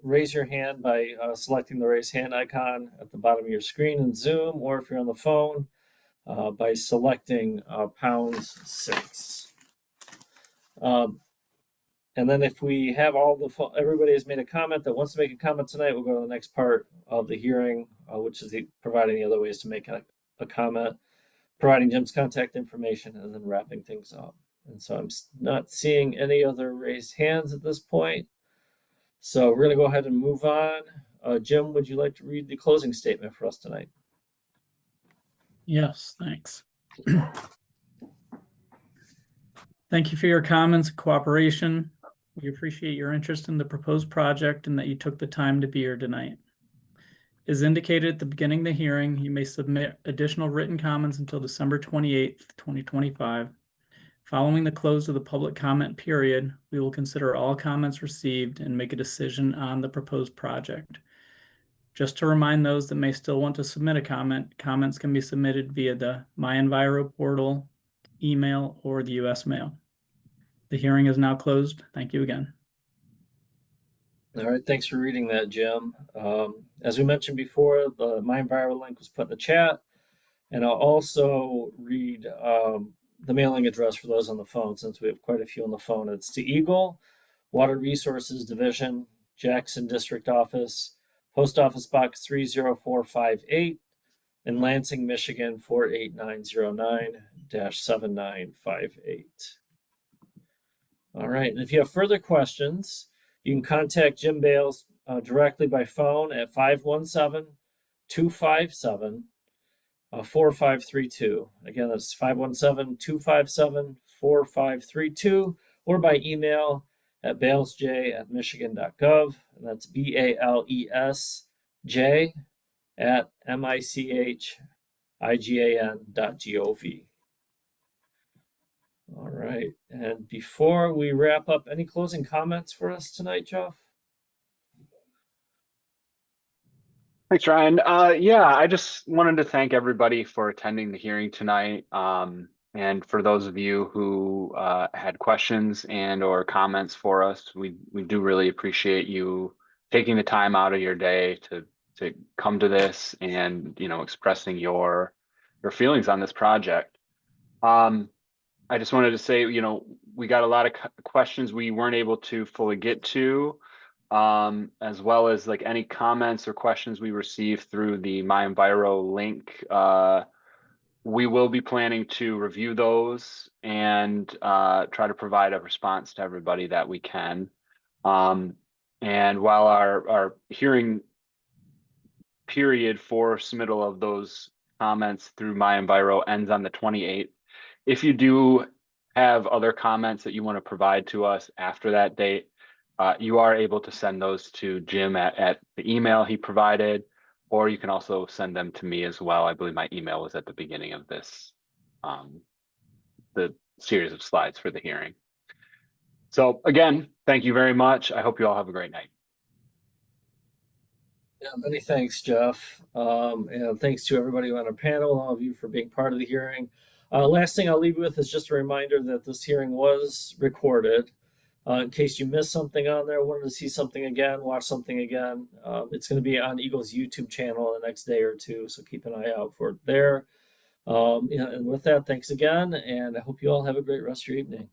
raise your hand by selecting the raise hand icon at the bottom of your screen in Zoom, or if you're on the phone, by selecting #6. And then if we have everybody has made a comment that wants to make a comment tonight, we'll go to the next part of the hearing, which is providing the other ways to make a comment, providing Jim's contact information, and then wrapping things up. And so I'm not seeing any other raised hands at this point. So we're going to go ahead and move on. Jim, would you like to read the closing statement for us tonight? Yes, thanks. Thank you for your comments and cooperation. We appreciate your interest in the proposed project and that you took the time to be here tonight. As indicated at the beginning of the hearing, you may submit additional written comments until December 28th, 2025. Following the close of the public comment period, we will consider all comments received and make a decision on the proposed project. Just to remind those that may still want to submit a comment, comments can be submitted via the MyEnviro portal, email, or the U.S. mail. The hearing is now closed. Thank you again. All right, thanks for reading that, Jim. As we mentioned before, the MyEnviro link was put in the chat, and I'll also read the mailing address for those on the phone, since we have quite a few on the phone. It's to EGLE, Water Resources Division, Jackson District Office, Post Office Box 30458, in Lansing, Michigan 48909-7958. All right, and if you have further questions, you can contact Jim Bales directly by phone at 517-257-4532. Again, that's 517-257-4532, or by email at balesj@michigan.gov, and that's BALESJ@michigan.gov. All right, and before we wrap up, any closing comments for us tonight, Jeff? Thanks, Ryan. Yeah, I just wanted to thank everybody for attending the hearing tonight. And for those of you who had questions and or comments for us, we do really appreciate you taking the time out of your day to come to this and, you know, expressing your feelings on this project. I just wanted to say, you know, we got a lot of questions we weren't able to fully get to, as well as like any comments or questions we received through the MyEnviro link. We will be planning to review those and try to provide a response to everybody that we can. And while our hearing period for submittal of those comments through MyEnviro ends on the 28th, If you do have other comments that you want to provide to us after that date, you are able to send those to Jim at the email he provided, or you can also send them to me as well. I believe my email was at the beginning of this, the series of slides for the hearing. So again, thank you very much. I hope you all have a great night. Yeah, many thanks, Jeff. And thanks to everybody on our panel, all of you for being part of the hearing. Last thing I'll leave you with is just a reminder that this hearing was recorded. In case you missed something on there, wanted to see something again, watch something again, it's going to be on EGLE's YouTube channel the next day or two, so keep an eye out for it there. And with that, thanks again, and I hope you all have a great rest of your evening.